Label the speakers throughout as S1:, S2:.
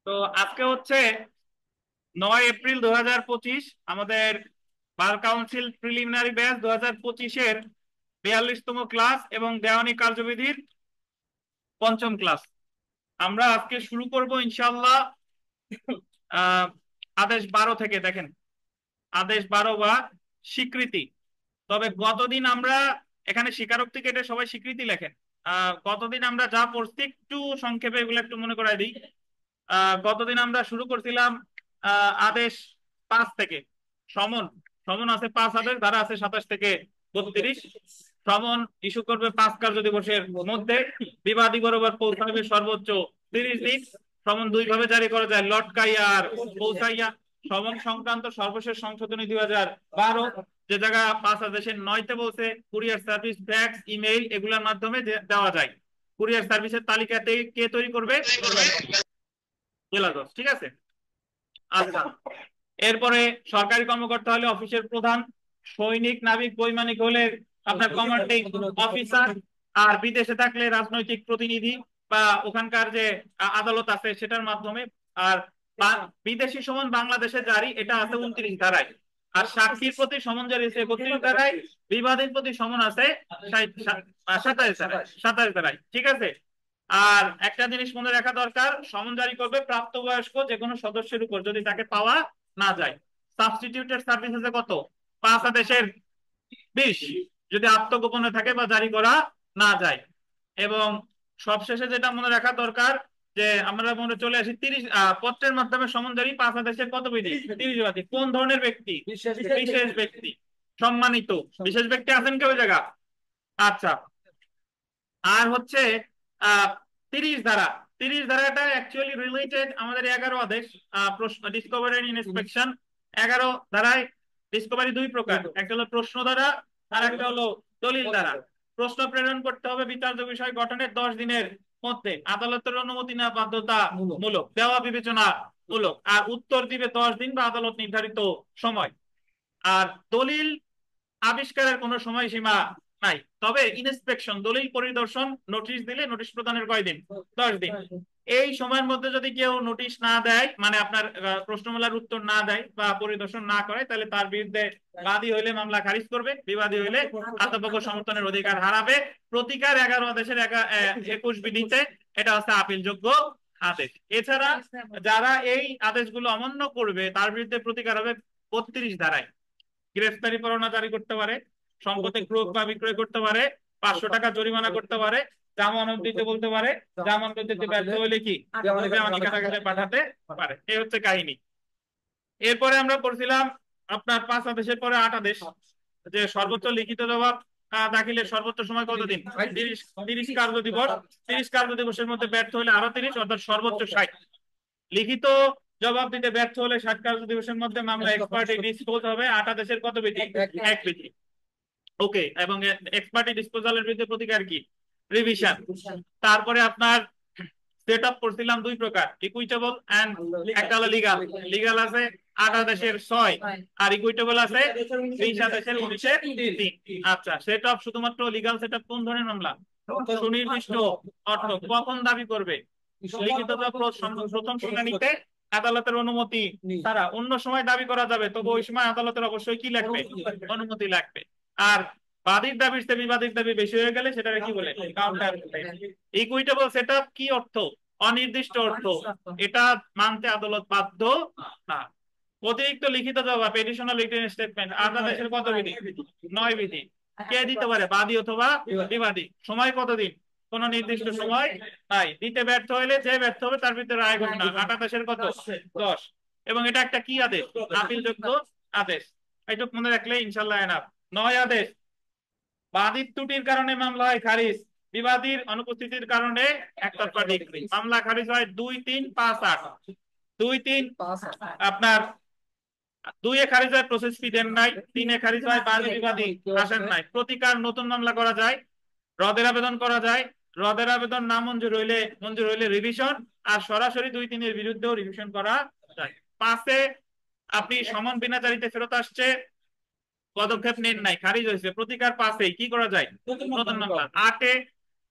S1: তো আজকে হচ্ছে 9 এপ্রিল 2025। আমাদের বার কাউন্সিল প্রিলিমিনারি ব্যাচ 2025-এর 42তম ক্লাস এবং দেওয়ানি কার্যবিধির পঞ্চম ক্লাস। আমরা আজকে শুরু করব ইনশাআল্লাহ আহ আদেশ 12 থেকে। দেখেন, আদেশ 12 বা স্বীকৃতি। তবে গতদিন আমরা এখানে স্বীকারোক্তি কেটে সবাই স্বীকৃতি লেখেন। গতদিন আমরা যা পড়ছি একটু সংক্ষেপে এগুলো একটু মনে করাই দিই। গতদিন আমরা শুরু করছিলাম আদেশ 5 থেকে। সমন সমন আছে 5 আদেশ, ধারা আছে 27 থেকে 32। সমন ইস্যু করবে 5 কার্য দিবসের মধ্যে, বিবাদী বরাবর পৌঁছাবে সর্বোচ্চ 30 দিন। সমন দুই ভাবে জারি করা যায়, লটকাইয়া আর পৌঁছাইয়া। সমন সংক্রান্ত সর্বশেষ সংশোধনী 2012, যে জায়গা 5 আদেশের 9-তে বলছে কুরিয়ার সার্ভিস, ফ্যাক্স, ইমেইল এগুলোর মাধ্যমে দেওয়া যায়। কুরিয়ার সার্ভিসের তালিকাতে কে তৈরি করবে? জেলা জজ। ঠিক আছে। আচ্ছা, এরপরে সরকারি কর্মকর্তা হলে অফিসের প্রধান, সৈনিক, নাবিক, বৈমানিক হলে আপনার কমান্ডিং অফিসার, আর বিদেশে থাকলে রাজনৈতিক প্রতিনিধি বা ওখানকার যে আদালত আছে সেটার মাধ্যমে। আর বিদেশি সমন বাংলাদেশে জারি, এটা আছে 29 ধারায়। আর সাক্ষীর প্রতি সমন জারি আছে 31 ধারায়। বিবাদের প্রতি সমন আছে 27 ধারায়। ঠিক আছে। আর একটা জিনিস মনে রাখা দরকার, সমন জারি করবে প্রাপ্তবয়স্ক যে কোনো সদস্যের উপর যদি তাকে পাওয়া না যায়। সাবস্টিটিউটেড সার্ভিস আছে কত? 5 আদেশের 20, যদি আত্মগোপনে থাকে বা জারি করা না যায়। এবং সবশেষে যেটা মনে রাখা দরকার, যে আমরা মনে চলে আসি 30 পত্রের মাধ্যমে সমন জারি 5 আদেশের কত বিধি? 30 বাদী। কোন ধরনের ব্যক্তি? বিশেষ ব্যক্তি, সম্মানিত বিশেষ ব্যক্তি আছেন কেউ জায়গা? আচ্ছা। আর হচ্ছে আহ 30 ধারা। 30 ধারাটা অ্যাকচুয়ালি রিলেটেড আমাদের 11 আদেশ, প্রশ্ন, ডিসকভারি এন্ড ইন্সপেকশন। 11 ধারায় ডিসকভারি দুই প্রকার, একটা হলো প্রশ্ন ধারা আর একটা হলো দলিল ধারা। প্রশ্ন প্রেরণ করতে হবে বিচার্য বিষয় গঠনের 10 দিনের মধ্যে, আদালতের অনুমতি না বাধ্যতামূলক, দেওয়া বিবেচনা মূলক। আর উত্তর দিবে 10 দিন বা আদালত নির্ধারিত সময়। আর দলিল আবিষ্কারের কোনো সময়সীমা নাই, তবে ইন্সপেকশন, দলিল পরিদর্শন, নোটিশ দিলে নোটিশ প্রদানের কয়দিন? 10 দিন। এই সময়ের মধ্যে যদি কেউ নোটিশ না দেয়, মানে আপনার প্রশ্নমালার উত্তর না দেয় বা পরিদর্শন না করে, তাহলে তার বিরুদ্ধে বাদী হইলে মামলা খারিজ করবে, বিবাদী হইলে আত্মপক্ষ সমর্থনের অধিকার হারাবে। প্রতিকার 11 আদেশের 21 বিধিতে, এটা হচ্ছে আপিলযোগ্য আদেশ। এছাড়া যারা এই আদেশগুলো অমান্য করবে তার বিরুদ্ধে প্রতিকার হবে 32 ধারায়। গ্রেফতারি পরোয়ানা জারি করতে পারে, সম্পত্তি ক্রয় বা বিক্রয় করতে পারে, 500 টাকা জরিমানা করতে পারে, জামানত দিতে বলতে পারে, জামানত দিতে ব্যর্থ হলে কি দেওয়ানি কারাগারে পাঠাতে পারে। এই হচ্ছে কাহিনী। এরপরে আমরা পড়ছিলাম আপনার 5 আদেশের পরে 8 আদেশ, যে সর্বোচ্চ লিখিত জবাব দাখিলের সর্বোচ্চ সময় কতদিন? 30 কার্য দিবস। 30 কার্য দিবসের মধ্যে ব্যর্থ হলে আরো 30, অর্থাৎ সর্বোচ্চ 60। লিখিত জবাব দিতে ব্যর্থ হলে 60 কার্য দিবসের মধ্যে মামলা এক্সপার্টি ডিসপোজ হবে। 8 আদেশের কত বিধি? এক বিধি। ওকে। এবং এক্সপার্টি ডিসপোজালের বিরুদ্ধে প্রতিকার কি? রিভিশন। তারপরে আপনার সেট আপ করছিলাম দুই প্রকার, ইকুইটেবল এন্ড একটা হলো লিগাল। লিগাল আছে 8 আদেশের 6, আর ইকুইটেবল আছে 20 আদেশের 19-এর 3। আচ্ছা, সেট আপ শুধুমাত্র লিগাল সেট আপ কোন ধরনের মামলা? সুনির্দিষ্ট অর্থ কখন দাবি করবে? লিখিত প্রথম শুনানিতে আদালতের অনুমতি ছাড়া। অন্য সময় দাবি করা যাবে, তবে ওই সময় আদালতের অবশ্যই কি লাগবে? অনুমতি লাগবে। আর বাদীর দাবির চেয়ে বিবাদীর দাবি বেশি হয়ে গেলে সেটাকে কি বলে? Counter claim. ইকুইটেবল সেটআপ কি অর্থ? অনির্দিষ্ট অর্থ, এটা মানতে আদালত বাধ্য না। অতিরিক্ত লিখিত জবাব, এডিশনাল রিটেন স্টেটমেন্ট, আদালতের কত বিধি? 9 বিধি। কে দিতে পারে? বাদী অথবা বিবাদী। সময় কতদিন? কোন নির্দিষ্ট সময় নাই। দিতে ব্যর্থ হলে যে ব্যর্থ হবে তার বিরুদ্ধে রায় ঘোষণা। 8 আদেশের কত? 10। এবং এটা একটা কি আদেশ? আপিলযোগ্য আদেশ। এইটুকু মনে রাখলে ইনশাল্লাহ এনাফ। 9 আদেশ, বাদীর ত্রুটির কারণে মামলা হয় খারিজ, বিবাদীর অনুপস্থিতির কারণে একতরফা ডিক্রি। মামলা খারিজ হয় 2, 3, 5, 8। 2, 3 আপনার 2-এ খারিজ হয় প্রসেস ফি দেন নাই, 3-এ খারিজ হয় বাদী বিবাদী আসেন নাই। প্রতিকার, নতুন মামলা করা যায়, রদের আবেদন করা যায়। রদের আবেদন না মঞ্জুর হইলে রিভিশন, আর সরাসরি 2, 3-এর বিরুদ্ধেও রিভিশন করা যায়। 5-এ আপনি সমন বিনা জারিতে ফেরত আসছে, পদক্ষেপ নেন নাই, খারিজ হয়েছে, প্রতিকার 5-এ কি করা যায়? নতুন মামলা। 8-এ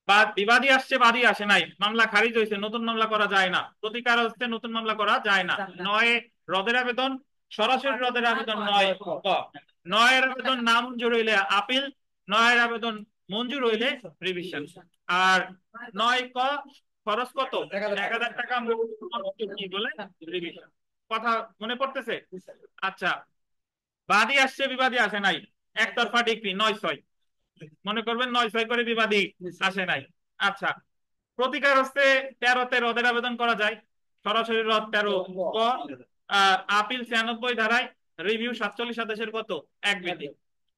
S1: বা বিবাদী আসছে বাদী আসে নাই, মামলা খারিজ হয়েছে, নতুন মামলা করা যায় না, প্রতিকার হচ্ছে নতুন মামলা করা যায় না। নয় রদের আবেদন, সরাসরি রদের আবেদন নয় ক। নয়ের আবেদন না মঞ্জুর হইলে আপিল, নয়ের আবেদন মঞ্জুর হইলে রিভিশন। আর নয় ক খরচ কত? 1000 টাকা কি বলে রিভিশন। কথা মনে পড়তেছে? আচ্ছা, বাদী আসছে বিবাদী আসে নাই, একতরফা ডিগ্রি 9/6, মনে করবেন 9/6 করে বিবাদী আসে নাই। আচ্ছা, প্রতিকার হচ্ছে 13-তে রদের আবেদন করা যায়, সরাসরি রদ 13 ক। আর আপিল 96 ধারায়, রিভিউ 47 আদেশের কত? 1 বিধি।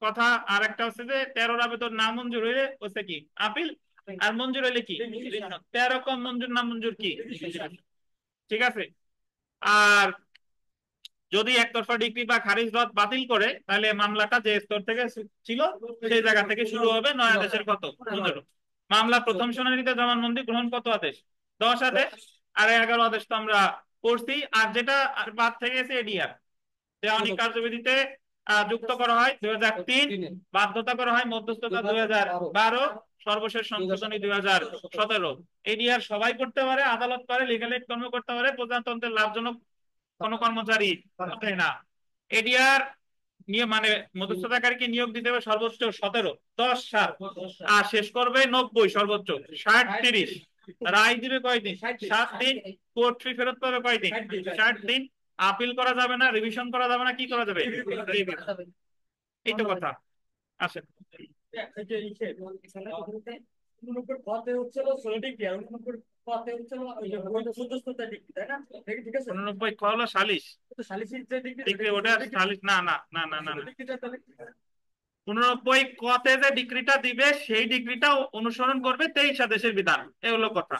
S1: কথা আর একটা হচ্ছে যে 13 আবেদন না মঞ্জুর হইলে হচ্ছে কি আপিল, আর মঞ্জুর হইলে কি 13 কম মঞ্জুর না মঞ্জুর কি। ঠিক আছে। আর যদি একতরফা ডিক্রি বা খারিজ রদ বাতিল করে, তাহলে মামলাটা যে স্তর থেকে ছিল সেই জায়গা থেকে শুরু হবে। 9 আদেশের কত? 15। মামলা প্রথম শুনানিতে জবানবন্দি গ্রহণ কত আদেশ? 10 আদেশ। আর 11 আদেশ তো আমরা পড়ছি। আর যেটা বাদ থেকে গেছে এডিআর, দেওয়ানি কার্যবিধিতে যুক্ত করা হয় 2003, বাধ্যতা করা হয় মধ্যস্থতা 2012, সর্বশেষ সংশোধনী 2017। এডিআর সবাই করতে পারে, আদালত পারে, লিগ্যাল এইড কর্ম করতে পারে, প্রজাতন্ত্রের লাভজনক কোন কর্মচারী হবে না। এডিআর নিয়ে মানে মধ্যস্থতাকারীকে নিয়োগ দিতে হবে সর্বোচ্চ 17, 10-7, আর শেষ করবে 90, সর্বোচ্চ 60-30। রায় দিবে কয়দিন? 7 দিন। কোর্ট ফি ফেরত পাবে কয়দিন? 60 দিন। আপিল করা যাবে না, রিভিশন করা যাবে না, কি করা যাবে? এই তো কথা। আসেন। উননব্বই ক হলো সালিশ ডিগ্রি, ওটা সালিশ না না না না না না। 89 কতে যে ডিগ্রিটা দিবে সেই ডিগ্রিটা অনুসরণ করবে 23 দেশের বিধান, এ হলো কথা।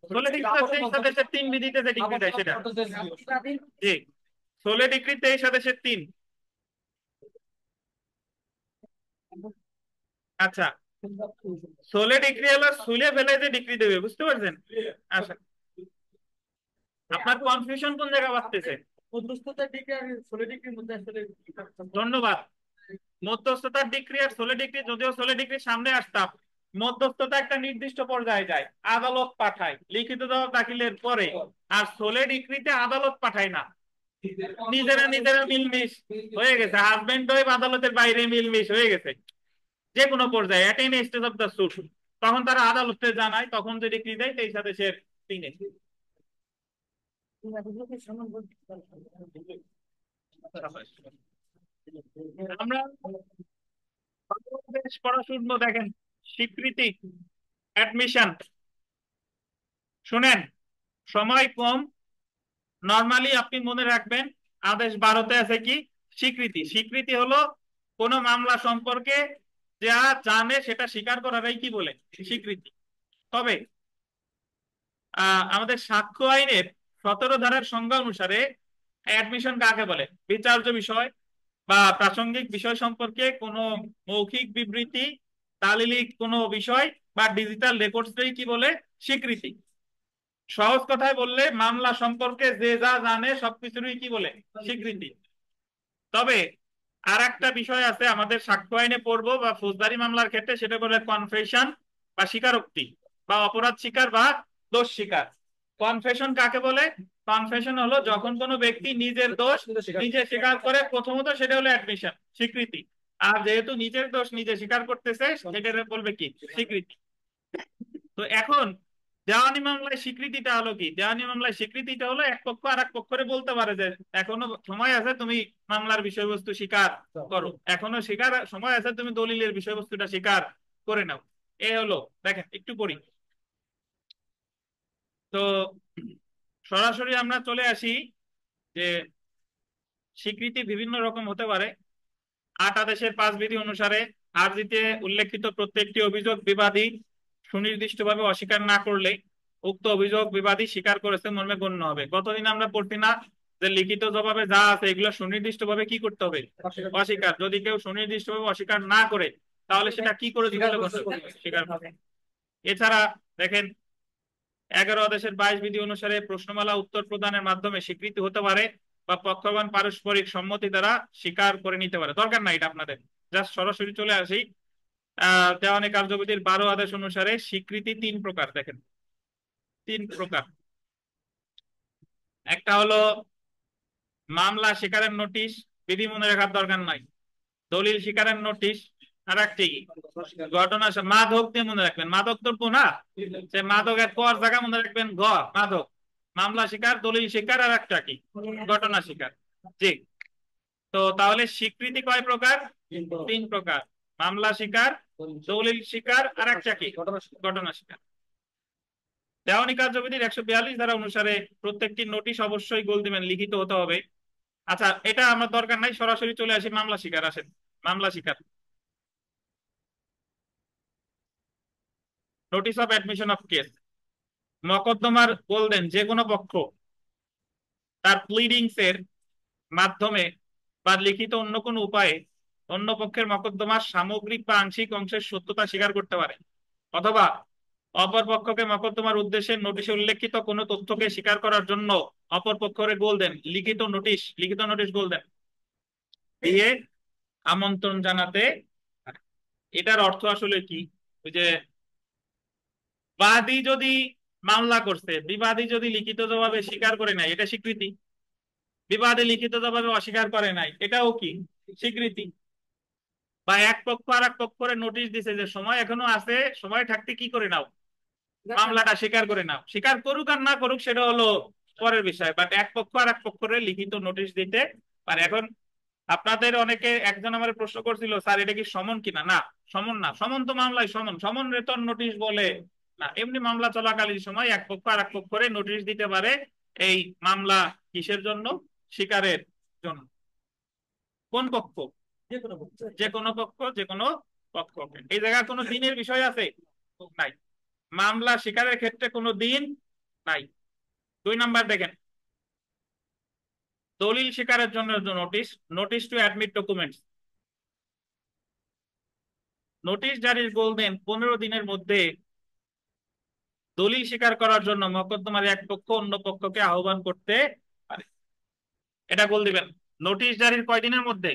S1: ষোলো ডিগ্রিটা 23 দেশের 3 বিধিতে যে ডিগ্রি দেয় সেটা। জি, 16 ডিগ্রি 23 দেশের 3। আচ্ছা, 16 ডিগ্রি হলো সুলে ফেলে যে ডিগ্রি দেবে, বুঝতে পারছেন? আচ্ছা, আপনার কনফিউশন কোন জায়গায় বাড়তেছে? ধন্যবাদ। মধ্যস্থতার ডিগ্রি আর 16 ডিগ্রি, যদিও 16 ডিগ্রি সামনে আসতাম, মধ্যস্থতা একটা নির্দিষ্ট পর্যায়ে যায়, আদালত পাঠায় লিখিত জবাব দাখিলের পরে। আর 16 ডিগ্রিতে আদালত পাঠায় না, নিজেরা নিজেরা মিলমিশ হয়ে গেছে, হাজবেন্ড ওয়াইফ আদালতের বাইরে মিলমিশ হয়ে গেছে যে কোনো পর্যায়ে, at any stage of the suit. তখন তারা আদালতে জানায়, তখন যে ডিগ্রি দেয় 23 দেশের 3-এ। আমরা বাংলাদেশ পড়া শুনবো, দেখেন স্বীকৃতি, অ্যাডমিশন। শুনেন, সময় কম, নরমালি আপনি মনে রাখবেন আদেশ 12-তে আছে কি স্বীকৃতি। স্বীকৃতি হলো কোন মামলা সম্পর্কে যা জানে সেটা স্বীকার করারই কি বলে স্বীকৃতি। তবে আমাদের সাক্ষ্য আইনের 17 ধারার সংজ্ঞা অনুসারে অ্যাডমিশন কাকে বলে? বিচার্য বিষয় বা প্রাসঙ্গিক বিষয় সম্পর্কে কোনো মৌখিক বিবৃতি, তালিলিক কোনো বিষয় বা ডিজিটাল রেকর্ডসকেই কি বলে? স্বীকৃতি। সহজ কথায় বললে মামলা সম্পর্কে যে যা জানে সবকিছুরই কি বলে? স্বীকৃতি। তবে আর একটা বিষয় আছে আমাদের সাক্ষ্য আইনে পড়বো বা ফৌজদারি মামলার ক্ষেত্রে, সেটা বলে কনফেশন বা স্বীকারোক্তি, বা অপরাধ স্বীকার বা দোষ স্বীকার। কনফেশন কাকে বলে? কনফেশন হলো যখন কোনো ব্যক্তি নিজের দোষ নিজে স্বীকার করে, প্রথমত সেটা হলো অ্যাডমিশন, স্বীকৃতি। আর যেহেতু নিজের দোষ নিজে স্বীকার করতেছে, সেটা বলবে কি? স্বীকৃতি। তো এখন দেওয়ানি মামলায় স্বীকৃতিটা হলো কি? দেওয়ানি মামলায় স্বীকৃতিটা হলো এক পক্ষ আর এক পক্ষরে বলতে পারে যে এখনো সময় আছে, তুমি মামলার বিষয়বস্তু স্বীকার করো, এখনো স্বীকার সময় আছে, তুমি দলিলের বিষয়বস্তুটা স্বীকার করে নাও। এ হলো, দেখেন একটু পড়ি। তো সরাসরি আমরা চলে আসি যে স্বীকৃতি বিভিন্ন রকম হতে পারে। 8 আদেশের 5 বিধি অনুসারে আরজিতে উল্লেখিত প্রত্যেকটি অভিযোগ বিবাদী সুনির্দিষ্টভাবে অস্বীকার না করলে উক্ত অভিযোগ বিবাদী স্বীকার করেছে মর্মে গণ্য হবে। গতদিন আমরা পড়ছি না যে লিখিত জবাবে যা আছে এগুলো সুনির্দিষ্টভাবে কি করতে হবে? অস্বীকার। যদি কেউ সুনির্দিষ্টভাবে অস্বীকার না করে, তাহলে সেটা কি করে বলে গণ্য হবে? স্বীকার হবে। এছাড়া দেখেন 11 আদেশের 22 বিধি অনুসারে প্রশ্নমালা উত্তর প্রদানের মাধ্যমে স্বীকৃতি হতে পারে বা পক্ষগণ পারস্পরিক সম্মতি দ্বারা স্বীকার করে নিতে পারে। দরকার নাই এটা আপনাদের, জাস্ট সরাসরি চলে আসি। দেওয়ানি কার্যবিধির 12 আদেশ অনুসারে স্বীকৃতি 3 প্রকার, দেখেন 3 প্রকার। একটা হলো মামলা স্বীকারের নোটিশ, বিধি মনে রাখার দরকার নাই। দলিল স্বীকারের নোটিশ, আর একটি কি ঘটনা মাদক দিয়ে মনে রাখবেন, মাদক দ্রব্য না, সে মাদকের পর জায়গা মনে রাখবেন ঘ মাদক। মামলা স্বীকার, দলিল স্বীকার, আর একটা কি ঘটনা স্বীকার। জি। তো তাহলে স্বীকৃতি কয় প্রকার? 3 প্রকার। মামলা স্বীকার, দলিল স্বীকার, আর একটা কি ঘটনা স্বীকার। দেওয়ানি কার্যবিধির 142 ধারা অনুসারে প্রত্যেকটি নোটিশ অবশ্যই গোল দিবেন, লিখিত হতে হবে। আচ্ছা, এটা আমার দরকার নাই, সরাসরি চলে আসি মামলা স্বীকার। আসেন মামলা স্বীকার। Notice of admission of case, মকদ্দমার বললেন যে কোনো পক্ষ তার প্লিডিংস এর মাধ্যমে বা লিখিত অন্য কোনো উপায়ে অন্য পক্ষের মকদ্দমার সামগ্রিক বা আংশিক অংশের সত্যতা স্বীকার করতে পারে, অথবা অপর পক্ষকে মকদ্দমার উদ্দেশ্যে নোটিশে উল্লেখিত কোনো তথ্যকে স্বীকার করার জন্য অপর পক্ষরে গোল দেন, লিখিত নোটিশ, লিখিত নোটিশ গোল দেন দিয়ে আমন্ত্রণ জানাতে পারে। এটার অর্থ আসলে কি? ওই যে বাদী যদি মামলা করছে, বিবাদী যদি লিখিত জবাবে স্বীকার করে নাই, এটা স্বীকৃতি। বিবাদী লিখিত জবাবে অস্বীকার করে নাই, এটাও কি স্বীকৃতি। বা এক পক্ষ আর এক পক্ষরে নোটিশ দিছে যে সময় এখনো আছে, সময় থাকতে কি করে নাও, মামলাটা স্বীকার করে নাও। স্বীকার করুক আর না করুক সেটা হলো পরের বিষয়, বাট এক পক্ষ আর এক পক্ষরে লিখিত নোটিশ দিতে পারে। এখন আপনাদের অনেকে, একজন আমার প্রশ্ন করছিল, স্যার এটা কি সমন কিনা? না, সমন না। সমন তো মামলায় সমন, সমন রেতন নোটিশ বলে না। এমনি মামলা চলাকালীন সময় এক পক্ষ আর এক পক্ষরে নোটিশ দিতে পারে এই মামলা কিসের জন্য? স্বীকারের জন্য। কোন পক্ষ? যে কোনো পক্ষ, যে কোনো পক্ষকে। এই জায়গায় কোনো দিনের বিষয় আছে? নাই। মামলা স্বীকারের ক্ষেত্রে কোনো দিন নাই। 2 নাম্বার দেখেন, দলিল স্বীকারের জন্য notice, notice to admit documents. Notice জারির বলবেন 15 দিনের মধ্যে দলিল স্বীকার করার জন্য মকদ্দমার এক পক্ষ অন্য পক্ষকে আহ্বান করতে পারে। এটা বল দিবেন। নোটিশ জারির কয়দিনের মধ্যে?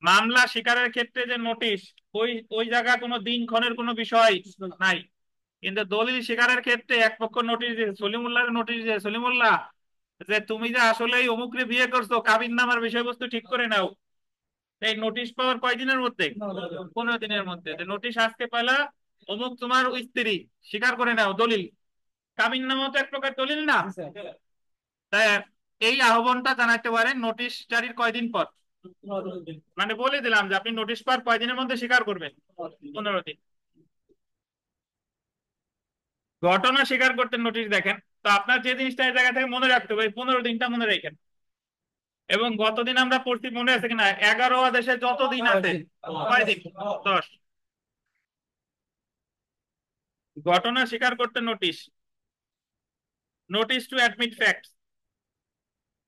S1: মামলা স্বীকারের ক্ষেত্রে যে নোটিশ, ওই ওই জায়গা কোনো দিন ক্ষণের কোনো বিষয় নাই। কিন্তু দলিল স্বীকারের ক্ষেত্রে এক পক্ষ নোটিশ দিয়ে, সলিমুল্লাহ নোটিশ দিয়ে, সলিমুল্লাহ যে তুমি যে আসলে অমুকরে বিয়ে করছো, কাবিন নামার বিষয়বস্তু ঠিক করে নাও। এই নোটিশ পাওয়ার কয়দিনের মধ্যে? 15 দিনের মধ্যে। নোটিশ আজকে পাইলা, অমুক তোমার স্ত্রী, স্বীকার করে নাও, দলিল। কাবিন নামা তো এক প্রকার দলিল না? তাই এই আহ্বানটা জানাতে পারেন নোটিশ জারির কয়দিন পর। মানে বলে দিলাম যে আপনি নোটিশ পাওয়ার কয়দিনের মধ্যে স্বীকার করবেন? 15 দিন। ঘটনা স্বীকার করতে নোটিশ দেখেন, তো আপনার যে জিনিসটা এই জায়গা থেকে মনে রাখতে হবে, 15 দিনটা মনে রাখেন। এবং গতদিন আমরা পড়ছি, মনে আছে কিনা, 11 আদেশে যত দিন আছে, কয়দিন? 10। ঘটনা স্বীকার করতে notice, notice to admit facts,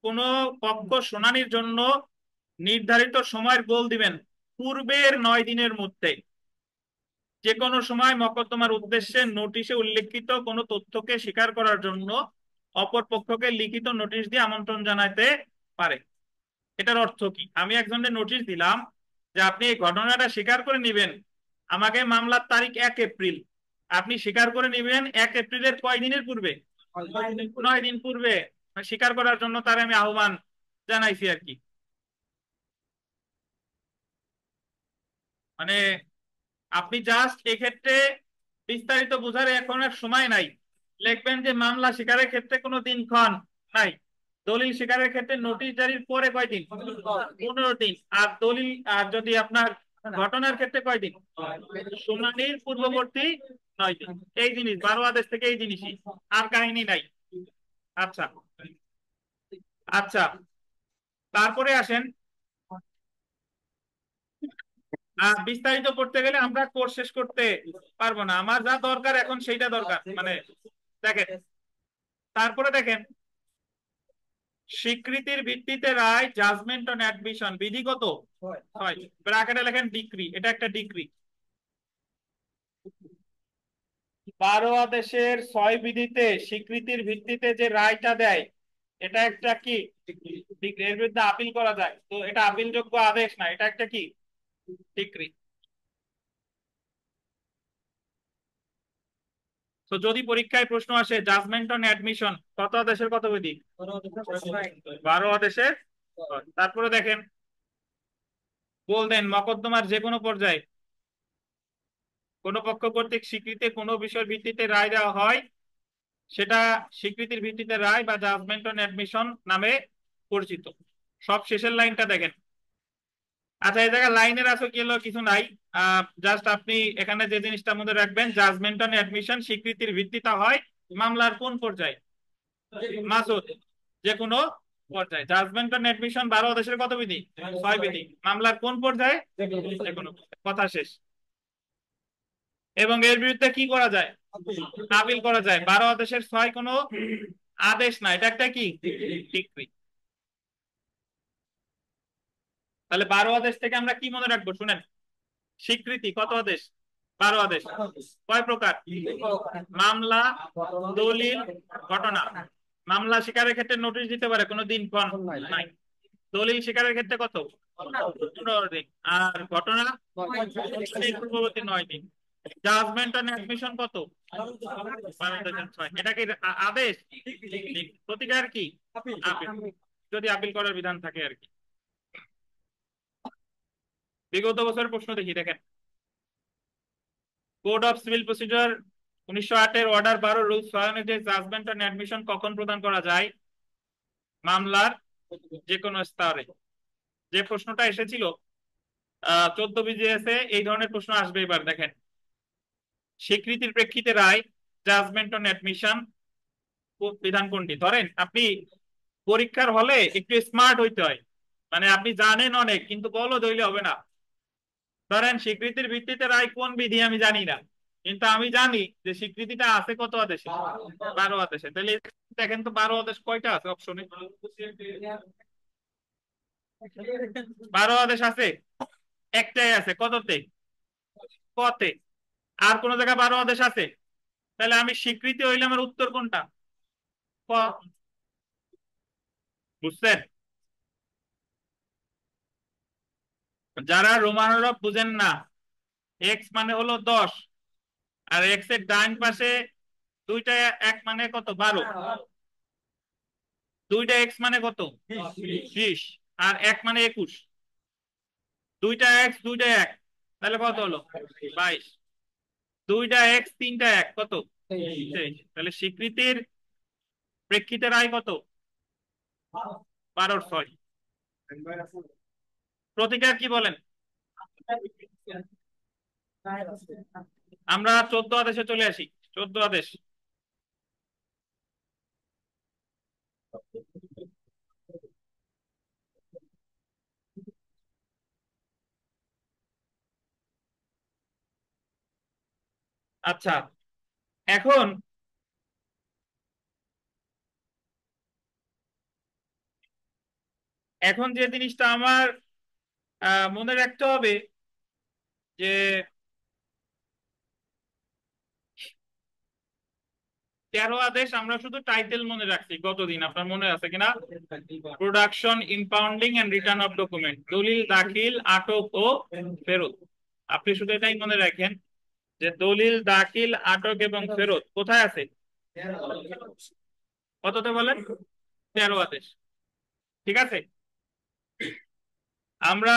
S1: কোন পক্ষ শুনানির জন্য নির্ধারিত সময়ের গোল দিবেন পূর্বের 9 দিনের মধ্যে যে কোনো সময় মকদ্দমার উদ্দেশ্যে নোটিশে উল্লেখিত কোনো তথ্যকে স্বীকার করার জন্য অপর পক্ষকে লিখিত নোটিশ দিয়ে আমন্ত্রণ জানাতে পারে। এটার অর্থ কি? আমি একজনের নোটিশ দিলাম যে আপনি এই ঘটনাটা স্বীকার করে নিবেন, আমাকে মামলার তারিখ 1 এপ্রিল, আপনি স্বীকার করে নিবেন 1 এপ্রিলের কয় দিনের পূর্বে? 9 দিন পূর্বে। স্বীকার করার জন্য তার আমি আহ্বান জানাইছি আর কি। মানে আপনি জাস্ট এক্ষেত্রে বিস্তারিত বোঝার এখন আর সময় নাই, লিখবেন যে মামলা স্বীকারের ক্ষেত্রে কোনো দিনক্ষণ নাই, দলিল স্বীকারের ক্ষেত্রে নোটিশ জারির পরে কয়দিন? 15 দিন। আর দলিল, আর যদি আপনার ঘটনার ক্ষেত্রে কয়দিন? শুনানির পূর্ববর্তী 9 দিন। এই জিনিস 12 আদেশ থেকে এই জিনিসই, আর কাহিনী নাই। আচ্ছা, আচ্ছা, তারপরে আসেন, বিস্তারিত পড়তে গেলে আমরা কোর্স শেষ করতে পারবো না। আমার যা দরকার এখন সেইটা দরকার। মানে দেখেন, তারপরে দেখেন, স্বীকৃতির ভিত্তিতে রায়, জাজমেন্ট অন অ্যাডমিশন, বিধিগত হয়। ব্র্যাকেটে লেখেন ডিক্রি, এটা একটা ডিক্রি। 12 আদেশের 6 বিধিতে স্বীকৃতির ভিত্তিতে যে রায়টা দেয়, এটা একটা কি ডিক্রি। এর বিরুদ্ধে আপিল করা যায়, তো এটা আপিলযোগ্য আদেশ না, এটা একটা কি ডিক্রি। তো যদি পরীক্ষায় প্রশ্ন আসে জাজমেন্ট অন অ্যাডমিশন কত আদেশের কত বিধি? 12 আদেশের। তারপরে দেখেন বলতেন মকদ্দমার যে কোনো পর্যায়ে কোন পক্ষ কর্তৃক স্বীকৃতি কোনো বিষয়ের ভিত্তিতে রায় দেওয়া হয়, সেটা স্বীকৃতির ভিত্তিতে রায় বা জাজমেন্ট অন অ্যাডমিশন নামে পরিচিত। সব শেষের লাইনটা দেখেন। আচ্ছা, এই জায়গায় লাইনের আছে কি হলো কিছু নাই, জাস্ট আপনি এখানে যে জিনিসটা মনে রাখবেন, জাজমেন্ট অন অ্যাডমিশন স্বীকৃতির ভিত্তিতে হয় মামলার কোন পর্যায়ে? মাসুদ, যে কোনো পর্যায়ে। জাজমেন্ট অন অ্যাডমিশন 12 আদেশের কত বিধি? 6 বিধি। মামলার কোন পর্যায়ে? যে কোনো। কথা শেষ। এবং এর বিরুদ্ধে কি করা যায়? আপিল করা যায়। 12 আদেশের 6 কোনো আদেশ না, এটা একটা কি ডিক্রি। তাহলে 12 আদেশ থেকে আমরা কি মনে রাখবো শুনেন। স্বীকৃতি কত আদেশ? 12 আদেশ। কয় প্রকার? মামলা, দলিল, ঘটনা। মামলা স্বীকারের ক্ষেত্রে নোটিশ দিতে পারে, কোনো দিন ক্ষণ নাই। দলিল স্বীকারের ক্ষেত্রে কত? 15 দিন। আর ঘটনা পূর্ববর্তী 9 দিন। জাজমেন্ট অন অ্যাডমিশন কত? 12/6। এটা কি আদেশ? প্রতিকার কি? আপিল। যদি আপিল করার বিধান থাকে আর কি। বিগত বছরের প্রশ্ন দেখি, দেখেন কোড অফ সিভিল প্রসিডিওর 1908 এর অর্ডার 12 রুল 6 অনুযায়ী জাজমেন্ট অন অ্যাডমিশন কখন প্রদান করা যায়? মামলার যে কোনো স্তরে। যে প্রশ্নটা এসেছিল 14 বিজিএসে, এই ধরনের প্রশ্ন আসবে। এবার দেখেন স্বীকৃতির প্রেক্ষিতে রায়, জাজমেন্ট অন অ্যাডমিশন বিধান কোনটি? ধরেন আপনি পরীক্ষার হলে একটু স্মার্ট হইতে হয়, মানে আপনি জানেন অনেক কিন্তু বলদ হইলে হবে না। ধরেন স্বীকৃতির ভিত্তিতে রায় কোন বিধি আমি জানি না, কিন্তু আমি জানি যে স্বীকৃতিটা আছে কত আদেশে? 12 আদেশে। তাহলে দেখেন তো 12 আদেশ কয়টা আছে অপশনে? 12 আদেশ আছে? একটাই আছে। কততে? কতে। আর কোন জায়গায় 12 আদেশ আছে? তাহলে আমি স্বীকৃতি হইলে আমার উত্তর কোনটা? ক। বুঝছেন? যারা রোমান হরফ বুঝেন না, এক্স মানে হলো 10, আর এক্স এর ডান পাশে দুইটা এক মানে কত? 12। দুইটা এক্স মানে কত? 20। আর এক মানে 21। দুইটা এক্স দুইটা এক, তাহলে কত হলো? 22। দুইটা এক্স তিনটা এক, কত? 23। তাহলে স্বীকৃতির প্রেক্ষিতে রায় কত? 12/6। প্রতিকার কি বলেন? আমরা 14 আদেশে চলে আসি। 14 আদেশ। আচ্ছা, এখন এখন যে জিনিসটা আমার মনে রাখতে হবে যে 13 আদেশ আমরা শুধু টাইটেল মনে রাখছি গতদিন, আপনার মনে আছে কিনা? Production, impounding and return of document, দলিল দাখিল, আটক ও ফেরত। আপনি শুধু এটাই মনে রাখেন যে দলিল দাখিল, আটক এবং ফেরত কোথায় আছে? কততে বলেন? 13 আদেশ। ঠিক আছে, আমরা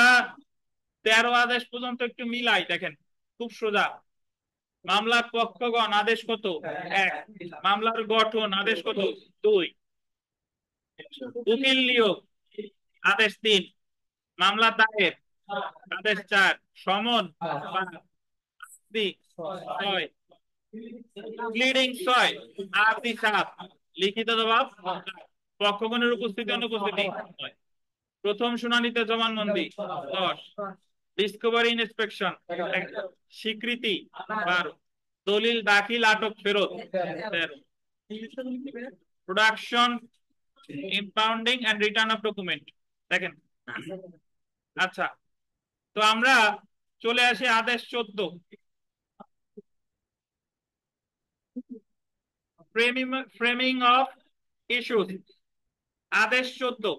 S1: 13 আদেশ পর্যন্ত একটু মিলাই দেখেন, খুব সোজা। মামলার পক্ষগণ আদেশ কত? 1। মামলার গঠন আদেশ কত? 2। উকিল নিয়োগ আদেশ 3। মামলা দায়ের আদেশ 4। সমন 6। প্লিডিং 6। আরজি 7। লিখিত জবাব 8। পক্ষগণের উপস্থিতি অনুপস্থিতি 9। প্রথম শুনানিতে জবানবন্দি 10। ডিসকভারি ইন্সপেকশন স্বীকৃতি 12। দলিল দাখিল, আটক, ফেরত 13। Production, impounding and return of document দেখেন। আচ্ছা, তো আমরা চলে আসি আদেশ 14, ফ্রেমিং অফ ইস্যুস। আদেশ 14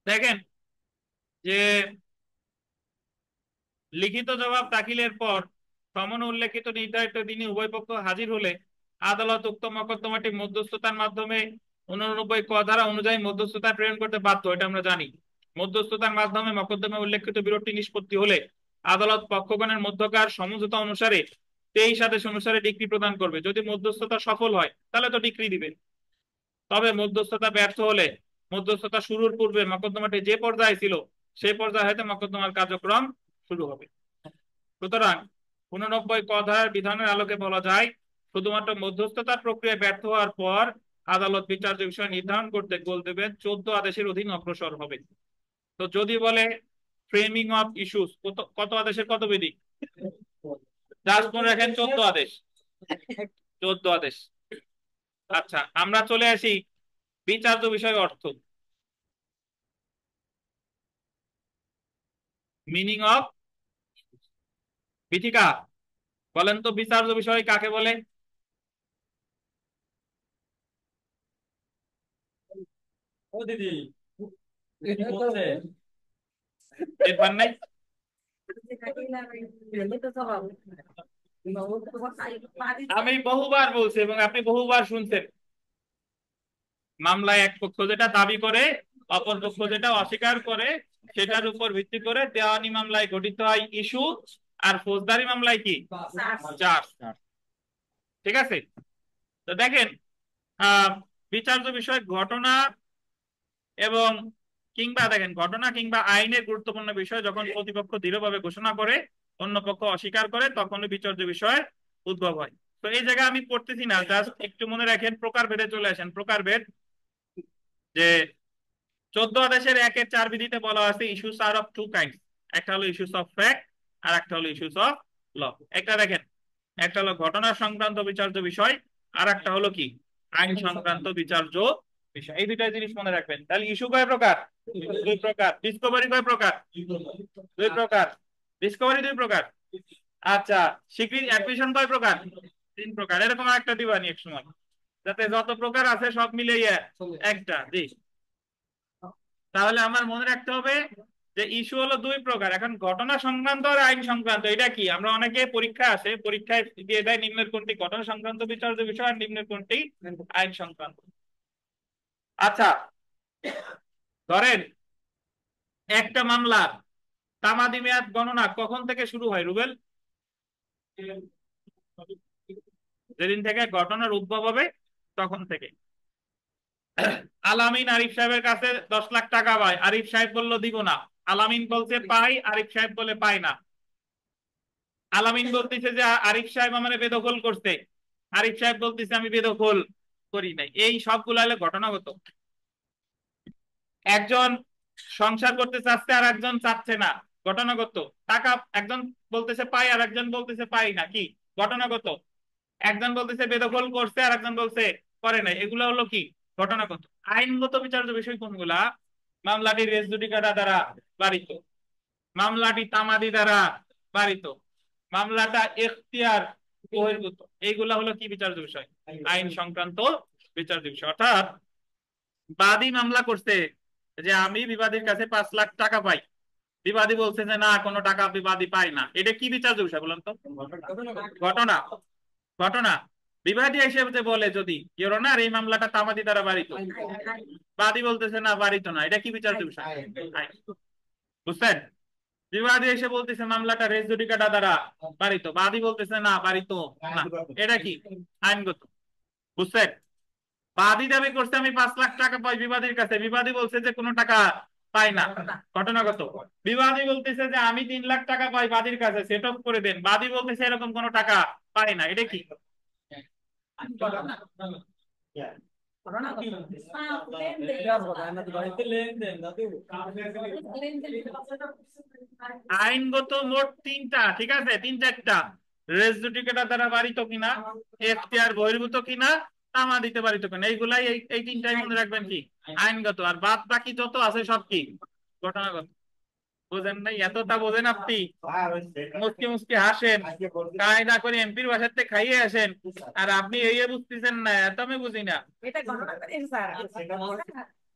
S1: দেখেন যে লিখিত জবাব দাখিলের পর সমন উল্লেখিত নির্ধারিত দিনে উভয় পক্ষ হাজির হলে আদালত উক্ত মকদ্দমাটি মধ্যস্থতার মাধ্যমে 89 ক ধারা অনুযায়ী মধ্যস্থতা প্রেরণ করতে বাধ্য, এটা আমরা জানি। মধ্যস্থতার মাধ্যমে মকদ্দমে উল্লেখিত বিরোধটি নিষ্পত্তি হলে আদালত পক্ষগণের মধ্যকার সমঝোতা অনুসারে 23 আদেশ অনুসারে ডিক্রি প্রদান করবে। যদি মধ্যস্থতা সফল হয় তাহলে তো ডিক্রি দিবে, তবে মধ্যস্থতা ব্যর্থ হলে মধ্যস্থতা শুরুর পূর্বে মকদ্দমাটি যে পর্যায়ে ছিল সেই পর্যায়ে হয়তো মকদ্দমার কার্যক্রম শুরু হবে। সুতরাং 89 ক ধারার বিধানের আলোকে বলা যায়, শুধুমাত্র মধ্যস্থতার প্রক্রিয়ায় ব্যর্থ হওয়ার পর আদালত বিচার্য বিষয় নির্ধারণ করতে গোল দেবেন 14 আদেশের অধীন অগ্রসর হবে। তো যদি বলে ফ্রেমিং অফ ইস্যুস, কত আদেশের কত বিধি? জাস্ট মনে রাখেন 14 আদেশ, 14 আদেশ। আচ্ছা, আমরা চলে আসি বিচার্য বিষয় অর্থ, মিনিং অফ বিধিকা। বলেন তো বিচার্য বিষয় কাকে বলে?
S2: ও দিদি কি বলছে?
S1: এরপর নাই আমি বহুবার বলছি এবং আপনি বহুবার শুনছেন, মামলায় এক পক্ষ যেটা দাবি করে অপর পক্ষ যেটা অস্বীকার করে সেটার উপর ভিত্তি করে দেওয়ানি মামলায় গঠিত হয় ইস্যু, আর ফৌজদারি মামলায় কি চার্জ। ঠিক আছে, তো দেখেন বিচার্য বিষয় ঘটনা এবং কিংবা দেখেন ঘটনা কিংবা আইনের গুরুত্বপূর্ণ বিষয় যখন প্রতিপক্ষ দৃঢ়ভাবে ঘোষণা করে অন্য পক্ষ অস্বীকার করে তখন বিচার্য বিষয় উদ্ভব হয়। তো এই জায়গায় আমি পড়তেছি না, জাস্ট একটু মনে রাখেন, প্রকারভেদে চলে আসেন। প্রকারভেদ যে 14 আদেশের 1-4 বিধিতে বলা আছে issues are of two kinds, একটা হলো ইস্যুস অফ ফ্যাক্ট আর একটা হলো ইস্যুস অফ ল। একটা দেখেন, একটা হলো ঘটনা সংক্রান্ত বিচার্য বিষয় আর একটা হলো কি আইন সংক্রান্ত বিচার্য বিষয়। এই দুইটা জিনিস মনে রাখবেন। তাহলে ইস্যু কয় প্রকার? দুই প্রকার। ডিসকভারি কয় প্রকার? দুই প্রকার। ডিসকভারি দুই প্রকার। আচ্ছা, স্বীকৃতি অ্যাডমিশন কয় প্রকার? তিন প্রকার। এরকম একটা দিবানি এক সময়, যাতে যত প্রকার আছে সব মিলিয়ে একটা জি। তাহলে আমার মনে রাখতে হবে যে ইস্যু হলো দুই প্রকার। এখন ঘটনা সংক্রান্ত আর আইন সংক্রান্ত, এটা কি আমরা অনেকে পরীক্ষা আসে পরীক্ষায় দিয়ে দেয় নিম্নের কোনটি ঘটনা সংক্রান্ত বিচার্য বিষয় আর নিম্নের কোনটি আইন সংক্রান্ত। আচ্ছা, ধরেন একটা মামলার তামাদি মেয়াদ গণনা কখন থেকে শুরু হয় রুবেল? যেদিন থেকে ঘটনার উদ্ভব হবে তখন থেকে। আলামিন আরিফ সাহেবের কাছে 10 লাখ টাকা পায়, আরিফ সাহেব বলল দিব না, আলামিন বলছে পাই, আরিফ সাহেব বলে পাই না। আলামিন বলতেছে যে আরিফ সাহেব আমার বেদখল করছে, আরিফ সাহেব বলতেছে আমি বেদখল করি নাই। এই সবগুলো হলো ঘটনাগত। একজন সংসার করতে চাচ্ছে আর একজন চাচ্ছে না, ঘটনাগত। টাকা একজন বলতেছে পাই আর একজন বলতেছে পাই না, কি ঘটনাগত। একজন বলতেছে বেদখল করছে আর একজন বলছে করে নাই, এগুলো হলো কি ঘটনাগত। আইনগত বিচার্য বিষয় কোনগুলা? মামলাটি রেস জুডিকাটা দ্বারা বারিত, মামলাটি তামাদি দ্বারা বারিত, মামলাটা এখতিয়ার বহির্ভূত, এইগুলা হলো কি বিচার্য বিষয়? আইন সংক্রান্ত বিচার্য বিষয়। অর্থাৎ বাদী মামলা করছে যে আমি বিবাদীর কাছে 5 লাখ টাকা পাই, বিবাদী বলছে যে না কোনো টাকা বিবাদী পায় না, এটা কি বিচার্য বিষয় বলেন তো? ঘটনা। ঘটনা। বিবাদী হিসেবে যে বলে যদি ইওর অনার এই মামলাটা তামাদি দ্বারা বারিত, বাদী বলতেছে না বারিত না, এটা কি বিচার্য বিষয়? আইন। বুঝছেন? বিবাদী এসে বলতেছে মামলাটা রেস জুডিকাটা দ্বারা বারিত, বাদী বলতেছে না বারিত না, এটা কি আইনগত। বুঝছেন? বাদী দাবি করছে আমি 5 লাখ টাকা পাই বিবাদীর কাছে, বিবাদী বলছে যে কোনো টাকা পাই না, ঘটনাগত। বিবাদী বলতেছে যে আমি 3 লাখ টাকা পাই বাদীর কাছে, সেট অফ করে দেন, বাদী বলতেছে এরকম কোনো টাকা পাই না, এটা কি আইনগত? মোট তিনটা, ঠিক আছে, তিন চারটা। রেস জুডিকেটা দ্বারা বারিত কিনা, এখতিয়ার বহির্ভূত কিনা, তামা দিতে পারিত কিনা, এইগুলাই এই তিনটাই মনে রাখবেন কি আইনগত। আর বাদ বাকি যত আছে সব কি ঘটনাগত। বোঝেন নাই? এতটা বোঝেন আপনি, মুসকি মুসকি হাসেন, কায়দা করে এমপির বাসার থেকে খাইয়ে আসেন, আর আপনি এই বুঝতেছেন না, এত আমি বুঝি না।
S3: এটা ঘটনা করে স্যার,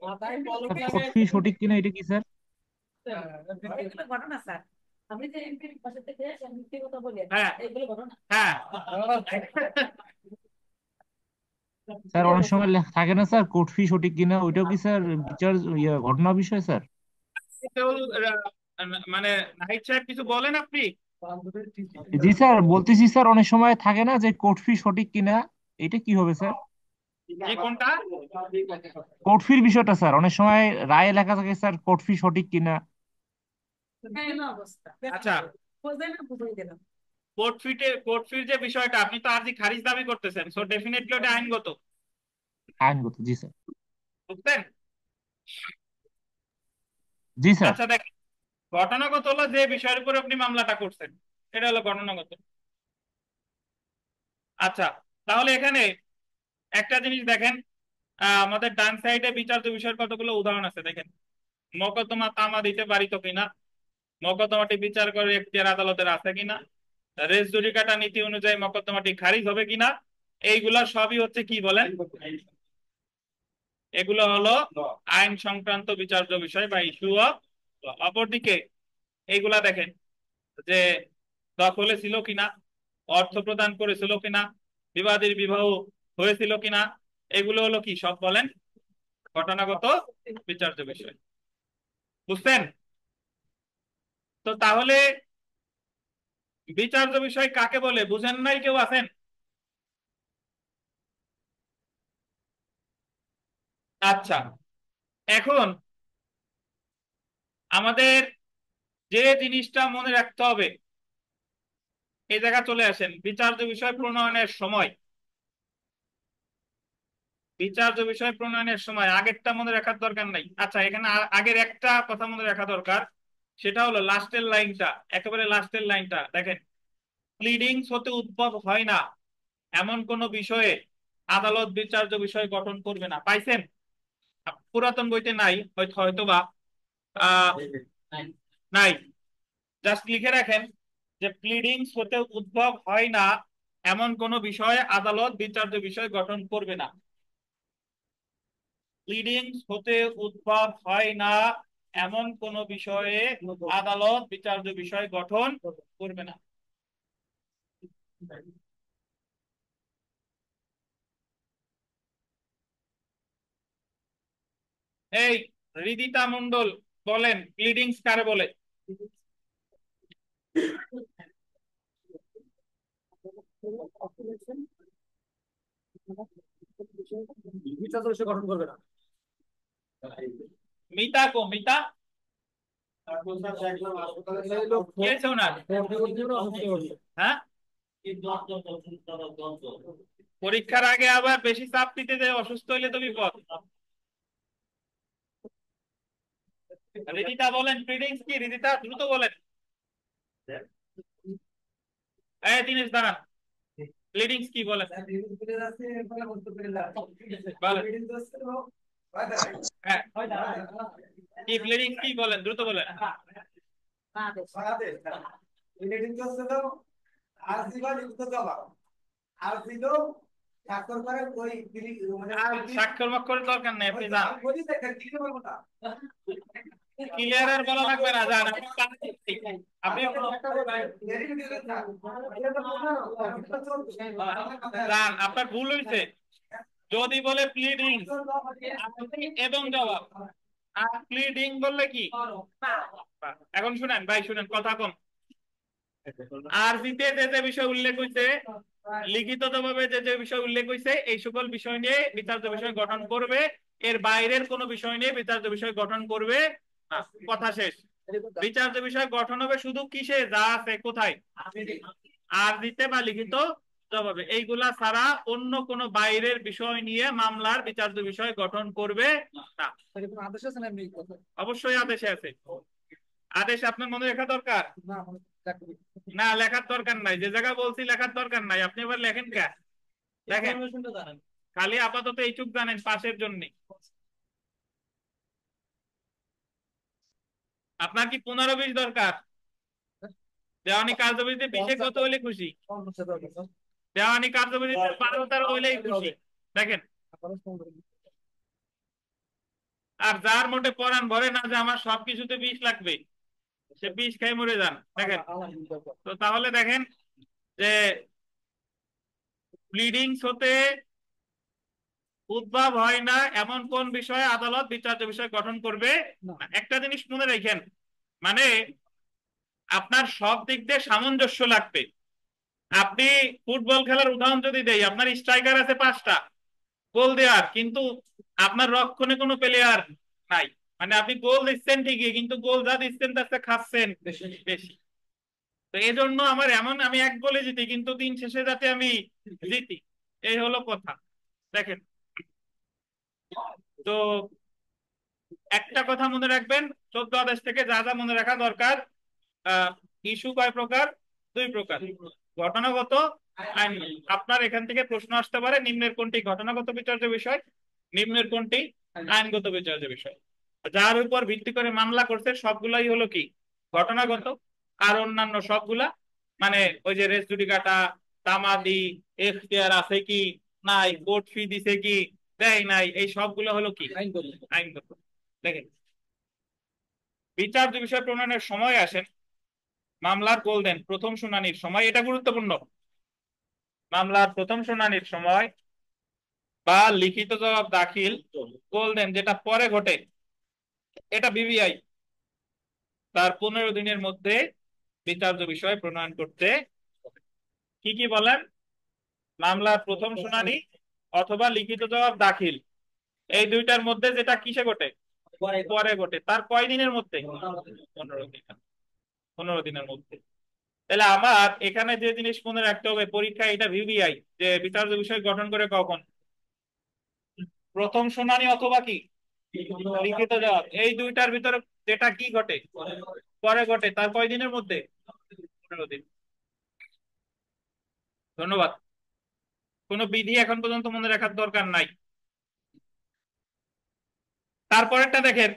S2: মাথায় বলো
S4: কতটি সঠিক কিনা এটা কি স্যার?
S3: এগুলো ঘটনা স্যার। আমি যে এমপির পাশে থেকে মিথ্যে কথা বলি
S1: হ্যাঁ
S3: এগুলো ঘটনা।
S1: হ্যাঁ।
S4: স্যার অনেক সময় থাকে না স্যার কোর্ট ফি সঠিক কিনা, ওইটাও কি স্যার বিচার ঘটনা বিষয় স্যার?
S1: কেউ, মানে নাহিদ সাহেব কিছু বলেন আপনি?
S4: জি স্যার, বলতেছি স্যার অনেক সময় থাকে না যে কোর্ট ফি সঠিক কিনা, এটা কি হবে স্যার?
S1: যে কোনটা?
S4: কোর্ট ফির বিষয়টা স্যার, অনেক সময় রায়ে লেখা থাকে স্যার কোর্ট ফি সঠিক কিনা।
S3: হ্যাঁ না অবস্থা
S1: আচ্ছা,
S3: বুঝলেন না, বুঝিয়ে দিলাম।
S1: কোর্ট ফির যে বিষয়টা, আপনি তো আর্জি খারিজ দাবি করতেছেন, সো ডেফিনেটলি ওটা আইনগত।
S4: আইনগত, জি স্যার।
S1: বুঝছেন?
S4: জি স্যার।
S1: আচ্ছা দেখেন, ঘটনাগত হলো যে বিষয়ের উপর আপনি মামলাটা করছেন, এটা হলো ঘটনাগত। আচ্ছা, তাহলে এখানে একটা জিনিস দেখেন, আমাদের ডান সাইডে বিচার্য বিষয়ের কতগুলো উদাহরণ আছে দেখেন। মকদ্দমা তামা দিতে পারিত কিনা, মকদ্দমাটি বিচার করে এখতিয়ার আদালতের আছে কিনা, রেস জুডিকাটা নীতি অনুযায়ী মকদ্দমাটি খারিজ হবে কিনা, এইগুলা সবই হচ্ছে কি বলেন, এগুলো হলো আইন সংক্রান্ত বিচার্য বিষয় বা ইস্যু অফ। অপরদিকে এইগুলা দেখেন যে দখলে ছিল কিনা, অর্থ প্রদান করেছিল কিনা, বিবাদীর বিবাহ হয়েছিল কিনা, এগুলো হলো কি সব বলেন ঘটনাগত বিচার্য বিষয়। বুঝছেন? তো তাহলে বিচার্য বিষয় কাকে বলে বুঝেন নাই কেউ আছেন? আচ্ছা, এখন আমাদের যে জিনিসটা মনে রাখতে হবে, এই জায়গা চলে আসেন বিচার্য বিষয় প্রণয়নের সময়। বিচার্য বিষয় প্রণয়নের সময় আগেরটা মনে রাখার দরকার নাই। আচ্ছা, এখানে আগের একটা কথা মনে রাখা দরকার, সেটা হলো লাস্টের লাইনটা, একেবারে লাস্টের লাইনটা দেখেন, প্লিডিংস হতে উদ্ভব হয় না এমন কোন বিষয়ে আদালত বিচার্য বিষয় গঠন করবে না। পাইছেন? পুরাতন বইতে নাই, হয়তো হয়তোবা আহ নাই। জাস্ট লিখে রাখেন যে প্লিডিংস হতে উদ্ভব হয় না এমন কোন বিষয়ে আদালত বিচার্য বিষয় গঠন করবে না। প্লিডিংস হতে উদ্ভব হয় না এমন কোন বিষয়ে আদালত বিচার্য বিষয় গঠন করবে না। এই হৃদিতা মন্ডল বলেন, প্লিডিংস কারে বলে?
S2: বিচার দর্শক গঠন করবে না।
S1: মিতা কো মিতা, কি আছে ওনার? হ্যাঁ, পরীক্ষার আগে আবার বেশি চাপ দিতে যায়, অসুস্থ হইলে তো বিপদ। রিদিতা বলেন, প্লিডিংস কি? রিদিতা দ্রুত বলেন। এই দিনেশ দাঁড়ান, প্লিডিংস কি বলেন? বলেন। হ্যাঁ, কি প্লিডিংস কি বলেন, দ্রুত বলেন।
S3: বাংলাদেশ
S1: আর স্বাক্ষর বাক্ষরের দরকার নেই, আপনি যান। ক্লিয়ার আর বলা লাগবে না, যান আপনি যান, আপনার ভুল হয়েছে। যদি বলে প্লিডিং এবং জবাব, আর প্লিডিং বললে কি? এখন শুনেন ভাই, শুনেন কথা কম। আরবিতে যে যে বিষয় উল্লেখ হয়েছে, লিখিত ভাবে যে যে বিষয় উল্লেখ হয়েছে, এই সকল বিষয় নিয়ে বিচার্য বিষয় গঠন করবে। এর বাইরের কোন বিষয় নিয়ে বিচার্য বিষয় গঠন করবে না। কথা শেষ। বিচার্য বিষয় গঠন হবে শুধু কিসে, যা আছে কোথায়, আরবিতে বা লিখিত জবাবে। এইগুলা ছাড়া অন্য কোন বাইরের বিষয় নিয়ে মামলার বিচার্য বিষয় গঠন করবে না।
S2: আদেশ আছে না এমনি কথা?
S1: অবশ্যই আদেশে আছে। আদেশ আপনার মনে রাখা দরকার
S2: না
S1: না? লেখার দরকার নাই, যে জায়গা বলছি লেখার দরকার নাই, আপনি এবার লেখেন কে? দেখেন,
S2: জানেন।
S1: খালি আপাতত এইটুক জানেন পাশের জন্য। আপনার কি 15-20 দরকার? দেওয়ানি কার্যবিধিতে 20 কত হইলে খুশি? দেওয়ানি কার্যবিধিতে 12-13 হইলেই খুশি। দেখেন, আর যার মোটে পরাণ ভরে না যে আমার সবকিছুতে 20 লাগবে, সে বিষ খেয়ে মরে যান। দেখেন,
S2: আল্লাহ
S1: তো তাহলে দেখেন যে প্লিডিংস হতে উদ্ভব হয় না এমন কোন বিষয়ে আদালত বিচার্য বিষয় গঠন করবে
S2: না।
S1: না। একটা জিনিস মনে রাখেন, মানে আপনার সব দিক দিয়ে সামঞ্জস্য লাগবে। আপনি ফুটবল খেলার উদাহরণ যদি দেই, আপনার স্ট্রাইকার আছে 5টা গোল দেওয়ার, কিন্তু আপনার রক্ষণে কোনো প্লেয়ার নাই। মানে আপনি গোল দিচ্ছেন ঠিকই, কিন্তু গোল যা দিচ্ছেন তার চেয়ে খাচ্ছেন বেশি। তো এই জন্য আমার এমন, আমি 1 গোলে জিতি কিন্তু দিন শেষে যাতে আমি জিতি, এই হলো কথা। দেখেন, তো একটা কথা মনে রাখবেন, 14 আদেশ থেকে যা যা মনে রাখা দরকার। ইস্যু কয় প্রকার? 2 প্রকার, ঘটনাগত, আইনগত। আপনার এখান থেকে প্রশ্ন আসতে পারে, নিম্নের কোনটি ঘটনাগত বিচার্য বিষয়, নিম্নের কোনটি আইনগত বিচার্য বিষয়। যার উপর ভিত্তি করে মামলা করছে সবগুলাই হলো কি ঘটনাগত, আর অন্যান্য সবগুলা মানে ওই যে রেস জুডিকাটা, তামাদি, এখতিয়ার আছে কি নাই, কোর্ট ফি দিছে কি দেয় নাই, এই সবগুলো হলো কি
S2: আইন করি।
S1: আইনগত। দেখেন, বিচার্য বিষয় প্রণয়নের সময় আসেন মামলার গোলদেন প্রথম শুনানির সময়, এটা গুরুত্বপূর্ণ। মামলার প্রথম শুনানির সময় বা লিখিত জবাব দাখিল গোলদেন যেটা পরে ঘটে, এটা বিবিআই তার 15 দিনের মধ্যে বিচার্য বিষয় প্রণয়ন করতে। কি কি বলেন? মামলার প্রথম শুনানি অথবা লিখিত জবাব দাখিল, এই দুইটার মধ্যে যেটা কিসে ঘটে, পরে ঘটে, তার কয় দিনের মধ্যে? 15 দিন। 15 দিনের মধ্যে। তাহলে আমার এখানে যে জিনিস মনে রাখতে হবে, পরীক্ষা এটা ভিভিআই যে বিচার্য বিষয় গঠন করে কখন, প্রথম শুনানি অথবা কি লিখিত জবাব, এই দুইটার ভিতরে যেটা কি ঘটে, পরে ঘটে, তার কয় দিনের মধ্যে? 15 দিন। ধন্যবাদ। কোনো বিধি এখন পর্যন্ত মনে রাখার দরকার নাই। তারপরেরটা দেখেন,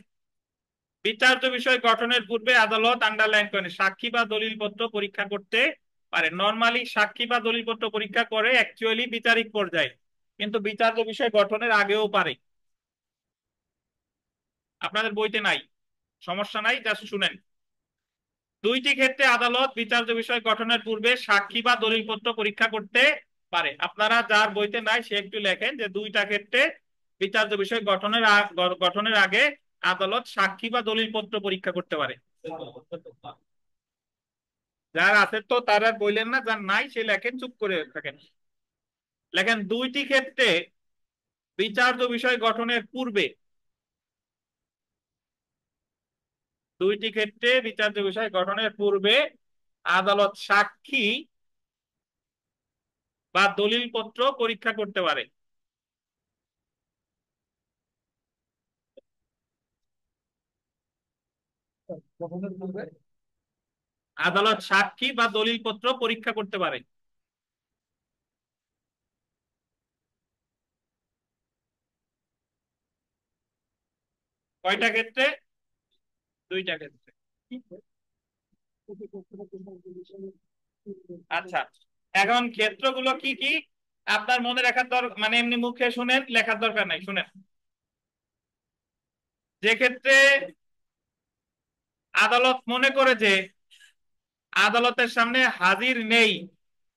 S1: বিচার্য বিষয় গঠনের পূর্বে আদালত আন্ডারলাইন করেন সাক্ষী বা দলিলপত্র পরীক্ষা করতে পারে। নর্মালি সাক্ষী বা দলিলপত্র পরীক্ষা করে অ্যাকচুয়ালি বিচারিক পর্যায়ে, কিন্তু বিচার্য বিষয় গঠনের আগেও পারে। আপনাদের বইতে নাই, সমস্যা নাই, জাস্ট শুনেন। 2টি ক্ষেত্রে আদালত বিচার্য বিষয় গঠনের পূর্বে সাক্ষী বা দলিলপত্র পরীক্ষা করতে পারে। আপনারা যার বইতে নাই সে একটু লেখেন যে 2টা ক্ষেত্রে বিচার্য বিষয় গঠনের আগে আদালত সাক্ষী বা দলিলপত্র পরীক্ষা করতে পারে। যার আছে তো তার আর বললেন না, যার নাই সে লেখেন, চুপ করে থাকেন। লেখেন 2টি ক্ষেত্রে বিচার্য বিষয় গঠনের পূর্বে, 2টি ক্ষেত্রে বিচার্য বিষয় গঠনের পূর্বে আদালত সাক্ষী বা দলিলপত্র পরীক্ষা করতে পারে।
S2: গঠনের পূর্বে
S1: আদালত সাক্ষী বা দলিলপত্র পরীক্ষা করতে পারে কয়টা ক্ষেত্রে? 2টা ক্ষেত্রে। আচ্ছা, এখন ক্ষেত্রগুলো কি কি আপনার মনে রাখার দরকার, মানে এমনি মুখে শুনেন, লেখার দরকার নাই, শুনেন। যে ক্ষেত্রে আদালত মনে করে যে আদালতের সামনে হাজির নেই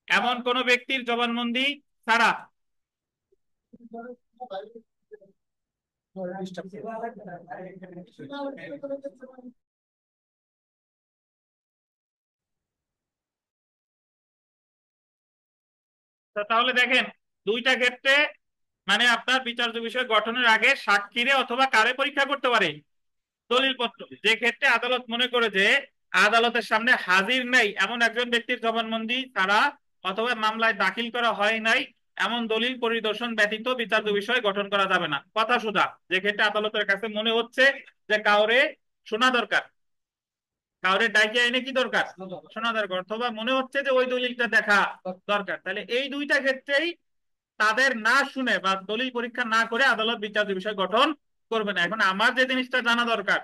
S1: এমন কোন ব্যক্তির জবানবন্দি ছাড়া, তো তাহলে দেখেন 2টা ক্ষেত্রে মানে আপনার বিচার্য বিষয় গঠনের আগে সাক্ষীরে অথবা কারে পরীক্ষা করতে পারে, দলিলপত্র। যে ক্ষেত্রে আদালত মনে করে যে আদালতের সামনে হাজির নেই এমন একজন ব্যক্তির জবানবন্দি ছাড়া অথবা মামলায় দাখিল করা হয় নাই এমন দলিল পরিদর্শন ব্যতীত বিচার্য বিষয় গঠন করা যাবে না। কথা সোজা, যে ক্ষেত্রে আদালতের কাছে মনে হচ্ছে যে কাউরে শোনা দরকার, কাউরে ডাইকে এনে কি দরকার, শোনা দরকার, অথবা মনে হচ্ছে যে ওই দলিলটা দেখা দরকার, তাহলে এই 2টা ক্ষেত্রেই তাদের না শুনে বা দলিল পরীক্ষা না করে আদালত বিচার্য বিষয় গঠন করবে না। এখন আমার যে জিনিসটা জানা দরকার,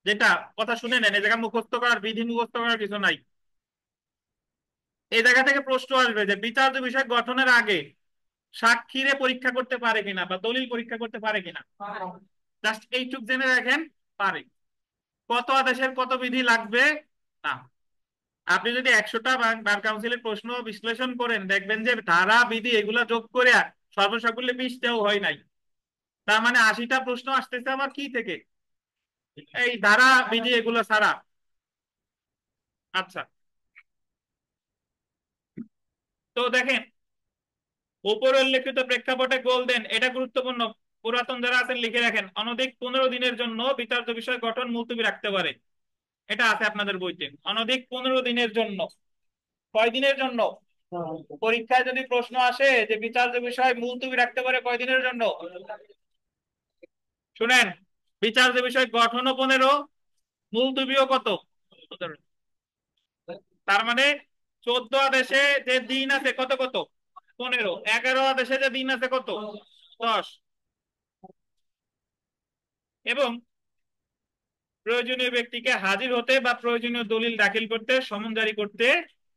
S1: যেটা, কথা শুনে নেন, এই জায়গায় মুখস্থ করার, বিধি মুখস্থ করার কিছু নাই। এই জায়গা থেকে প্রশ্ন আসবে যে বিচার্য বিষয় গঠনের আগে সাক্ষীরে পরীক্ষা করতে পারে কিনা বা দলিল পরীক্ষা করতে পারে কিনা, জাস্ট এইটুক জেনে রাখেন পারে। কত আদেশের কত বিধি লাগবে না, আপনি যদি 100টা বার কাউন্সিলের প্রশ্ন বিশ্লেষণ করেন দেখবেন যে ধারা বিধি এগুলা যোগ করে সর্বসাকুল্যে 20টাও হয় নাই। তার মানে 80টা প্রশ্ন আসতেছে আবার কি থেকে, এই ধারা বিধি এগুলো ছাড়া। আচ্ছা, তো দেখেন উপরে উল্লেখিত প্রেক্ষাপটে গোল্ডেন, এটা গুরুত্বপূর্ণ, পুরাতন যারা আছেন লিখে রাখেন, অনধিক 15 দিনের জন্য বিচার্য বিষয় গঠন মুলতবি রাখতে পারে। এটা আছে আপনাদের বইতে, অনধিক 15 দিনের জন্য। কয় দিনের জন্য? পরীক্ষায় যদি প্রশ্ন আসে যে বিচার্য বিষয় মুলতবি রাখতে পারে কয় দিনের জন্য, শুনেন, বিচার্য বিষয় গঠনও 15, মুলতবিও কত, 15। তার মানে 14 আদেশে যে দিন আছে কত কত, 15। 11 আদেশে যে দিন আছে কত, 10। এবং প্রয়োজনীয় ব্যক্তিকে হাজির হতে বা প্রয়োজনীয় দলিল দাখিল করতে সমন জারি করতে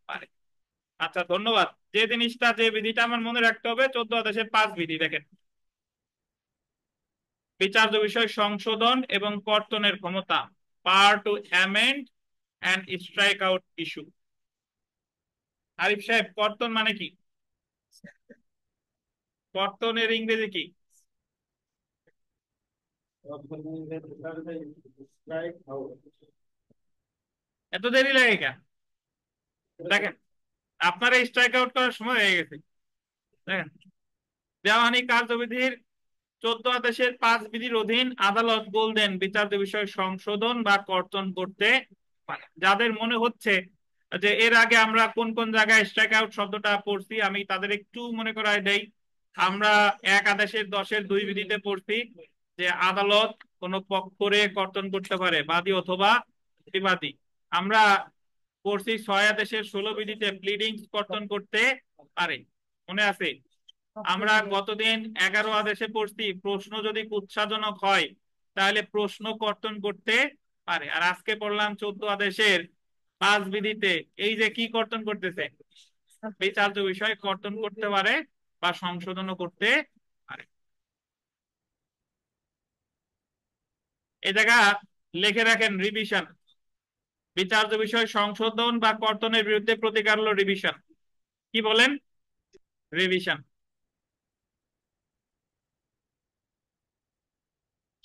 S1: পারে। আচ্ছা ধন্যবাদ। যে জিনিসটা, যে বিধিটা আমার মনে রাখতে হবে, 14 আদেশের 5 বিধি দেখেন। বিচার্য বিষয় সংশোধন এবং কর্তনের ক্ষমতা, power to amend and strike out issue. Arif সাহেব, কর্তন মানে কি? কর্তনের ইংরেজি কি? এত দেরি লাগে কেন? দেখেন, আপনারা স্ট্রাইক আউট করার সময় হয়ে গেছে। দেখেন, দেওয়ানি কার্যবিধির 14 আদেশের 5 বিধির অধীন আদালত বলতেন বিচার্য বিষয় সংশোধন বা কর্তন করতে পারে। যাদের মনে হচ্ছে যে এর আগে আমরা কোন কোন জায়গায় স্ট্রাইক আউট শব্দটা পড়ছি, আমি তাদের একটু মনে করায় দেই। আমরা 1 আদেশের 10-এর 2 বিধিতে পড়ছি যে আদালত কোন পক্ষরে কর্তন করতে পারে, বাদী অথবা প্রতিবাদী। আমরা পড়ছি 6 আদেশের 16 বিধিতে প্লিডিং কর্তন করতে পারে, মনে আছে? আমরা গতদিন 11 আদেশে পড়ছি প্রশ্ন যদি কুৎসাজনক হয় তাহলে প্রশ্ন কর্তন করতে পারে। আর আজকে পড়লাম 14 আদেশের 5 বিধিতে এই যে কি কর্তন করতেছে, বিচার্য বিষয় কর্তন করতে পারে বা সংশোধনও করতে পারে। এই জায়গা লিখে রাখেন রিভিশন। বিচার্য বিষয় সংশোধন বা কর্তনের বিরুদ্ধে প্রতিকার হলো রিভিশন। কি বলেন? রিভিশন।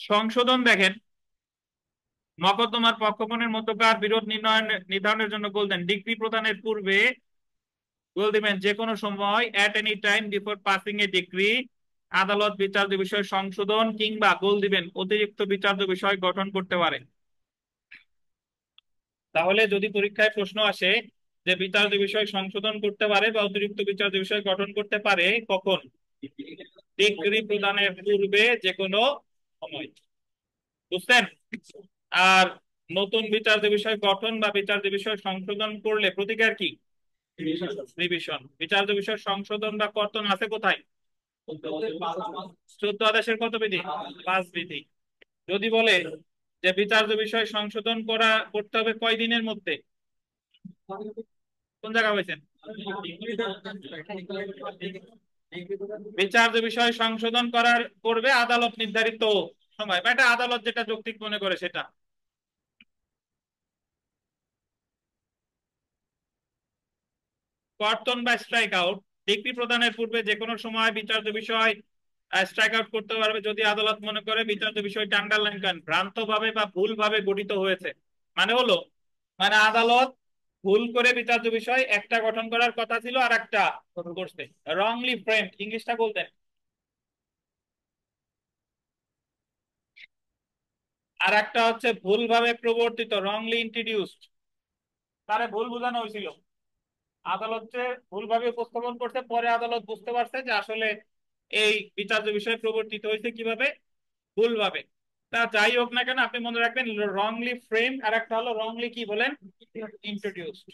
S1: সংশোধন দেখেন, মকদ্দমার পক্ষগণের মধ্যকার বিরোধ নির্ধারণের জন্য গোল দেন, ডিগ্রি প্রদানের পূর্বে গোল দিবেন যে কোনো সময় at any time before passing A degree আদালত বিচার্য বিষয় সংশোধন কিংবা গোল দিবেন অতিরিক্ত বিচার্য বিষয় গঠন করতে পারে। তাহলে যদি পরীক্ষায় প্রশ্ন আসে যে বিচার্য বিষয় সংশোধন করতে পারে বা অতিরিক্ত বিচার্য বিষয় গঠন করতে পারে কখন, ডিগ্রি প্রদানের পূর্বে যে কোনো সময়। বুঝছেন? আর নতুন বিচার্য বিষয় গঠন বা বিচার্য বিষয় সংশোধন করলে প্রতিকার কি? রিভিশন। বিচার্য বিষয় সংশোধন বা কর্তন আছে কোথায়? 14 আদেশের কত বিধি? 5 বিধি। যদি বলে যে বিচার্য বিষয় সংশোধন করতে হবে কয় দিনের মধ্যে, কোন জায়গা হয়েছেন? বিচার্য বিষয় সংশোধন করবে আদালত নির্ধারিত সময়, বা এটা আদালত যেটা যৌক্তিক মনে করে সেটা। কর্তন বা স্ট্রাইক আউট, ডিগ্রি প্রদানের পূর্বে যে কোনো সময় বিচার্য বিষয় স্ট্রাইক আউট করতে পারবে যদি আদালত মনে করে বিচার্য বিষয়টা আন্ডারলাইন করেন ভ্রান্তভাবে বা ভুলভাবে গঠিত হয়েছে। মানে হলো, মানে আদালত ভুল করে বিচার্য বিষয় একটা গঠন করার কথা ছিল আর একটা করছে, রংলি ফ্রেমড, ইংলিশটা বলতেন। আর একটা হচ্ছে ভুলভাবে প্রবর্তিত, রংলি ইন্ট্রোডিউসড, তারে ভুল বোঝানো হয়েছিল। আদালত যে ভুলভাবে উপস্থাপন করছে, পরে আদালত বুঝতে পারছে যে আসলে এই বিচার্য বিষয় প্রবর্তিত হয়েছে কিভাবে, ভুলভাবে। তা যাই হোক না কেন, আপনি মনে রাখবেন রংলি ফ্রেম আর একটা হলো রংলি কি বলেন, ইন্ট্রোডিউসড।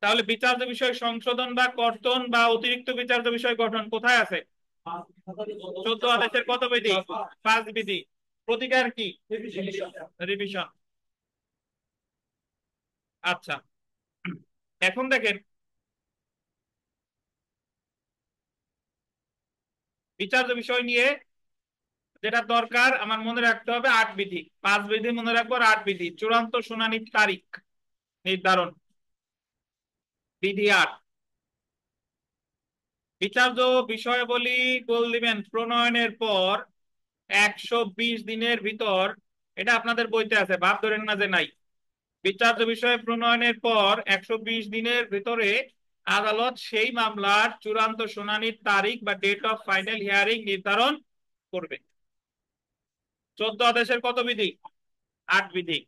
S1: তাহলে বিচার্য বিষয় সংশোধন বা কর্তন বা অতিরিক্ত বিচার্য বিষয় গঠন কোথায় আছে? 14 আদেশের কত বিধি? 5 বিধি। প্রতিকার কি? রিভিশন। আচ্ছা, এখন দেখেন বিচার্য বিষয় নিয়ে যেটা দরকার আমার মনে রাখতে হবে 8 বিধি, 5 বিধি মনে রাখবো আর 8 বিধি। চূড়ান্ত শুনানির তারিখ নির্ধারণ, বিধি 8। বিচার্য বিষয়াবলী গোল দিবেন প্রণয়নের পর 120 দিনের ভিতর। এটা আপনাদের বইতে আছে, ভাব ধরেন না যে নাই। বিচার্য বিষয় প্রণয়নের পর 120 দিনের ভিতরে আদালত সেই মামলার চূড়ান্ত শুনানির তারিখ বা ডেট অফ ফাইনাল হিয়ারিং নির্ধারণ করবে। 14 আদেশের কত বিধি? 8 বিধি।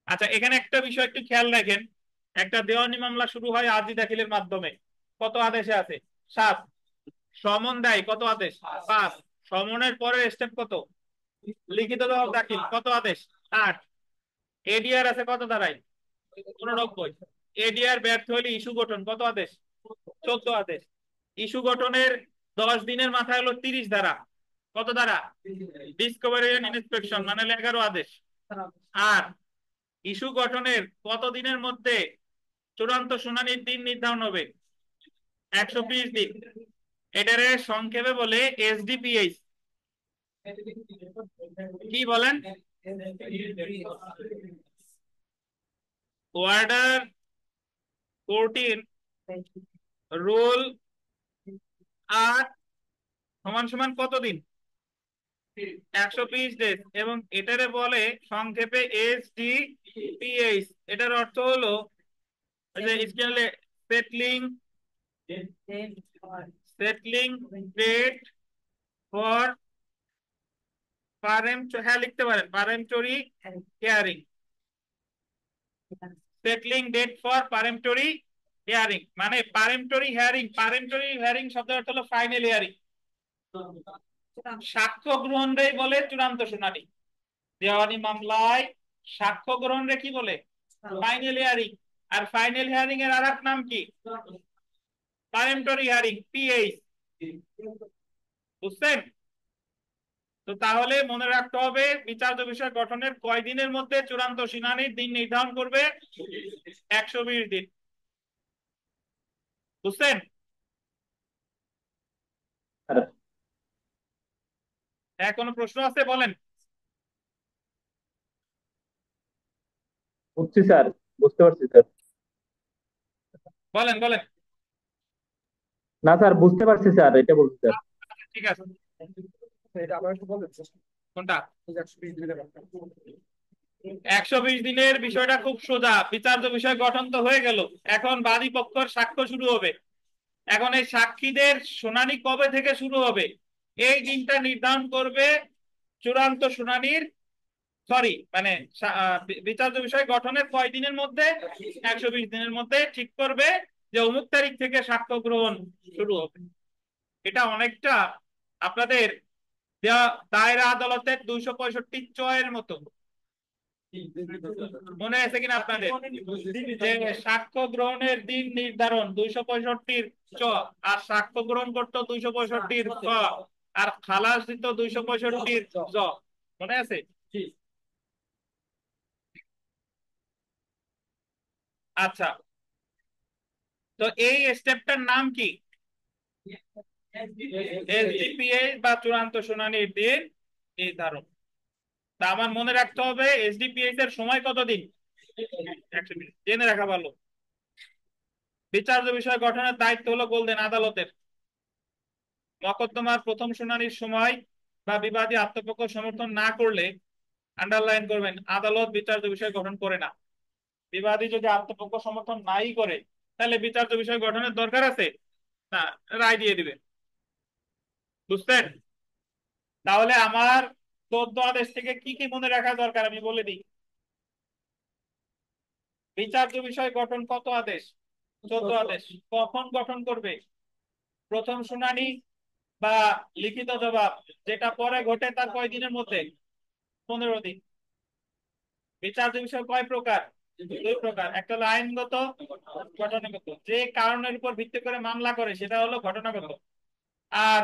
S1: আচ্ছা, এখানে একটা বিষয় একটু খেয়াল রাখেন। একটা দেওয়ানি মামলা শুরু হয় আরজি দাখিলের মাধ্যমে, কত আদেশে আছে? 7। সমন দেয়, কত আদেশ? 5। সমনের পরের স্টেপ কত? লিখিত জবাব দাখিল, কত আদেশ? 8। এডিআর আছে কত ধারায়? 89। এডিআর ব্যর্থ হলে ইস্যু গঠন, কত আদেশ? 14 আদেশ। ইস্যু গঠনের 10 দিনের মাথায় হলো 30 ধারা, কত ধারা? ডিসকভারি এন্ড ইন্সপেকশন, মানে 11 আদেশ। আর ইস্যু গঠনের কত দিনের মধ্যে চূড়ান্ত শুনানির দিন নির্ধারণ হবে? 120 দিন। এটারে সংক্ষেপে বলে এসডিপিএইচ। কি বলেন? অর্ডার 14 রুল 8 সমান সমান কত দিন? 120 দিন। এবং এটারে বলে সংক্ষেপে এসডিপিএইচ। এটার অর্থ হলো সেটলিং ডেট ফর হ্যাঁ লিখতে পারেন peremptory hearing. Settling date for peremptory hearing মানে পারেন্টরি হিয়ারিং শব্দের অর্থ হলো ফাইনাল হিয়ারিং। সাক্ষ্য গ্রহণটাই বলে চূড়ান্ত শুনানি। দেওয়ানি মামলায় সাক্ষ্য গ্রহণ রে কি বলে? Final hearing. আর ফাইনাল হিয়ারিং এর আরেক নাম কি? Peremptory hearing, PH. বুঝছেন? তো তাহলে মনে রাখতে হবে বিচার্য বিষয় গঠনের কয় দিনের মধ্যে চূড়ান্ত শুনানির দিন নির্ধারণ করবে? 120 দিন। বুঝছেন? কোনো প্রশ্ন আছে? বলেন।
S2: বুঝছি স্যার, বুঝতে পারছি স্যার।
S1: বলেন বলেন।
S2: না স্যার, বুঝতে পারছি স্যার, এটা বলছি স্যার।
S1: ঠিক আছে।
S2: এটা আবার একটু বলেন স্যার।
S1: কোনটা?
S2: 120 দিনের
S1: 120 দিনের বিষয়টা খুব সোজা। বিচার্য বিষয় গঠন তো হয়ে গেল, এখন বাদী পক্ষের সাক্ষ্য শুরু হবে। এখন এই সাক্ষীদের শুনানি কবে থেকে শুরু হবে এই দিনটা নির্ধারণ করবে চূড়ান্ত শুনানির মানে বিচার্য বিষয় গঠনের কয় দিনের মধ্যে? 120 দিনের মধ্যে ঠিক করবে যে অমুক তারিখ থেকে সাক্ষ্য গ্রহণ শুরু হবে। এটা অনেকটা আপনাদের দায়রা আদালতের 265 এর মতো। মনে আছে কিনা আপনাদের যে সাক্ষ্য গ্রহণের দিন নির্ধারণ 265 চ, আর সাক্ষ্য গ্রহণ করতো 265 ক, আর খালাস দিত 265 জ। মনে আছে? আচ্ছা, তো এই স্টেপটার নাম কি? এসডিপিএইচ বা চূড়ান্ত শুনানির দিন নির্ধারণ। তা আমার মনে রাখতে হবে এসডিপিএইচ এর সময় কতদিন? 120। জেনে রাখা ভালো। বিচার্য বিষয় গঠনের দায়িত্ব হলো গোল্ডেন আদালতের। মকদ্দমার প্রথম শুনানির সময় বা বিবাদী আত্মপক্ষ সমর্থন না করলে আন্ডারলাইন করবেন, আদালত বিচার্য বিষয় গঠন করে না। বিবাদী যদি আত্মপক্ষ সমর্থন নাই করে তাহলে বিচার্য বিষয় গঠনের দরকার আছে না, রায় দিয়ে দিবে। বুঝছেন? তাহলে আমার 14 আদেশ থেকে কি কি মনে রাখা দরকার আমি বলে দিই। বিচার্য বিষয় গঠন কত আদেশ? 14 আদেশ। কখন গঠন করবে? প্রথম শুনানি বা লিখিত জবাব যেটা পরে ঘটে তার কয় দিনের মধ্যে? 15 দিন। বিচার্য বিষয় কয় প্রকার? 2 প্রকার, একটা হলো আইনগত, ঘটনাগত। যে কারণের উপর ভিত্তি করে মামলা করে সেটা হলো ঘটনাগত। আর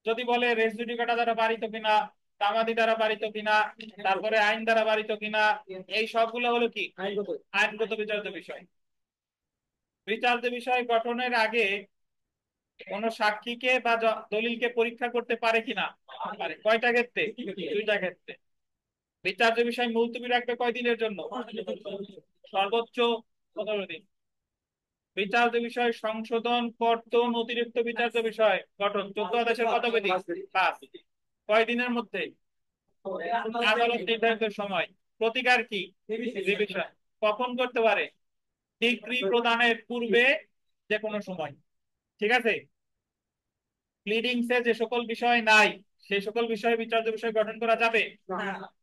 S1: যদি বলে রেস জুডিকাটা দ্বারা বাড়িত কিনা, তামাদি দ্বারা বাড়িত কিনা, তারপরে আইন দ্বারা বাড়িত কিনা, এই সবগুলো হলো কি? আইনগত বিচার্য বিষয়। বিচার্য বিষয় গঠনের আগে কোন সাক্ষীকে বা দলিলকে পরীক্ষা করতে পারে কিনা? পারে। কয়টা ক্ষেত্রে? দুইটা ক্ষেত্রে। বিচার্য বিষয় মুলতবি রাখবে কয়দিনের জন্য? সর্বোচ্চ 15 দিন। বিচার্য বিষয় সংশোধন কর্তন অতিরিক্ত বিচার্য বিষয় গঠন 14 আদেশের কত বিধি? 5। কয়দিনের মধ্যে? আদালত নির্ধারিত সময়। প্রতিকার কি? রিভিশন। কখন করতে পারে? ডিক্রি প্রদানের পূর্বে, যে কোনো সময়। ঠিক আছে। প্লিডিংসে যে সকল বিষয় নাই সেই সকল বিষয়ে বিচার্য বিষয় গঠন করা যাবে?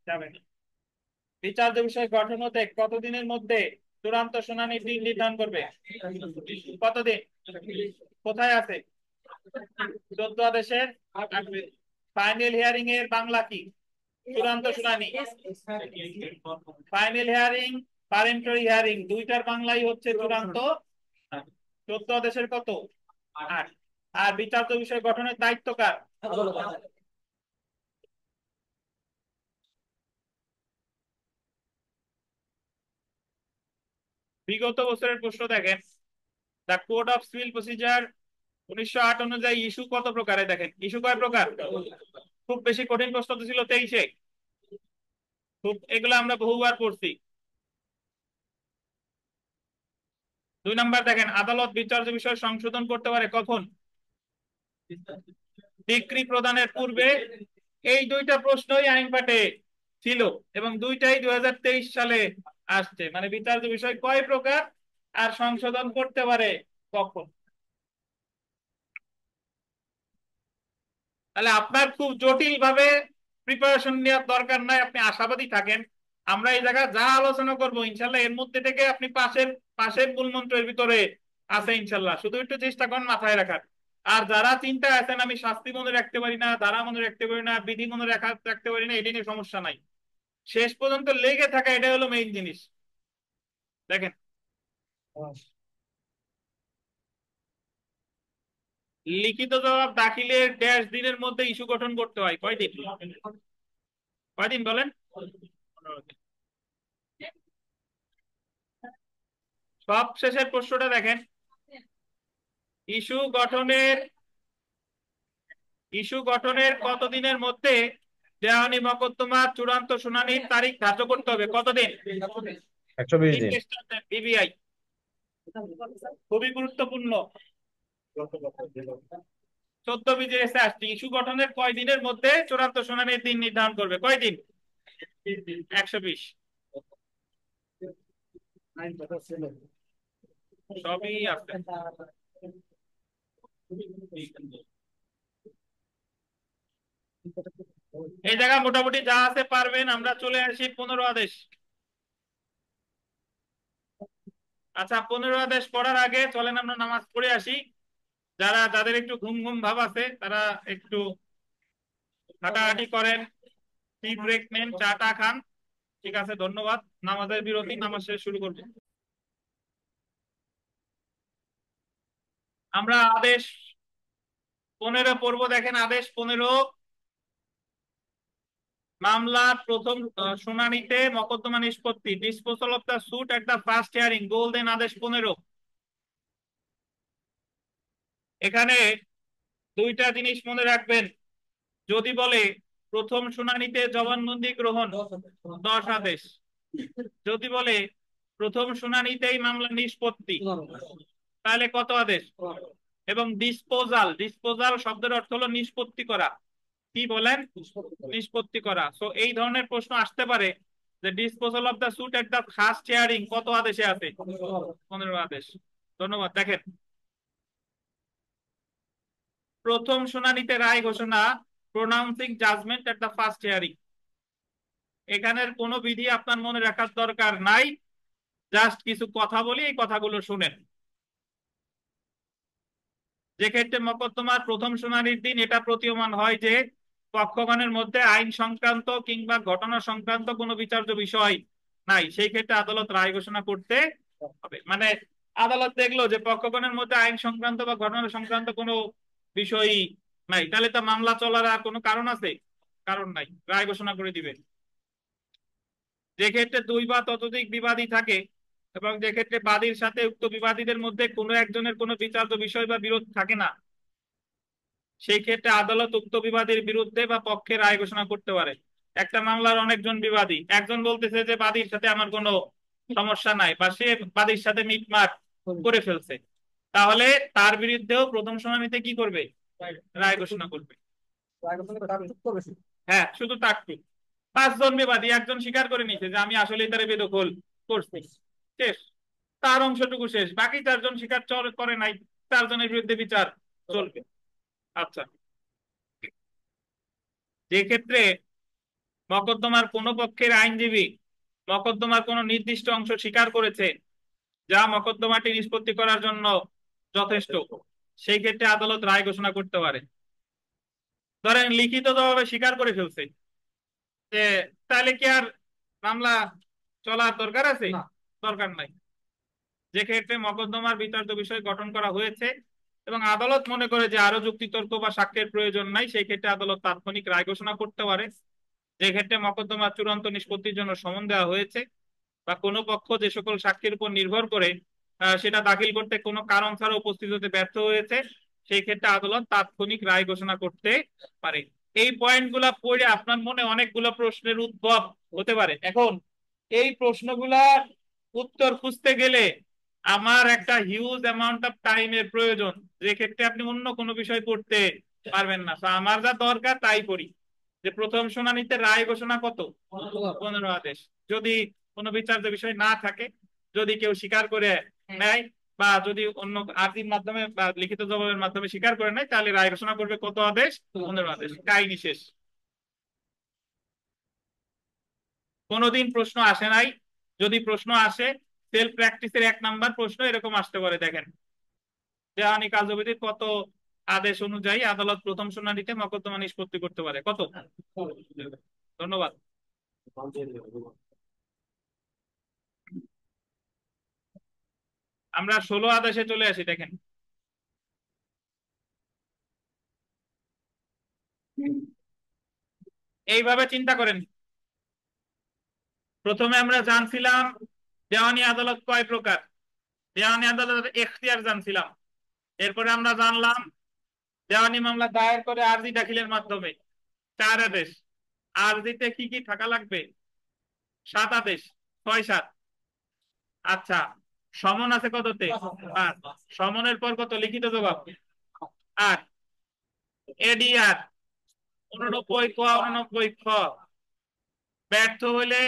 S1: যাবে না। বিচার্য বিষয় গঠন হতে কতদিনের মধ্যে চূড়ান্ত শুনানির দিন নির্ধারণ করবে? কতদিন? কোথায় আছে? 14 আদেশের ফাইনাল হিয়ারিং এর বাংলা কি? চূড়ান্ত শুনানি। ফাইনাল হিয়ারিং, পারেন্টরি হিয়ারিং দুইটার বাংলাই হচ্ছে চূড়ান্ত। 14 আদেশের কত? 8। আর বিচার্য বিষয় গঠনের দায়িত্ব কার? বিগত বছরের প্রশ্ন দেখেন। The code of civil procedure 1908 অনুযায়ী ইস্যু কত প্রকারে? দেখেন ইস্যু কয় প্রকার। খুব বেশি কঠিন প্রশ্ন তো ছিল 23-এ। খুব এগুলো আমরা বহুবার পড়ছি। 2 নাম্বার দেখেন, আদালত বিচার্য বিষয় সংশোধন করতে পারে কখন? ডিক্রি প্রদানের পূর্বে। এই দুইটা প্রশ্নই আইন পাঠে ছিল এবং দুইটাই 2023 সালে আসছে। মানে বিচার্য বিষয় কয় প্রকার আর সংশোধন করতে পারে কখন। তাহলে আপনার খুব জটিল ভাবে প্রিপারেশন নেওয়ার দরকার নাই, আপনি আশাবাদী থাকেন। আমরা এই জায়গায় যা আলোচনা করবো ইনশাল্লাহ এর মধ্যে থেকে আপনি পাশের পাশের মূলমন্ত্রের ভিতরে আছে ইনশাল্লাহ। শুধু একটু চেষ্টা করেন মাথায় রাখার। আর যারা চিন্তা আছেন আমি শাস্তি মনে রাখতে পারি না, ধারা মনে রাখতে পারি না, বিধি মনে রাখতে পারি না, এটা নিয়ে সমস্যা নাই। শেষ পর্যন্ত লেগে থাকা এটা হলো মেইন জিনিস। দেখেন, লিখিত জবাব দাখিলের 1.5 দিনের মধ্যে ইস্যু গঠন করতে হয়। কয়দিন? কয়দিন বলেন? 15 দিন। সব শেষের প্রশ্নটা দেখেন, ইস্যু গঠনের কতদিনের মধ্যে দেওয়ানি মকদ্দমা চূড়ান্ত শুনানির তারিখ ধার্য করতে হবে? কতদিন?
S5: 120 দিন।
S1: বিবিআই খুবই গুরুত্বপূর্ণ। 14 বিজিএস আসছে, ইস্যু গঠনের কয় দিনের মধ্যে চূড়ান্ত শুনানির দিন নির্ধারণ করবে? কয়দিন? 120। সবই আছে। এই জায়গা মোটামুটি যা আছে পারবেন। আমরা চলে আসি 15 আদেশ। আচ্ছা, 15 আদেশ পড়ার আগে চলেন আমরা নামাজ পড়ে আসি। যাদের একটু ঘুম ঘুম ভাব আছে তারা একটু হাঁটাহাঁটি করেন, টি ব্রেক নেন, চা টা খান। ঠিক আছে, ধন্যবাদ। নামাজের বিরতি, নামাজ শেষ শুরু করবো। আমরা আদেশ 15 পড়বো। দেখেন আদেশ 15, মামলার প্রথম শুনানিতে মকদ্দমা নিষ্পত্তি, disposal of the suit at the first hearing, golden আদেশ 15। এখানে দুইটা জিনিস মনে রাখবেন। যদি বলে প্রথম শুনানিতে জবানবন্দি গ্রহণ, 10 আদেশ। যদি বলে প্রথম শুনানিতেই মামলা নিষ্পত্তি, তাহলে কত আদেশ? এবং ডিসপোজাল শব্দের অর্থ হলো নিষ্পত্তি করা। কি বলেন? নিষ্পত্তি করা। সো এই ধরনের প্রশ্ন আসতে পারে যে disposal of the suit at the first hearing কত আদেশে আছে? 15 আদেশ। ধন্যবাদ। দেখেন, প্রথম শুনানিতে রায় ঘোষণা, pronouncing judgment at the first hearing. এখানের কোনো বিধি আপনার মনে রাখার দরকার নাই, জাস্ট কিছু কথা বলি, এই কথাগুলো শুনেন। যে ক্ষেত্রে মকদ্দমার প্রথম শুনানির দিন এটা প্রতীয়মান হয় যে পক্ষগণের মধ্যে আইন সংক্রান্ত কিংবা ঘটনা সংক্রান্ত কোনো বিচার্য বিষয় নাই, সেই ক্ষেত্রে আদালত রায় ঘোষণা করতে হবে। মানে আদালত দেখলো যে পক্ষগণের মধ্যে আইন সংক্রান্ত বা ঘটনা সংক্রান্ত কোনো বিষয়ই নাই, তাহলে তো মামলা চলার আর কোনো কারণ আছে? কারণ নাই, রায় ঘোষণা করে দিবে। যে ক্ষেত্রে 2 বা ততোধিক বিবাদী থাকে এবং যে ক্ষেত্রে বাদীর সাথে উক্ত বিবাদীদের মধ্যে কোনো একজনের কোনো বিচার্য বিষয় বা বিরোধ থাকে না, সেই ক্ষেত্রে আদালত উক্ত বিবাদীর বিরুদ্ধে বা পক্ষে রায় ঘোষণা করতে পারে। একটা মামলার অনেকজন বিবাদী, একজন বলতেছে যে বাদীর সাথে আমার কোনো সমস্যা নাই বা সে বাদীর সাথে মিটমাট করে ফেলছে, তাহলে তার বিরুদ্ধেও প্রথম শুনানিতে কি করবে? রায় ঘোষণা করবে। হ্যাঁ, শুধু তাকফির। পাঁচজন বিবাদী, একজন স্বীকার করে নিছে যে আমি আসলে তারে বেদখল করছি, শেষ, তার অংশটুকু শেষ। বাকি চারজন স্বীকার করে নাই, চারজনের বিরুদ্ধে বিচার চলবে। আচ্ছা, যে ক্ষেত্রে মকদ্দমার কোনো পক্ষের আইনজীবী মকদ্দমার কোনো নির্দিষ্ট অংশ স্বীকার করেছে যা মকদ্দমাটি নিষ্পত্তি করার জন্য যথেষ্ট, সেই ক্ষেত্রে আদালত রায় ঘোষণা করতে পারে। ধরেন লিখিত জবাবে স্বীকার করে ফেলছে, যে তাহলে কি আর মামলা চলার দরকার আছে? দরকার নাই। যে ক্ষেত্রে মকদ্দমার বিচার্য বিষয় গঠন করা হয়েছে এবং আদালত মনে করে যে আরো যুক্তিতর্ক বা সাক্ষ্যের প্রয়োজন নাই, সেই ক্ষেত্রে আদালত তাৎক্ষণিক রায় ঘোষণা করতে পারে। যে ক্ষেত্রে মকদ্দমার চূড়ান্ত নিষ্পত্তির জন্য সমন দেওয়া হয়েছে বা কোনো পক্ষ যে সকল সাক্ষীর উপর নির্ভর করে সেটা দাখিল করতে কোনো কারণ ছাড়া উপস্থিত হতে ব্যর্থ হয়েছে, সেই ক্ষেত্রে আদালত তাৎক্ষণিক রায় ঘোষণা করতে পারে। এই পয়েন্টগুলা পড়ে আপনার মনে অনেকগুলো প্রশ্নের উদ্ভব হতে পারে। এখন এই প্রশ্নগুলার উত্তর খুঁজতে গেলে আমার একটা হিউজ অ্যামাউন্ট অফ টাইমের প্রয়োজন, যে ক্ষেত্রে আপনি অন্য কোনো বিষয় পড়তে পারবেন না। তো আমার যা দরকার তাই করি, যে প্রথম শুনানিতে রায় ঘোষণা কত? 15 আদেশ। যদি কোনো বিচার্য বিষয় না থাকে, যদি কেউ স্বীকার করে নেয় বা যদি অন্য আর্জির মাধ্যমে বা লিখিত জবাবের মাধ্যমে স্বীকার করে নেয়, তাহলে রায় ঘোষণা করবে কত আদেশ? 15 আদেশ। কাহিনী শেষ। কোনোদিন প্রশ্ন আসে নাই, যদি প্রশ্ন আসে সেলফ প্র্যাকটিসের 1 নাম্বার প্রশ্ন এরকম আসতে পারে, দেখেন দেওয়ানি কার্যবিধির কত আদেশ অনুযায়ী আদালত প্রথম শুনানিতে মকদ্দমা নিষ্পত্তি করতে পারে? কত? ধন্যবাদ। আমরা 16 আদেশে চলে আসি। দেখেন, এইভাবে চিন্তা করেন। প্রথমে আমরা জানছিলাম দেওয়ানি আদালত কয় প্রকার, দেওয়ানি আদালতের এখতিয়ার জানছিলাম। এরপরে আমরা জানলাম দেওয়ানি মামলা দায়ের করে আরজি দাখিলের মাধ্যমে 4 আদেশ। আরজিতে কি কি থাকা লাগবে? 7 আদেশ, 6-7। আচ্ছা, সমন আছে কততে? 5। সমনের পর কত? লিখিত জবাব 8। এডিআর 89 ক 89 খ। ব্যর্থ হলে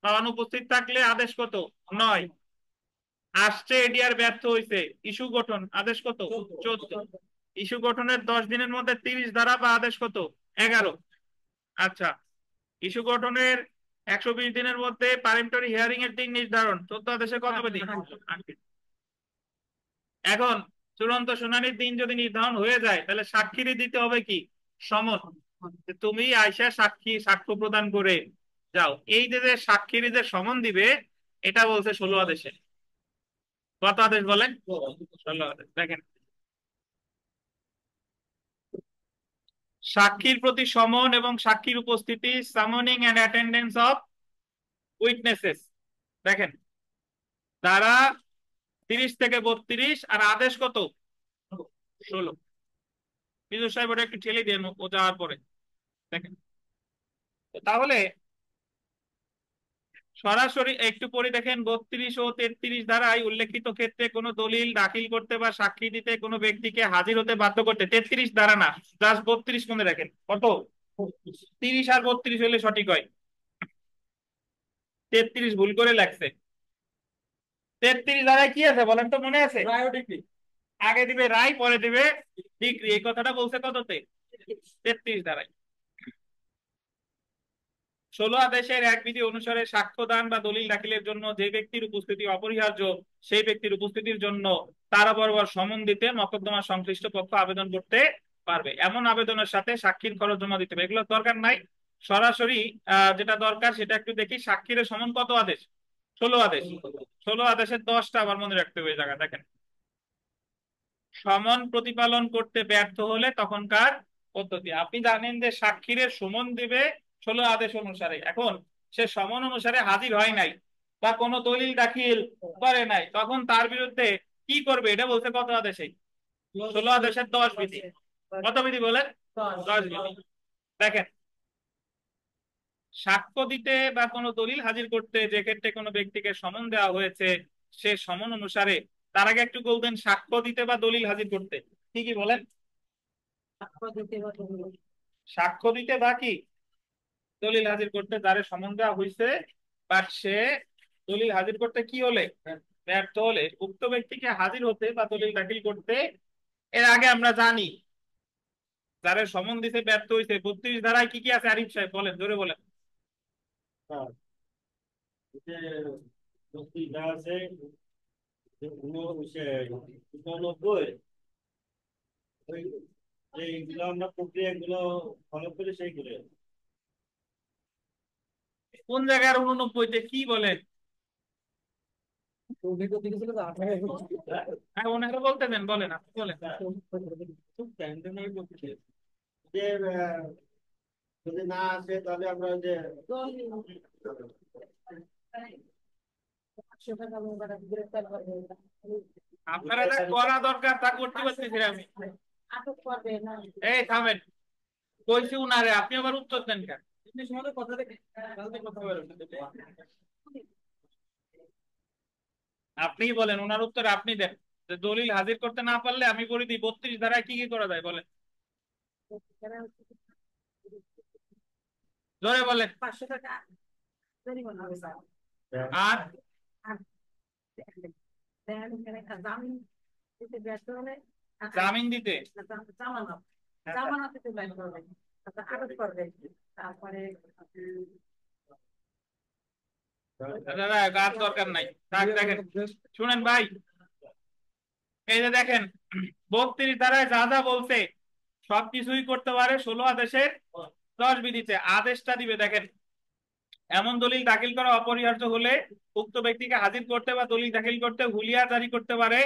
S1: বা অনুপস্থিত থাকলে আদেশ কত? 9। আসছে এডিআর ব্যর্থ হয়েছে, ইস্যু গঠন আদেশ কত? 14। ইস্যু গঠনের 10 দিনের মধ্যে 30 ধারা বা আদেশ কত? 11। আচ্ছা, ইস্যু গঠনের 120 দিনের মধ্যে পারমেন্টরি হিয়ারিং এর দিন নির্ধারণ 14 আদেশে কত বিধি? 8। এখন চূড়ান্ত শুনানির দিন যদি নির্ধারণ হয়ে যায়, তাহলে সাক্ষীরই দিতে হবে কি? সমন। যে তুমি আইসা সাক্ষ্য প্রদান করে যাও। এই যে যে সাক্ষীর যে সমন দিবে, এটা বলছে 16 আদেশে। কত আদেশ বলেন? 16 আদেশ। দেখেন, সাক্ষীর প্রতি সমন এবং সাক্ষীর উপস্থিতি, সামনিং এন্ড অ্যাটেন্ডেন্স অফ উইটনেসেস। দেখেন, ধারা 30 থেকে 32 আর আদেশ কত? 16। বিজু সাহেব ওটা একটু ঠেলে দিয়ে ও যাওয়ার পরে দেখেন। তাহলে সরাসরি একটু পরে দেখেন 32 ও 33 ধারায় উল্লেখিত ক্ষেত্রে কোনো দলিল দাখিল করতে বা সাক্ষী দিতে কোনো ব্যক্তিকে হাজির হতে বাধ্য করতে। 33 ধারা না, জাস্ট 32 মনে রাখেন। কত? 30 আর 32 হলে সঠিক হয়। 33 ভুল করে লাগছে। 33 ধারায় কি আছে বলেন তো, মনে আছে? আগে দিবে রায়, পরে দিবে ডিগ্রি। এই কথাটা বলছে কততে? 33 ধারায়। 16 আদেশের এক বিধি অনুসারে সাক্ষ্যদান বা দলিল দাখিলের জন্য যে ব্যক্তির উপস্থিতি অপরিহার্য, সেই ব্যক্তির উপস্থিতির জন্য তারা বরাবর সমন দিতে মকদ্দমা সংশ্লিষ্ট পক্ষ আবেদন করতে পারবে। এমন আবেদনের সাথে সাক্ষীর খরচ জমা দিতে হবে, এগুলো দরকার নাই। সরাসরি যেটা দরকার সেটা একটু দেখি। সাক্ষীর সমন কত আদেশ? 16 আদেশ। 16 আদেশের 10টা আবার মনে রাখতে হবে। এই জায়গা দেখেন, সমন প্রতিপালন করতে ব্যর্থ হলে তখনকার পদ্ধতি। আপনি জানেন যে সাক্ষীর সমন দিবে 16 আদেশ অনুসারে। এখন সে সমন অনুসারে হাজির হয় নাই বা কোনো দলিল দাখিল করে নাই, তখন তার বিরুদ্ধে কি করবে? এটা বলছে কত আদেশে? 16 আদেশের 10 বিধি। কত বিধি বলেন? 10 বিধি। দেখেন, সাক্ষ্য দিতে বা কোনো দলিল হাজির করতে যে ক্ষেত্রে কোনো ব্যক্তিকে সমন দেওয়া হয়েছে, সে সমন অনুসারে, তার আগে একটু বলতেন সাক্ষ্য দিতে বা দলিল হাজির করতে কি কি বলেন? সাক্ষ্য দিতে বা কি দলিল হাজির করতে যারে সমন দেওয়া হয়েছে, বাট সে দলিল হাজির করতে কি হলে ব্যর্থ হলে উক্ত ব্যক্তিকে হাজির হতে বা দলিল দাখিল করতে, এর আগে আমরা জানি যারা সমন দিতে ব্যর্থ হয়েছে 32 ধারায় কি কি আছে? আরিফ সাহেব বলেন, জোরে বলেন।
S6: আছে 99, এইগুলো আমরা প্রক্রিয়াগুলো ফলো করে সেইগুলো।
S1: কোন জায়গার 89-তে কি বলেন? হ্যাঁ, ওনারা বলতে দেন, বলেন, আপনি বলেন।
S6: যে যদি না আসে তাহলে আমরা ওই যে
S1: আপনারা যা করা দরকার তা করতে পারতেছি না আমি।
S3: আটক করবে না।
S1: এই থামেন, কইছি উনারে, আপনি আবার উত্তর দেন কেন? আপনিই বলেন, ওনার উত্তর আপনি দেন। যে দলিল হাজির করতে না পারলে আমি বলে দিই 32 ধারায় কি কি করা যায়, বলেন, জোরে বলেন।
S3: 500 টাকা জরিমানা হবে স্যার।
S1: আর
S3: আর জামিন দিতে ব্যর্থ হলে
S1: জামিন দিতে,
S3: জামানত জামানত দিতে ব্যর্থ হবে, তারপর আটক করবে, তারপরে
S1: দাদা কাজ দরকার নাই, থাক। দেখেন, শুনেন ভাই, এই যে দেখেন 32 ধারায় যা যা বলছে সবকিছুই করতে পারে 16 আদেশের 10 বিধিতে। আদেশটা দিবে, দেখেন, এমন দলিল দাখিল করা অপরিহার্য হলে উক্ত ব্যক্তিকে হাজির করতে বা দলিল দাখিল করতে হুলিয়া জারি করতে পারে।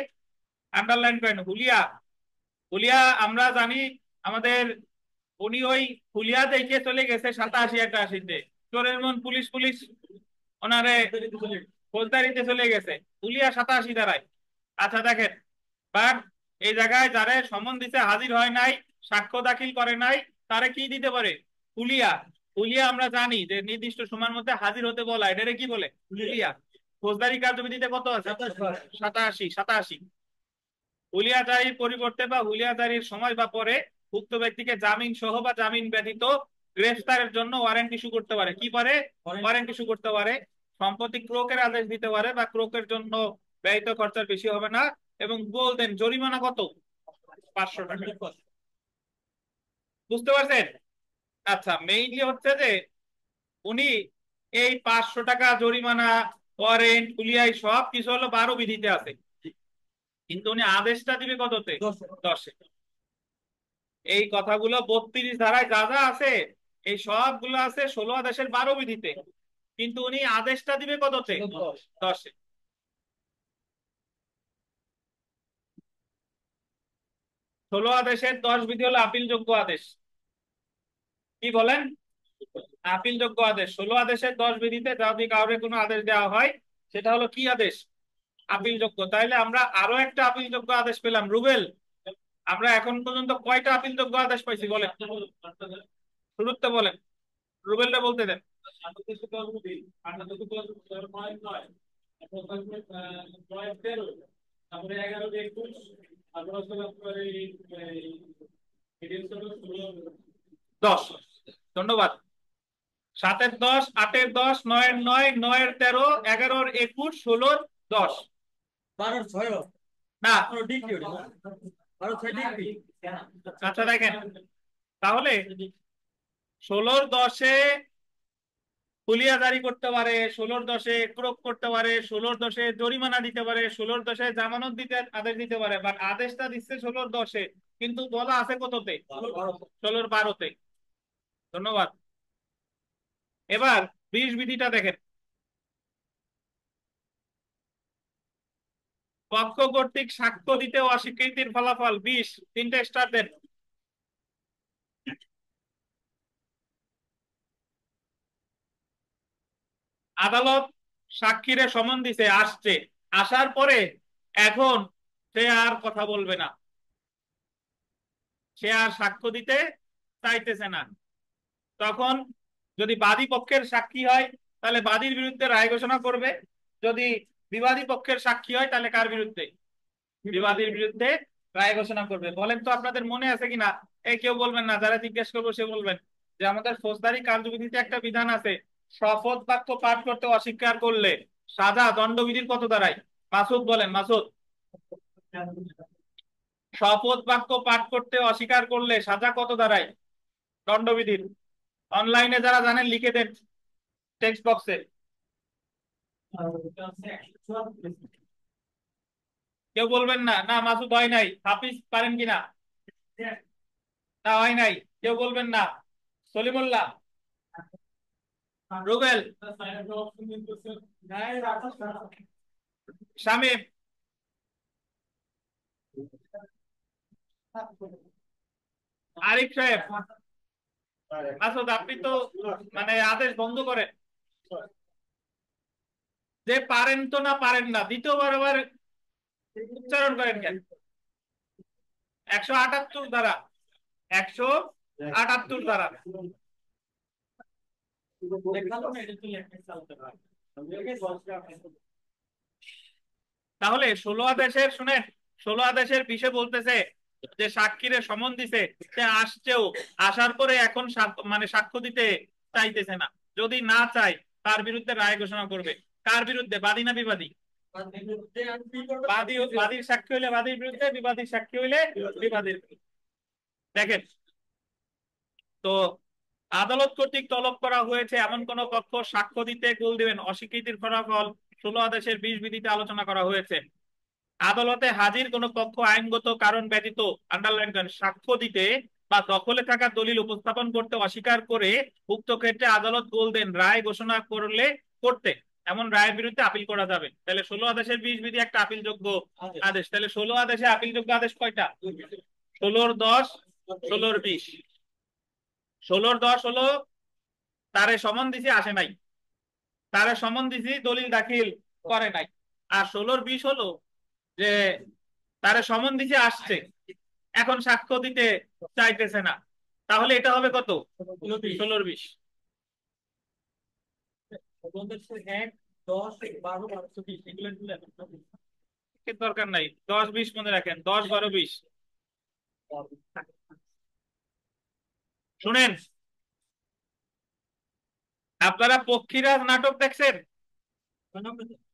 S1: আন্ডারলাইন করেন, হুলিয়া। হুলিয়া আমরা জানি, আমাদের উনি ওই হুলিয়া দেখে চলে গেছে 87-88-তে, চোরের মন পুলিশ পুলিশ ওনারে ফৌজদারিতে চলে গেছে, হুলিয়া 87 ধারায়। আচ্ছা দেখেন, বাট এই জায়গায় যারা সমন দিতে হাজির হয় নাই, সাক্ষ্য দাখিল করে নাই, তারে কি দিতে পারে? হুলিয়া। হুলিয়া আমরা জানি যে নির্দিষ্ট সময়ের মধ্যে হাজির হতে বলা, এটারে কি বলে? হুলিয়া। ফৌজদারি কার্যবিধিতে কত আছে? 87। হুলিয়া জারির পরিবর্তে বা হুলিয়া জারির সময় বা পরে উক্ত ব্যক্তিকে জামিন সহ বা জামিন ব্যতীত গ্রেফতারের জন্য ওয়ারেন্ট ইস্যু করতে পারে। কি পারে? ওয়ারেন্ট ইস্যু করতে পারে। সম্পত্তি ক্রোকের আদেশ দিতে পারে বা ক্রোকের জন্য ব্যয়িত খরচার বেশি হবে না। এবং বলতেন জরিমানা কত? 500 টাকা। বুঝতে পারছেন? আচ্ছা, মেইনলি হচ্ছে যে উনি এই 500 টাকা জরিমানা, ওয়ারেন্ট, হুলিয়াই সব কিছু হলো 12 বিধিতে আছে, কিন্তু উনি আদেশটা দিবে কততে? 10-এ। এই কথাগুলো 32 ধারায় যা যা আছে এই সবগুলো আছে 16 আদেশের 12 বিধিতে, কিন্তু উনি আদেশটা দিবে কততে? 10-এ। 16 আদেশের 10 বিধি হলো আপিলযোগ্য আদেশ। কি বলেন? আপিলযোগ্য আদেশ। 16 আদেশের 10 বিধিতে যদি কাউকে কোনো আদেশ দেওয়া হয়, সেটা হলো কি আদেশ? আপিলযোগ্য। তাইলে আমরা আরো একটা আপিলযোগ্য আদেশ পেলাম। রুবেল, আমরা এখন পর্যন্ত কয়টা আপিলযোগ্য আদেশ পাইছি বলেন? শুরুতে বলেন, রুবেলটা বলতে দেন। তারপরে 11-21, তারপরে 10। ধন্যবাদ। 7-এর 10, 8-এর 10, 9-এর 9, 9-এর 13, 11-21, 16-এর 10।
S6: 12-6
S1: না,
S6: ডিগ্রি, 12-6 ডিগ্রি।
S1: আচ্ছা দেখেন, তাহলে 16-10-এ হুলিয়া জারি করতে পারে, 16-10-এ ক্রোক করতে পারে, 16-10-এ জরিমানা দিতে পারে, 16-10-এ জামানত দিতে আদেশ দিতে পারে, বাট আদেশটা দিচ্ছে 16-10-এ, কিন্তু বলা আছে কততে? 16-12-তে। ধন্যবাদ। এবার 20 বিধিটা দেখেন। পক্ষ কর্তৃক সাক্ষ্য দিতে অস্বীকৃতির ফলাফল 20। 3টে স্টার দেন। আদালত সাক্ষীরে সমন দিছে, আসছে, আসার পরে এখন সে আর কথা বলবে না, সে আর সাক্ষ্য দিতে চাইতেছে না, তখন যদি বাদী পক্ষের সাক্ষী হয় তাহলে বাদীর বিরুদ্ধে রায় ঘোষণা করবে, যদি বিবাদী পক্ষের সাক্ষী হয় তাহলে কার বিরুদ্ধে? বিবাদীর বিরুদ্ধে রায় ঘোষণা করবে। বলেন তো আপনাদের মনে আছে কিনা? এই কেউ বলবেন না, যারা জিজ্ঞেস করবো সে বলবেন যে আমাদের ফৌজদারি কার্যবিধিতে একটা বিধান আছে, শপথ বাক্য পাঠ করতে অস্বীকার করলে সাজা দণ্ডবিধির কত দাঁড়ায়? মাসুদ বলেন, মাসুদ। শপথ বাক্য পাঠ করতে অস্বীকার করলে সাজা কত দাঁড়ায় দণ্ডবিধির? অনলাইনে যারা জানেন লিখে দেন টেক্সট বক্সে। কেউ বলবেন না, না মাসুদ হয় নাই। হাফিজ পারেন কিনা? না হয় নাই। কেউ বলবেন না। সলিমুল্লাহ, রুবেল, শামীম, আরিফ সাহেব, মাসুদ আপনি তো মানে আদেশ বন্ধ করেন। যে পারেন তো না পারেন না, দ্বিতীয়বার আবার উচ্চারণ করেন কেন? 178 ধারা, 178 ধারা। তাহলে 16 আদেশের শুনেন, 16 আদেশের বিষয় বলতেছে যে সাক্ষীরে সমন দিছে, সে আসছেও, আসার পরে এখন মানে সাক্ষ্য দিতে চাইতেছে না। যদি না চায় তার বিরুদ্ধে রায় ঘোষণা করবে। কার বিরুদ্ধে? বাদী না বিবাদী? বাদী, বাদীর সাক্ষী হইলে বাদীর বিরুদ্ধে, বিবাদীর সাক্ষী হইলে বিবাদীর বিরুদ্ধে। দেখেন তো, আদালত কর্তৃক তলব করা হয়েছে এমন কোন পক্ষ সাক্ষ্য দিতে গোল দিবেন অস্বীকৃতির ফলাফল 16 আদেশের 20 বিধিতে আলোচনা করা হয়েছে। আদালতে হাজির কোন পক্ষ আইনগত কারণ ব্যতীত, আন্ডারলাইন করেন, সাক্ষ্য দিতে বা দখলে থাকা দলিল উপস্থাপন করতে অস্বীকার করে উক্ত ক্ষেত্রে আদালত গোল দেন রায় ঘোষণা করলে করতে এমন রায়ের বিরুদ্ধে আপিল করা যাবে। তাহলে 16 আদেশের 20 বিধি একটা আপিলযোগ্য আদেশ। তাহলে 16 আদেশে আপিলযোগ্য আদেশ কয়টা? 16-10, 16-20। 16-10 হলো তারে সমন দিছি আসে নাই, তারে সমন দিছি দলিল দাখিল করে নাই। আর 16-20 হলো যে তারে সমন দিছে আসছে, এখন সাক্ষ্য দিতে চাইতেছে না। তাহলে এটা হবে কত? 16-20। দরকার নাই, 10-20 মনে রাখেন, 10-12-20। শুনেন, আপনারা পক্ষীরাজ নাটক দেখছেন?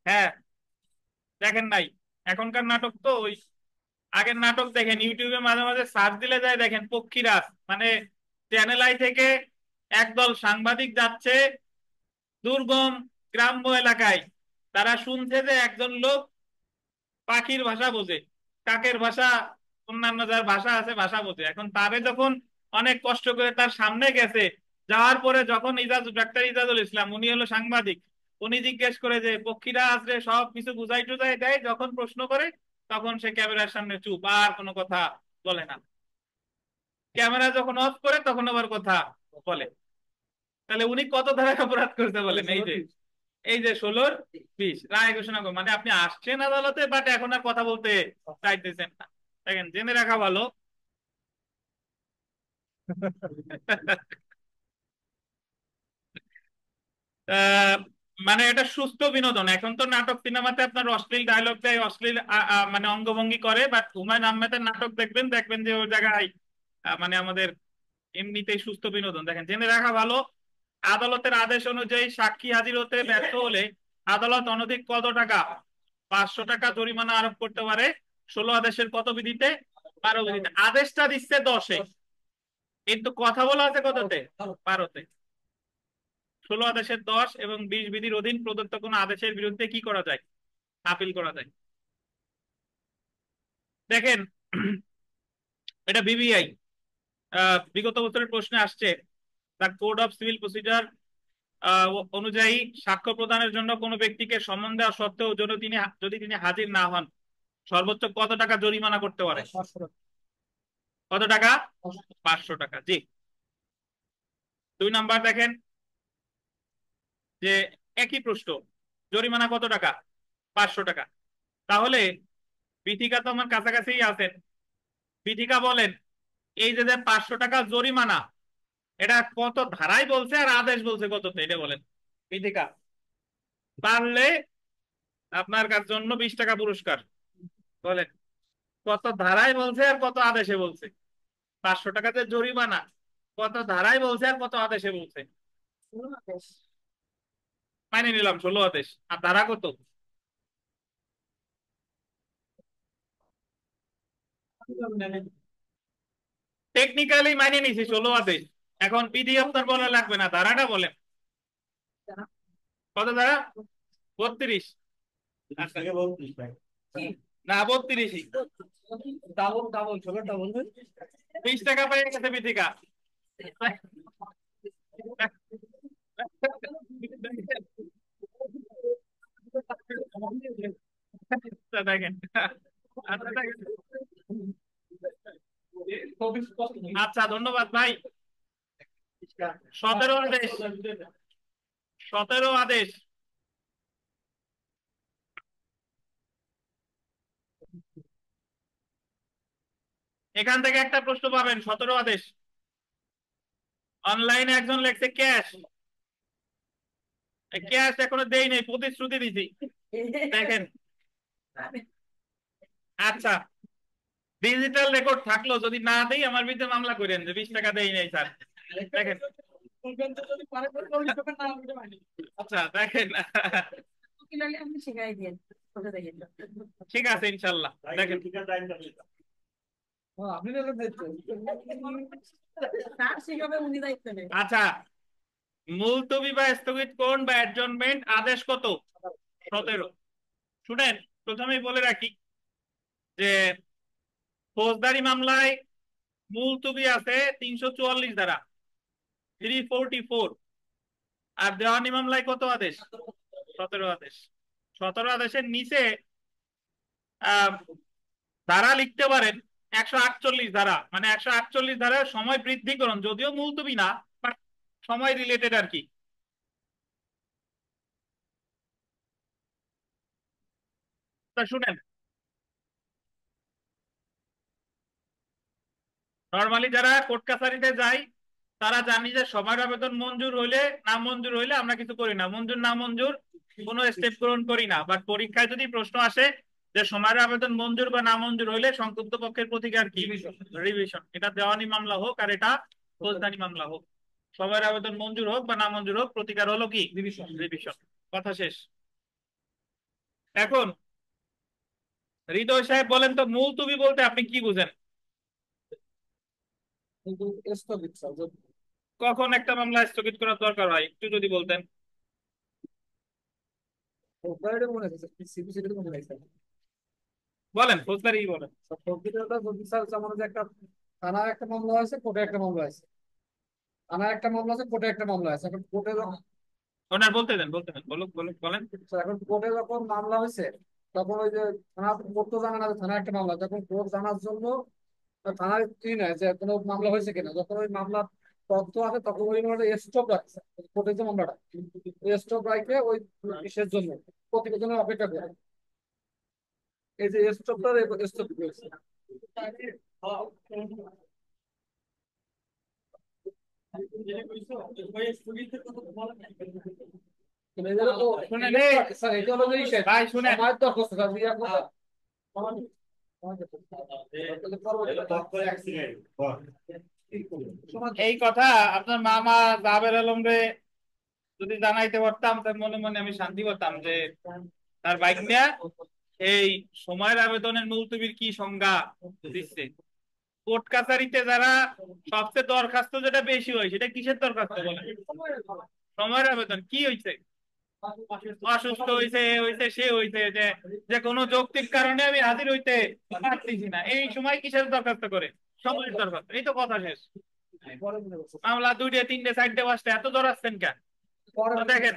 S1: হ্যাঁ, দেখেন নাই? এখনকার নাটক তো ওই আগের নাটক দেখেন, ইউটিউবে মাঝে মাঝে সার্চ দিলে যায় দেখেন পক্ষীরাজ, মানে চ্যানেল আই থেকে একদল সাংবাদিক যাচ্ছে দুর্গম গ্রাম্য এলাকায়। তারা শুনছে যে একজন লোক পাখির ভাষা বোঝে, কাকের ভাষা, অন্যান্য যার ভাষা আছে ভাষা বোঝে। এখন তারে যখন অনেক কষ্ট করে তার সামনে গেছে, যাওয়ার পরে যখন ডাক্তার ইজাজুল ইসলাম, উনি হলো সাংবাদিক, উনি জিজ্ঞেস করে যে পক্ষীরা আসলে সব কিছু বুঝাই টুজাই দেয়, যখন প্রশ্ন করে তখন সে ক্যামেরার সামনে চুপ, আর কোনো কথা বলে না। ক্যামেরা যখন অফ করে তখন আবার কথা বলে। তাহলে উনি কত ধারায় অপরাধ করতে বলেন? এই যে 16-20 রায় ঘোষণা করে, মানে আপনি আসছেন আদালতে বাট এখন আর কথা বলতে চাইতেছেন না। দেখেন, জেনে রাখা ভালো। আহ, মানে এটা সুস্থ বিনোদন। এখন তো নাটক সিনেমাতে আপনার অশ্লীল ডায়লগ দেয়, অশ্লীল মানে অঙ্গভঙ্গি করে, বাট হুমায়ুন আহমেদের নাটক দেখবেন, দেখবেন যে ওই জায়গায় মানে আমাদের এমনিতেই সুস্থ বিনোদন। দেখেন, জেনে রাখা ভালো। আদালতের আদেশ অনুযায়ী সাক্ষী হাজির হতে ব্যর্থ হলে আদালত অনধিক কত টাকা? 500 টাকা জরিমানা আরোপ করতে পারে। 16 আদেশের কত বিধিতে? 12 বিধিতে। আদেশটা দিচ্ছে 10-এ, কিন্তু কথা বলা আছে কততে? 12-তে। 16 আদেশের 10 এবং 20 বিধির অধীন প্রদত্ত কোন আদেশের বিরুদ্ধে কি করা যায়? আপিল করা যায়। দেখেন, এটা বিবিআই বিগত বছরের প্রশ্নে আসছে, the code of civil procedure অনুযায়ী সাক্ষ্য প্রদানের জন্য কোনো ব্যক্তিকে সমন দেওয়া সত্ত্বেও যদি তিনি হাজির না হন, সর্বোচ্চ কত টাকা জরিমানা করতে পারে? কত টাকা? 500 টাকা। জি। 2 নাম্বার দেখেন যে একই প্রশ্ন, জরিমানা কত টাকা? 500 টাকা। তাহলে বিথিকা তো আমার কাছাকাছি আছেন, বিথিকা বলেন এই যে 500 টাকা জরিমানা, এটা কত ধারায় বলছে আর আদেশ বলছে কততে, এটা বলেন বিথিকা। পারলে আপনার কার জন্য 20 টাকা পুরস্কার। বলেন কত ধারায় বলছে আর কত আদেশে বলছে? 500 টাকা যে জরিমানা, কত ধারায় বলছে আর কত আদেশে বলছে? মাইনে নিলাম 16 আদেশ, আর ধারা কত? টেকনিক্যালি মাইনে নিছি 16 আদেশ। এখন বিধি আপনার বলা লাগবে না, ধারাটা বলেন কত ধারা? 32। আচ্ছা,
S6: থেকে বলতিস ভাই।
S1: না 32ই।
S6: ডাবল ডাবল ছোট ডাবল
S1: 20 টাকা পেয়ে গেছে বিথিকা। আচ্ছা, দেখেন। আচ্ছা, দেখেন। আচ্ছা, ধন্যবাদ ভাই। 17 আদেশ, 17 আদেশ। এখান থেকে একটা প্রশ্ন পাবেন, 17 আদেশ। অনলাইনে একজন লেখছে ক্যাশ, ক্যাশ এখনো দেই নাই, প্রতিশ্রুতি দিছি। দেখেন। আচ্ছা, ডিজিটাল রেকর্ড থাকলো, যদি না দেই আমার বিরুদ্ধে মামলা করেন যে 20 টাকা দেই নাই স্যার। দেখেন। আচ্ছা, দেখেন।
S3: আমি শিখাই দিয়ে
S1: ঠিক আছে ইনশাল্লাহ। দেখেন।
S3: তার শিখাবে উনি দায়িত্ব নেই।
S1: আচ্ছা, মুলতবি বা স্থগিতকরণ বা অ্যাডজর্নমেন্ট আদেশ কত? 17। শুনেন, প্রথমেই বলে রাখি যে ফৌজদারি মামলায় মুলতবি আছে 344 ধারা, 344। আর দেওয়ানি মামলায় কত আদেশ? 17 আদেশ। 17 আদেশের নিচে আহ ধারা লিখতে পারেন 148 ধারা, মানে 148 ধারা সময় বৃদ্ধিকরণ, যদিও মুলতবি না, বাট সময় রিলেটেড আর কি। তা শুনেন, নর্মালি যারা কোর্ট কাছারিতে যায় তারা জানি যে সময়ের আবেদন মঞ্জুর হইলে, না মঞ্জুর হইলে আমরা কিছু করি না, মঞ্জুর না মঞ্জুর কোনো স্টেপ গ্রহণ করি না। বাট পরীক্ষায় যদি প্রশ্ন আসে যে সময়ের আবেদন মঞ্জুর বা না মঞ্জুর হইলে সংক্ষুব্ধ পক্ষের প্রতিকার কি? রিভিশন। এটা দেওয়ানি মামলা হোক আর এটা ফৌজদারি মামলা হোক, সময়ের আবেদন মঞ্জুর হোক বা না মঞ্জুর হোক, প্রতিকার হলো কি? রিভিশন। রিভিশন। কথা শেষ। এখন হৃদয় সাহেব বলেন তো, মুলতবি বলতে আপনি কি বুঝেন? কখন একটা মামলা স্থগিত করার দরকার হয় একটু যদি বলতেন। বলেন, ফৌজদারি বলেন।
S5: একটা থানার একটা মামলা আছে, কোর্টে একটা মামলা আছে। থানার একটা মামলা আছে, কোর্টে একটা মামলা আছে। এখন কোর্টে
S1: ওনার বলতে দেন, বলতে দেন, বলুক বলুক, বলেন।
S5: এখন কোর্টে যখন মামলা হয়েছে, তখন ওই যে থানা, কোর্ট তো জানে না যে থানার একটা মামলা, তখন কোর্ট জানার জন্য থানার কি নেয় যে কোনো মামলা হয়েছে কিনা, যখন ওই মামলার তথ্য আছে তখন ওই মামলাটা স্টপ রাখছে। কোর্টের যে মামলাটা স্টপ রাখে ওই কিসের জন্য, প্রতিবেদনের অপেক্ষা করে। এই যে স্টপটা স্টপ রয়েছে।
S1: শুনেন ভাই, শুনেন। এই কথা আপনার মামা জাবের আলম রে যদি জানাইতে পারতাম তার মনে মনে আমি শান্তি পেতাম যে তার বাইক নিয়ে এই সময়ের আবেদনের মুলতবির কি সংজ্ঞা দিচ্ছে। কোর্ট কাছারিতে যারা সবচেয়ে দরখাস্ত যেটা বেশি হয় সেটা কিসের দরখাস্ত বলে? সময়ের আবেদন। কি হয়েছে? অসুস্থ হয়েছে, এ হয়েছে, সে হয়েছে, যে যে কোনো যৌক্তিক কারণে আমি হাজির হইতে পারতেছি না, এই সময় কিসের দরখাস্ত করে? সময়ের দরখাস্ত। এই তো কথা শেষ। মামলা 2টে 3টে 4টে 5টে এত দৌড়াচ্ছেন কেন? তো দেখেন,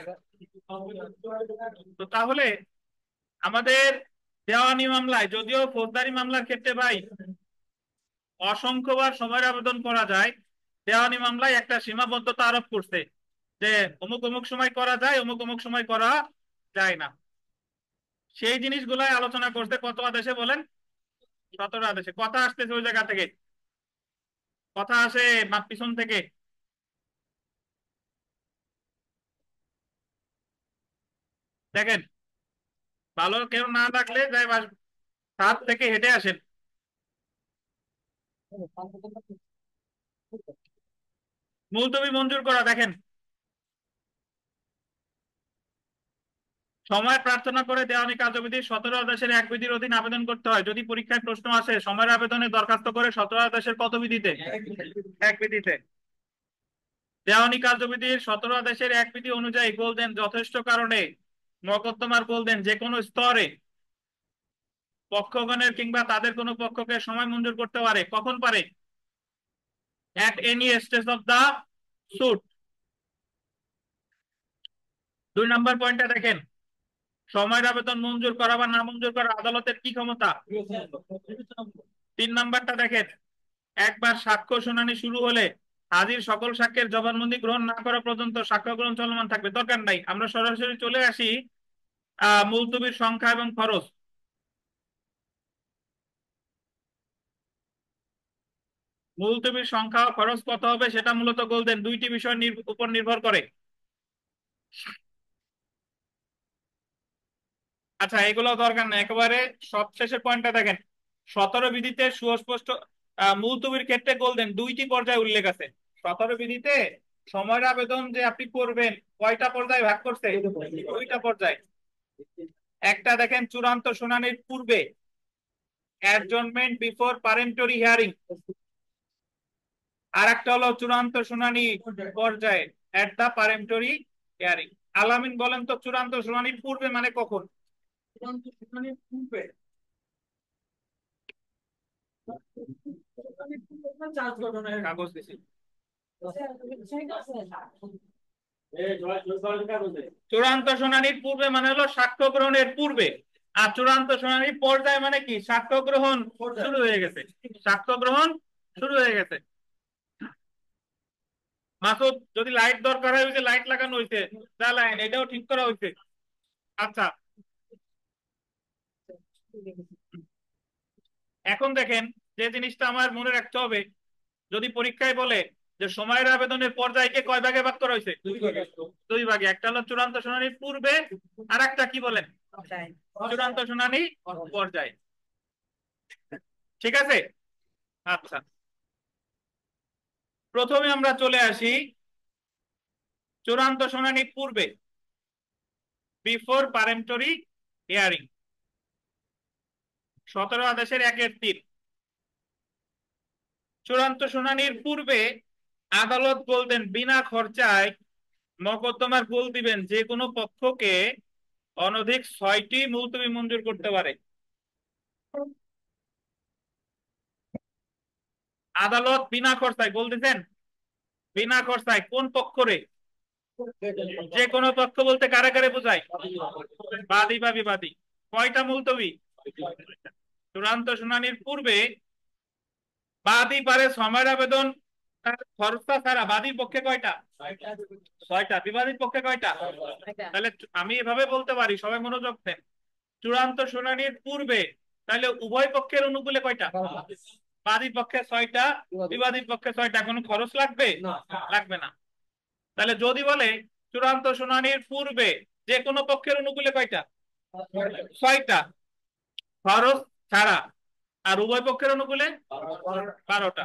S1: তো তাহলে আমাদের দেওয়ানি মামলায়, যদিও ফৌজদারি মামলার ক্ষেত্রে ভাই অসংখ্যবার সময়ের আবেদন করা যায়, দেওয়ানি মামলায় একটা সীমাবদ্ধতা আরোপ করছে যে অমুক অমুক সময় করা যায়, অমুক অমুক সময় করা যায় না। সেই জিনিসগুলাই আলোচনা করতে কত আদেশে বলেন? 17 আদেশে। কথা আসতেছে ওই জায়গা থেকে। কথা আসে পিছন থেকে। দেখেন, ভালো কেউ না থাকলে যাই ছাদ থেকে হেঁটে আসেন। মুলতবি মঞ্জুর করা, দেখেন সময় প্রার্থনা করে দেওয়ানি কার্যবিধি 17 আদেশের এক বিধির অধীন আবেদন করতে হয়। যদি পরীক্ষায় প্রশ্ন আসে সময়ের আবেদনে দরখাস্ত করে 17 আদেশের কত বিধিতে? এক বিধিতে। দেওয়ানি কার্যবিধির 17 আদেশের এক বিধি অনুযায়ী বলতেন যথেষ্ট কারণে মকদ্দমার বলতেন যে কোনো স্তরে পক্ষগণের কিংবা তাদের কোনো পক্ষকে সময় মঞ্জুর করতে পারে। কখন পারে? at any stage of the suit। 2 নম্বর পয়েন্টটা দেখেন, সময়ের আবেদন মঞ্জুর করা বা না মঞ্জুর করা আদালতের কি ক্ষমতা? 3 নম্বরটা দেখেন, একবার সাক্ষ্য শুনানি শুরু হলে হাজির সকল সাক্ষ্যের জবানবন্দি গ্রহণ না করা পর্যন্ত সাক্ষ্য গ্রহণ চলমান থাকবে। দরকার নাই, আমরা সরাসরি চলে আসি মুলতবির সংখ্যা এবং খরচ। মুলতবির সংখ্যা ও খরচ কত হবে সেটা মূলত বলতেন দুইটি বিষয় উপর নির্ভর করে। আচ্ছা, এগুলো দরকার নেই, একেবারে সবশেষের পয়েন্টটা দেখেন। 17 বিধিতে সুস্পষ্ট মুলতবির ক্ষেত্রে বলতেন দুইটি পর্যায়ে উল্লেখ আছে। 17 বিধিতে সময়ের আবেদন যে আপনি করবেন কয়টা পর্যায়ে ভাগ করছে? দুইটা পর্যায়ে। একটা দেখেন চূড়ান্ত শুনানির পূর্বে, অ্যাডজর্নমেন্ট বিফোর পারেন্টরি হিয়ারিং। আর একটা হলো চূড়ান্ত শুনানি পর্যায়ে, এট দা পারেন্টরি হিয়ারিং। আলামিন বলেন তো চূড়ান্ত শুনানির পূর্বে মানে কখন?
S5: চূড়ান্ত শুনানির পূর্বে চার্জ গঠনের
S1: কাগজ দিছি। চূড়ান্ত শুনানির পূর্বে মানে হলো সাক্ষ্য গ্রহণের পূর্বে। আর চূড়ান্ত শুনানির পর্যায়ে মানে কি? সাক্ষ্য গ্রহণ শুরু হয়ে গেছে। সাক্ষ্য গ্রহণ শুরু হয়ে গেছে। মাসুদ, যদি লাইট দরকার হয় ওই যে লাইট লাগানো হয়েছে, লাইন এটাও ঠিক করা হয়েছে। আচ্ছা, এখন দেখেন যে জিনিসটা আমার মনে রাখতে হবে, যদি পরীক্ষায় বলে যে সময়ের আবেদনের পর্যায়কে কয় ভাগে ভাগ করা হয়েছে? দুই ভাগে। একটা হলো চূড়ান্ত শুনানির পূর্বে, আর একটা কি বলেন? চূড়ান্ত শুনানি পর্যায়ে। ঠিক আছে? আচ্ছা, প্রথমে আমরা চলে আসি চূড়ান্ত শুনানি পূর্বে, বিফোর পারেন্টরি হিয়ারিং। 17 আদেশের 1-3। চূড়ান্ত শুনানির পূর্বে আদালত বলতেন বিনা খরচায় মকদ্দমার গোল দিবেন যে কোনো পক্ষকে অনধিক 6টি মুলতবি মঞ্জুর করতে পারে। আদালত বিনা খরচায় বলতেছেন, বিনা খরচায় কোন পক্ষরে? যে কোনো পক্ষ বলতে কারে কারে বোঝায়? বাদী বা বিবাদী। কয়টা মুলতবি? চূড়ান্ত শুনানির পূর্বে বাদী পারে সময়ের আবেদন খরচা ছাড়া বাদীর পক্ষে কয়টা? 6টা। বিবাদীর পক্ষে কয়টা? তাহলে আমি এভাবে বলতে পারি, সবাই মনোযোগ দেন। চূড়ান্ত শুনানির পূর্বে তাহলে উভয় পক্ষের অনুকূলে কয়টা? বাদীর পক্ষে 6টা, বিবাদীর পক্ষে 6টা। কোনো খরচ লাগবে? লাগবে না। তাহলে যদি বলে চূড়ান্ত শুনানির পূর্বে যে কোনো পক্ষের অনুকূলে কয়টা? 6টা, খরচ ছাড়া। আর উভয় পক্ষের অনুকূলে 12টা।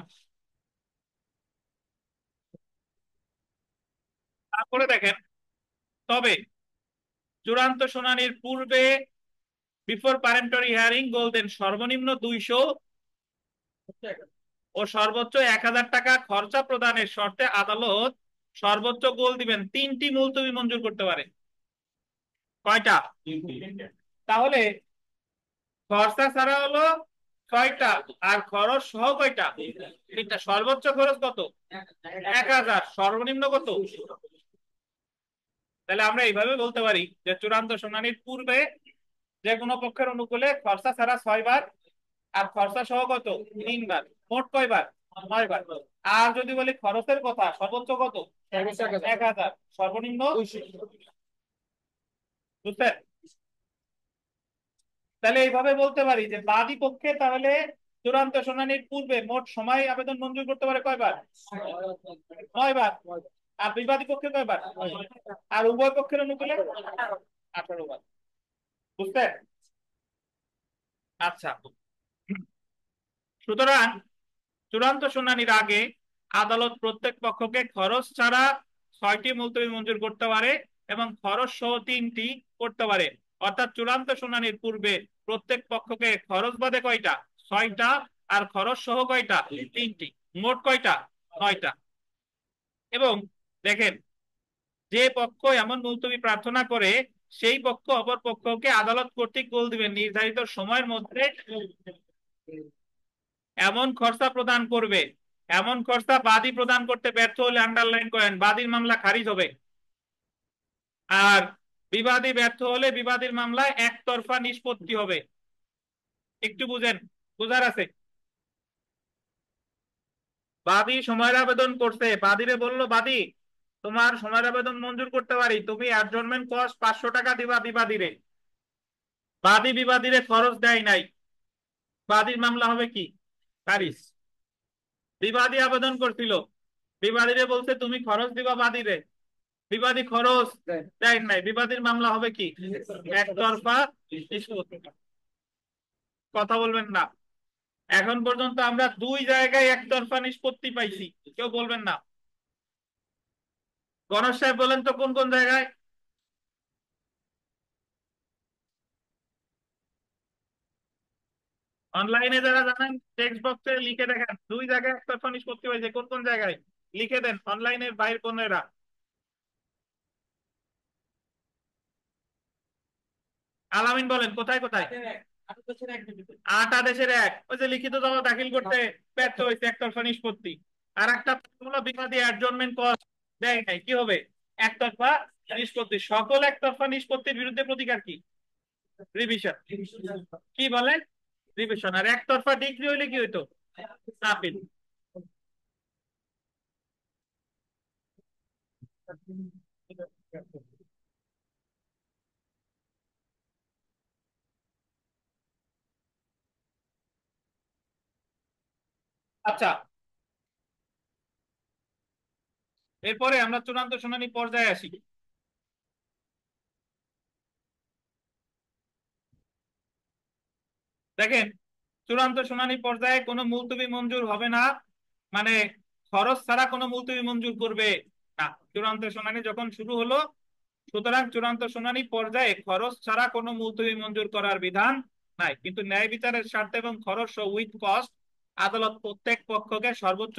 S1: তারপরে দেখেন, তবে চূড়ান্ত শুনানির পূর্বে বিফোর পারেন্টরি হিয়ারিং বলতেন সর্বনিম্ন 200 ও সর্বোচ্চ 1000 টাকা খরচা প্রদানের শর্তে আদালত সর্বোচ্চ গোল দিবেন 3টি মুলতবি মঞ্জুর করতে পারে। কয়টা? তাহলে খরচা ছাড়া হলো 6টা, আর খরচ সহ কয়টা? 3টা। সর্বোচ্চ খরচ কত? 1000। সর্বনিম্ন কত? তাহলে আমরা এইভাবে বলতে পারি যে চূড়ান্ত শুনানির পূর্বে যে কোনো পক্ষের অনুকূলে খরচা ছাড়া 6বার, আর খরচা সহ কত? 3বার। মোট কয়বার? 9বার। আর যদি বলি খরচের কথা, সর্বোচ্চ কত? 1000, সর্বনিম্ন 200। বুঝছেন? তাহলে এইভাবে বলতে পারি যে বাদী পক্ষে তাহলে চূড়ান্ত শুনানির পূর্বে মোট সময় আবেদন মঞ্জুর করতে পারে কয়বার? 9 বার। আর বিবাদী পক্ষে কয়বার? আর উভয় পক্ষের অনুকূলে 18 বার। বুঝতে? আচ্ছা, সুতরাং চূড়ান্ত শুনানির আগে আদালত প্রত্যেক পক্ষকে খরচ ছাড়া 6টি মুলতবি মঞ্জুর করতে পারে এবং খরচ সহ 3টি করতে পারে। অর্থাৎ চূড়ান্ত শুনানির পূর্বে প্রত্যেক পক্ষকে খরচ বাদে কয়টা? 6টা। আর খরচ সহ কয়টা? 3টি। মোট কয়টা? 9টা। এবং দেখেন, যে পক্ষ এমন মুলতবি প্রার্থনা করে সেই পক্ষ অপর পক্ষকে আদালত কর্তৃক বল দিবেন নির্ধারিত সময়ের মধ্যে এমন খরচা প্রদান করবে। এমন খরচা বাদী প্রদান করতে ব্যর্থ হলে আন্ডারলাইন করেন বাদীর মামলা খারিজ হবে। আর বিবাদী ব্যর্থ হলে বিবাদীর মামলায় একতরফা নিষ্পত্তি হবে। একটু বুঝেন, বুঝার আছে? বাদী সময়ের আবেদন করছে, বাদীরে বললো বাদী তোমার সময়ের আবেদন মঞ্জুর করতে পারি, তুমি অ্যাডজর্নমেন্ট কস্ট 500 টাকা দিবা বিবাদীরে। বাদী বিবাদীরে খরচ দেয় নাই, বাদীর মামলা হবে কি? খারিজ। বিবাদী আবেদন করছিল, বিবাদীরে বলছে তুমি খরচ দিবা বাদীরে, বিবাদী খরচ দেয় নাই, বিবাদীর মামলা হবে কি? একতরফা নিষ্পত্তি। কথা বলবেন না। এখন পর্যন্ত আমরা 2 জায়গায় একতরফা নিষ্পত্তি পাইছি, কেউ বলবেন না। গণেশ সাহেব বলেন তো কোন কোন জায়গায়? অনলাইনে যারা জানেন টেক্সট বক্সে লিখে দেখেন 2 জায়গায় একতরফা নিষ্পত্তি হয়েছে, কোন কোন জায়গায় লিখে দেন অনলাইনের বাইরে কোনেরা। আলামিন বলেন কোথায় কোথায়? 8 আদেশের 1 ওই যে লিখিত জবাব দাখিল করতে ব্যর্থ হয়েছে, একতরফা নিষ্পত্তি। আর একটা হলো বিবাদী অ্যাডজর্নমেন্ট কস্ট দেয় নাই, কি হবে? একতরফা নিষ্পত্তি। সকল একতরফা নিষ্পত্তির বিরুদ্ধে প্রতিকার কি? রিভিশন। কি বলেন? রিভিশন। আর একতরফা ডিগ্রি হইলে কি হইতো? আপিল। আচ্ছা, এরপরে আমরা চূড়ান্ত শুনানি পর্যায়ে আসি। দেখেন, চূড়ান্ত শুনানি পর্যায়ে কোনো মুলতবি মঞ্জুর হবে না, মানে খরচ ছাড়া কোনো মুলতবি মঞ্জুর করবে না। চূড়ান্ত শুনানি যখন শুরু হলো, সুতরাং চূড়ান্ত শুনানি পর্যায়ে খরচ ছাড়া কোনো মুলতবি মঞ্জুর করার বিধান নাই। কিন্তু ন্যায় বিচারের স্বার্থে এবং খরচ উইথ কস্ট আদালত প্রত্যেক পক্ষকে সর্বোচ্চ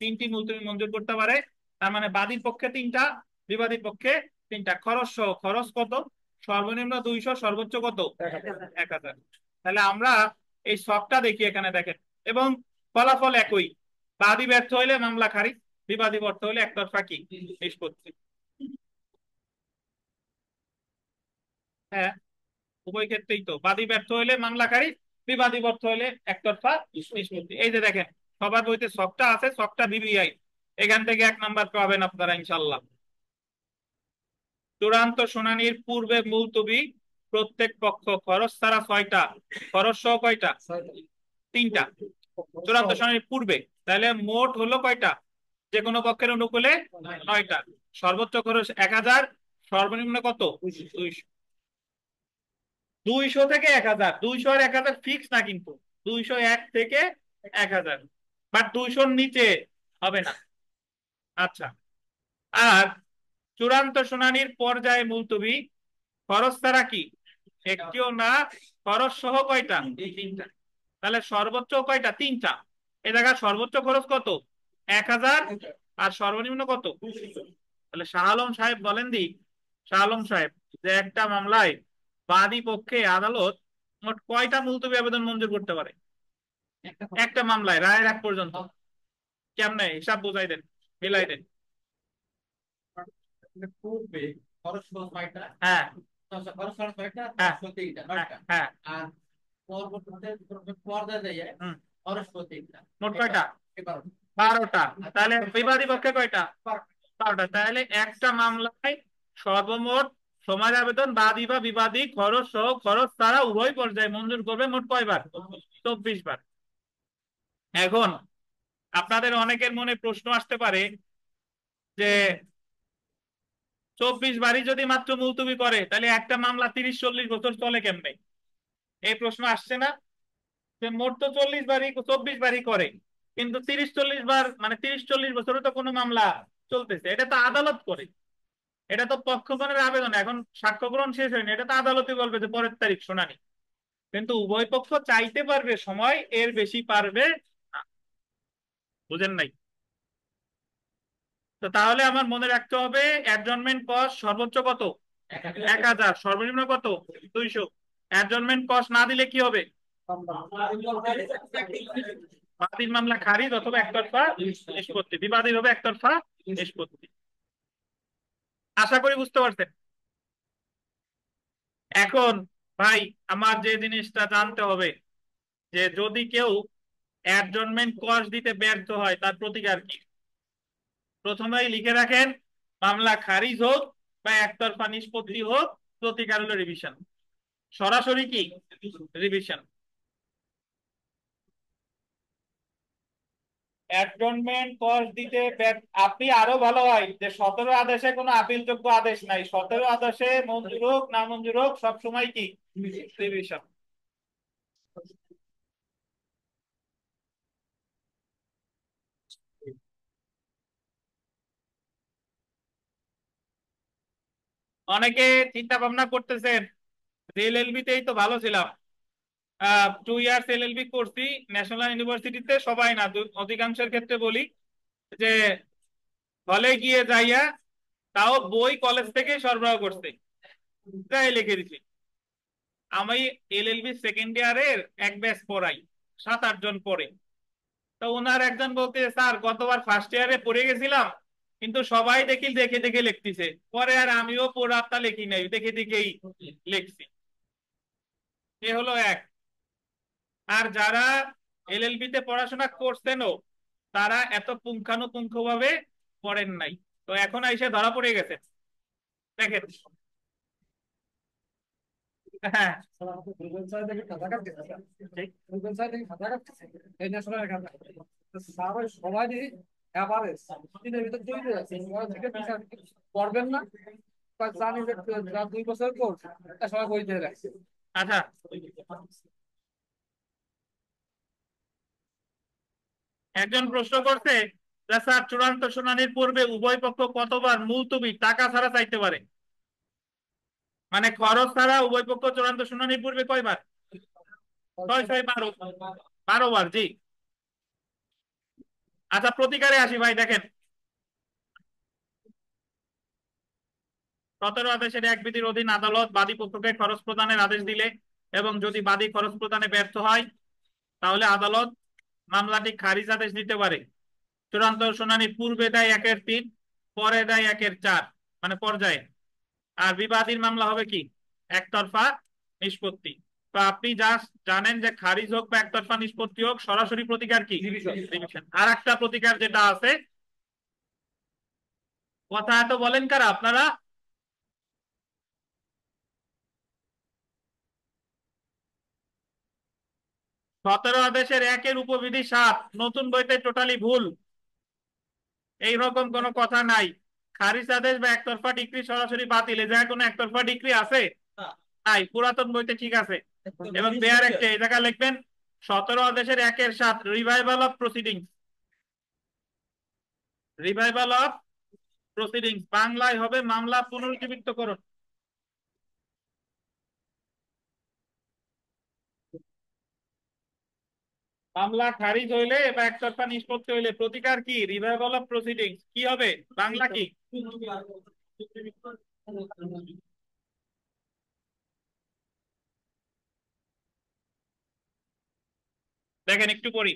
S1: 3টি মুলতবি মঞ্জুর করতে পারে। তার মানে বাদীর পক্ষে 3টা, বিবাদীর পক্ষে 3টা। খরচ সহ, খরচ কত? সর্বনিম্ন 200, সর্বোচ্চ কত? 1000। তাহলে আমরা এই সবটা দেখি এখানে দেখেন, এবং ফলাফল একই। বাদী ব্যর্থ হইলে মামলা খারিজ, বিবাদী ব্যর্থ হলে একতরফা কি? নিষ্পত্তি। হ্যাঁ, উভয় ক্ষেত্রেই তো বাদী ব্যর্থ হইলে মামলা খারিজ, বিবাদী ব্যর্থ হইলে একতরফা নিষ্পত্তি। এই যে দেখেন সবার বইতে সবটা আছে, সবটা বিবিআই, এখান থেকে 1 নাম্বার পাবেন আপনারা ইনশাল্লাহ। চূড়ান্ত শুনানির পূর্বে মুলতবি প্রত্যেক পক্ষ খরচ ছাড়া 6টা, খরচ সহ কয়টা? 3টা। চূড়ান্ত শুনানির পূর্বে, তাহলে মোট হলো কয়টা? যে কোনো পক্ষের অনুকূলে 9টা। সর্বোচ্চ খরচ 1000, সর্বনিম্ন কত? 200। 200 থেকে 1000, 200 আর 1000 ফিক্স না কিন্তু, 201 থেকে 1000, বাট 200-র নিচে হবে না। আচ্ছা, আর চূড়ান্ত শুনানির পর্যায়ে মুলতবি খরচ ছাড়া কি? একটিও না, খরচ সহ কয়টা? 3টা। তাহলে সর্বোচ্চ কয়টা? 3টা। এ জায়গায় সর্বোচ্চ খরচ কত? 1000, আর সর্বনিম্ন কত? তাহলে শাহ আলম সাহেব বলেন দি, শাহ আলম সাহেব, যে একটা মামলায় বাদী পক্ষে আদালত মোট কয়টা মুলতবি আবেদন মঞ্জুর করতে পারে একটা মামলায় রায়ের আগ পর্যন্ত? কেমনে হিসাব বুঝাই দেন, মিলাই দেন।
S7: পূর্বে খরচ সহ 6টা,
S1: হ্যাঁ
S7: খরচ সহ 6টা,
S1: হ্যাঁ
S7: 3টা, 9টা।
S1: হ্যাঁ।
S7: আর পরবর্তীতে পর্যায়ে যায়
S1: হুম।
S7: খরচ সহ 3টা,
S1: মোট কয়টা?
S7: 11টা।
S1: 12টা। তাহলে বিবাদী পক্ষে কয়টা? 12টা। তাহলে একটা মামলায় সর্বমোট সময়ের আবেদন বাদী বা বিবাদী খরচ সহ খরচ ছাড়া উভয় পর্যায়ে মঞ্জুর করবে মোট কয়বার? 24 বার। এখন আপনাদের অনেকের মনে প্রশ্ন আসতে পারে যে 24 বারই যদি মাত্র মুলতবি করে তাহলে একটা মামলা 30-40 বছর চলে কেমনে? এই প্রশ্ন আসছে না? যে মোট তো 40 বারই 24 বারই করে, কিন্তু 30-40 বার মানে 30-40 বছরে তো কোনো মামলা চলতেছে, এটা তো আদালত করে। এটা তো পক্ষগণের আবেদন, এখন সাক্ষ্য গ্রহণ শেষ হয়নি, এটা তো আদালতে বলবে যে পরের তারিখ শুনানি। কিন্তু উভয় পক্ষ চাইতে পারবে সময়, এর বেশি পারবে না। বুঝেন নাই? তো তাহলে আমার মনে রাখতে হবে অ্যাডজনমেন্ট কস্ট সর্বোচ্চ কত? 1000। সর্বনিম্ন কত? 200। অ্যাডজনমেন্ট কস্ট না দিলে কি হবে? বাদীর মামলা খারিজ অথবা একতরফা নিষ্পত্তি, বিবাদীর হবে একতরফা নিষ্পত্তি। আশা করি বুঝতে পারছেন। এখন ভাই আমার যে জিনিসটা জানতে হবে যে যদি কেউ অ্যাডজনমেন্ট কস্ট দিতে ব্যর্থ হয় তার প্রতিকার কি? প্রথমেই লিখে রাখেন, মামলা খারিজ হোক বা একতরফা নিষ্পত্তি হোক, প্রতিকার হলো রিভিশন। সরাসরি কি রিভিশন। অ্যাডজনমেন্ট কস্ট দিতে আপনি আরো ভালো হয় যে 17 আদেশে কোনো আপিলযোগ্য আদেশ নাই, 17 আদেশে মঞ্জুর হোক না মঞ্জুর হোক সবসময় কি রিভিশন। অনেকে চিন্তা ভাবনা করতেছেন যে এলএলবি তেই তো ভালো ছিলাম, 2 ইয়ার্স এলএলবি করছি ন্যাশনাল ইউনিভার্সিটিতে, সবাই না অধিকাংশের ক্ষেত্রে বলি যে হলে গিয়ে যাইয়া তাও বই কলেজ থেকে সরবরাহ করছে, তাই লিখে দিছি। আমি এলএলবি সেকেন্ড ইয়ারের এক ব্যাচ পড়াই, 7-8 জন পড়ে। তো ওনার একজন বলতে, স্যার গতবার ফার্স্ট ইয়ারে পড়ে গেছিলাম কিন্তু সবাই দেখি দেখে দেখে লিখতেছে, পরে আর আমিও পড়াটা লিখি নাই, দেখে দেখেই লিখছি। এ হলো এক। আর যারা এলএলবি তে পড়াশোনা করছেনও তারা এত পুঙ্খানুপুঙ্খ ভাবে পড়েন নাই, তো এখন এসে ধরা পড়ে গেছে। দেখেন, হ্যাঁ
S5: রুবেল স্যার দেখে খাতা কাটতেছে রুবেল স্যার দেখে খাতা কাটতেছে এই ন্যাশনাল খাতা স্যার ওই সবাই এভারেজ দিনের ভিতর চলে যাচ্ছে সবাই থেকে পড়বেন না বা জানি যে যারা 2 বছর কোর্স সবাই বই দিয়ে রাখছে।
S1: আচ্ছা, একজন প্রশ্ন করছে যে স্যার চূড়ান্ত শুনানির পূর্বে উভয় পক্ষ কতবার মুলতবি টাকা ছাড়া চাইতে পারে? মানে খরচ ছাড়া উভয় পক্ষ চূড়ান্ত শুনানির পূর্বে কয়বার? 6-6-12, 12 বার। জি। আচ্ছা, প্রতিকারে আসি ভাই। দেখেন, 17 আদেশের এক বিধির অধীন আদালত বাদী পক্ষকে খরচ প্রদানের আদেশ দিলে এবং যদি বাদী খরচ প্রদানে ব্যর্থ হয় তাহলে আদালত মামলাটি খারিজ আদেশ দিতে পারে। চূড়ান্ত শুনানি পূর্বে দেয় 1/3, পরে দেয় 1/4, মানে পর্যায়ে। আর বিবাদীর মামলা হবে কি একতরফা নিষ্পত্তি। তো আপনি জানেন যে খারিজ হোক বা একতরফা নিষ্পত্তি হোক সরাসরি প্রতিকার কি রিভিশন। আর একটা প্রতিকার যেটা আছে, কথা এত বলেন কারা আপনারা? 17 আদেশের 1-এর উপবিধি 7 নতুন বইতে টোটালি ভুল, এইরকম কোনো কথা নাই। খারিজ আদেশ বা একতরফা ডিক্রি সরাসরি বাতিল, এ জায়গায় কোনো একতরফা ডিক্রি আছে? নাই, পুরাতন বইতে ঠিক আছে। এবং দেয়ার একটা এই জায়গায় লিখবেন 17 আদেশের 1-7 revival of proceedings. Revival of proceedings বাংলায় হবে মামলা পুনরুজ্জীবিতকরণ। মামলা খারিজ হইলে বা একতরফা নিষ্পত্তি হইলে প্রতিকার কি রিভাইভাল অফ প্রসিডিংস। কি হবে বাংলা কি? দেখেন একটু পড়ি।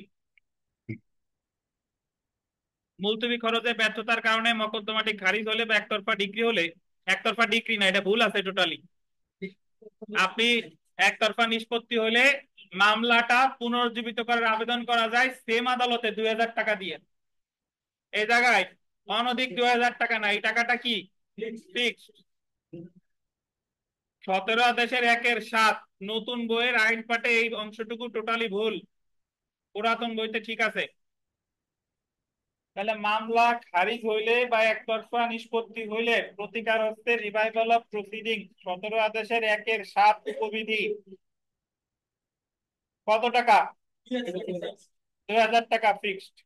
S1: মুলতবি খরচে ব্যর্থতার কারণে মকদ্দমাটি খারিজ হলে বা একতরফা ডিক্রি হলে, একতরফা ডিক্রি না, এটা ভুল আছে টোটালি। আপনি একতরফা নিষ্পত্তি হলে মামলাটা পুনরুজ্জীবিত করার আবেদন করা যায় সেম আদালতে 2000 টাকা দিয়ে। এই জায়গায় অনধিক 2000 টাকা না, এই টাকাটা কি ফিক্সড। 17 আদেশের 1-7 নতুন বইয়ের আইন পাঠে এই অংশটুকু টোটালি ভুল, পুরাতন বইতে ঠিক আছে। তাহলে মামলা খারিজ হইলে বা একতরফা নিষ্পত্তি হইলে প্রতিকার হচ্ছে রিভাইভাল অফ প্রসিডিং। 17 আদেশের 1-7 উপবিধি কত টাকা? 2000 টাকা ফিক্সড।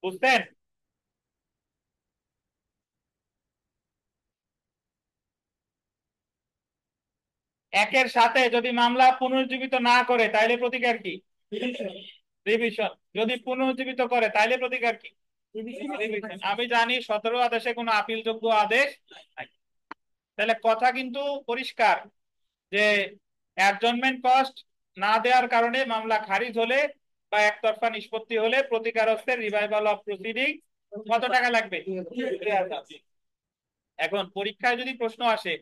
S1: বুঝতেন? একের সাথে যদি মামলা পুনরুজ্জীবিত না করে তাইলে প্রতিকার কি? রিভিশন। যদি পুনরুজ্জীবিত করে তাইলে প্রতিকার কি? রিভিশন। আমি জানি 17 আদেশে কোনো আপিলযোগ্য আদেশ নাই। তাহলে কথা কিন্তু পরিষ্কার যে অ্যাডজনমেন্ট কস্ট না দেওয়ার কারণে মামলা খারিজ হলে বা একতরফা নিষ্পত্তি হলে প্রতিকার হচ্ছে রিভাইভাল অফ প্রসিডিং। কত টাকা লাগবে? 2000। এখন পরীক্ষায় যদি প্রশ্ন আসে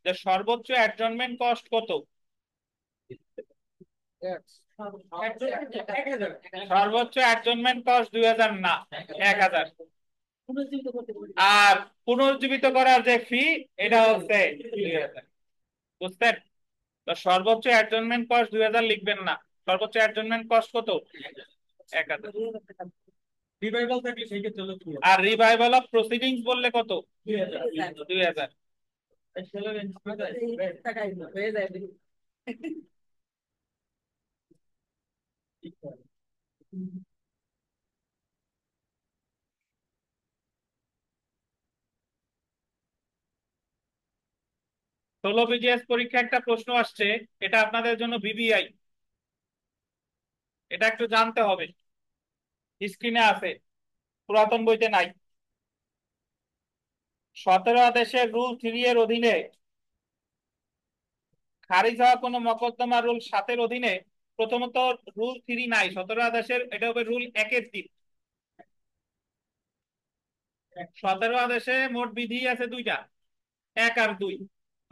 S1: যে সর্বোচ্চ অ্যাডজনমেন্ট কস্ট কত, সর্বোচ্চ অ্যাডজনমেন্ট কস্ট 2000 না 1000, আর পুনরুজ্জীবিত করার যে ফি এটা হচ্ছে 2000। বুঝতেন? তো সর্বোচ্চ অ্যাডজনমেন্ট কস্ট 2000 লিখবেন না, সর্বোচ্চ অ্যাডজনমেন্ট কস্ট কত? 1000।
S7: রিভাইভাল থাকলে সেই ক্ষেত্রে হলো কি?
S1: আর রিভাইভাল অফ প্রসিডিংস বললে কত? 2000।
S3: টাকাই হয়ে যায়।
S1: ষোলো বিজিএস পরীক্ষা একটা প্রশ্ন আসছে, এটা আপনাদের জন্য বিবিআই, এটা একটু জানতে হবে। স্ক্রিনে আছে, পুরাতন বইতে নাই। 17 আদেশের রুল 3 এর অধীনে খারিজ হওয়া কোনো মকদ্দমা রুল 7 এর অধীনে, প্রথমত রুল 3 নাই 17 আদেশের, এটা হবে রুল 1-3। 17 আদেশে মোট বিধি আছে 2টা, 1 আর 2।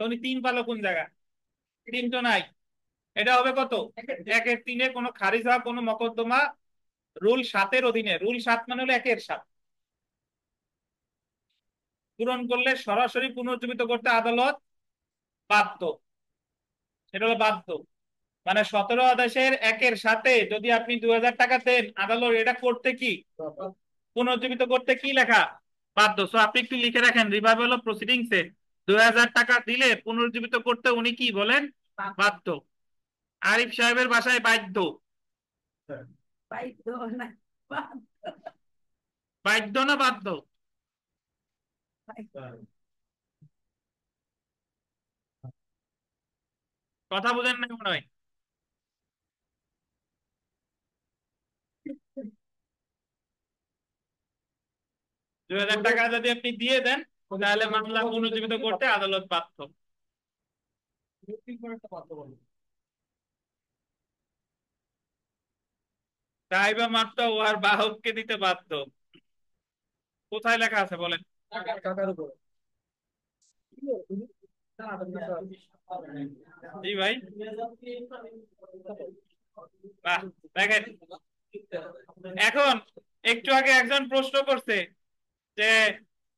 S1: তো উনি 3 পালো কোন জায়গা? 3 তো নাই। এটা হবে কত? 1-3 কোনো খারিজ হওয়া কোনো মকদ্দমা রুল 7 এর অধীনে, রুল 7 মানে হলো 1-7 পূরণ করলে সরাসরি পুনর্জীবিত করতে আদালত বাধ্য। সেটা হলো বাধ্য, মানে 17 আদেশের 1-7 যদি আপনি 2000 টাকা দেন, আদালত এটা করতে কি, পুনর্জীবিত করতে কি লেখা? বাধ্য। সো আপনি একটু লিখে রাখেন, রিভাইভাল অফ প্রসিডিংস এ 2000 টাকা দিলে পুনর্জীবিত করতে উনি কি বলেন? বাধ্য। আরিফ সাহেবের বাসায় বাধ্য।
S3: বাধ্য না,
S1: বাধ্য না বাধ্য? কথা বুঝেন না মনে হয়। 2000 টাকা যদি আপনি দিয়ে দেন তাহলে মামলা পুনর্জীবিত করতে আদালত বাধ্য। তাই বা মাত্র ও আর বাহককে দিতে বাধ্য। কোথায় লেখা আছে বলেন?
S5: টাকার উপর।
S1: জি ভাই, বাহ, দেখেন। এখন একটু আগে একজন প্রশ্ন করছে যে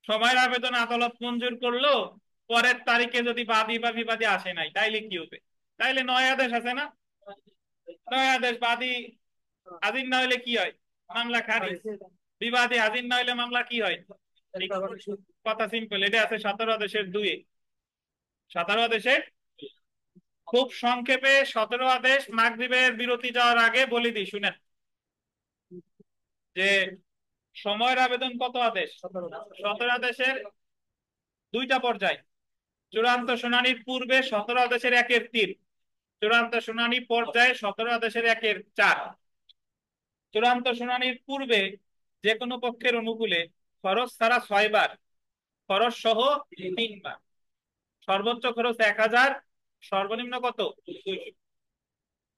S1: সময়ের আবেদন আদালত মঞ্জুর করলো, পরের তারিখে যদি বাদী বা বিবাদী আসে নাই তাইলে কি হবে? তাইলে 9 আদেশ আছে না, 9 আদেশ বাদী হাজির না হইলে কি হয়? মামলা খারিজ। বিবাদী হাজির না হইলে মামলা কি হয়? কথা সিম্পল, এটা আছে 17 আদেশের 2-এ। 17 আদেশের খুব সংক্ষেপে 17 আদেশ মাগরিবের বিরতি যাওয়ার আগে বলে দিই, শুনেন যে সময়ের আবেদন কত আদেশ? 17 আদেশের 2টা পর্যায়। চূড়ান্ত শুনানির পূর্বে 17 আদেশের 1-3, চূড়ান্ত শুনানি পর্যায়ে 17 আদেশের 1-4। চূড়ান্ত শুনানির পূর্বে যে কোনো পক্ষের অনুকূলে খরচ ছাড়া 6 বার, খরচ সহ 3 বার। সর্বোচ্চ খরচ 1000, সর্বনিম্ন কত? 200।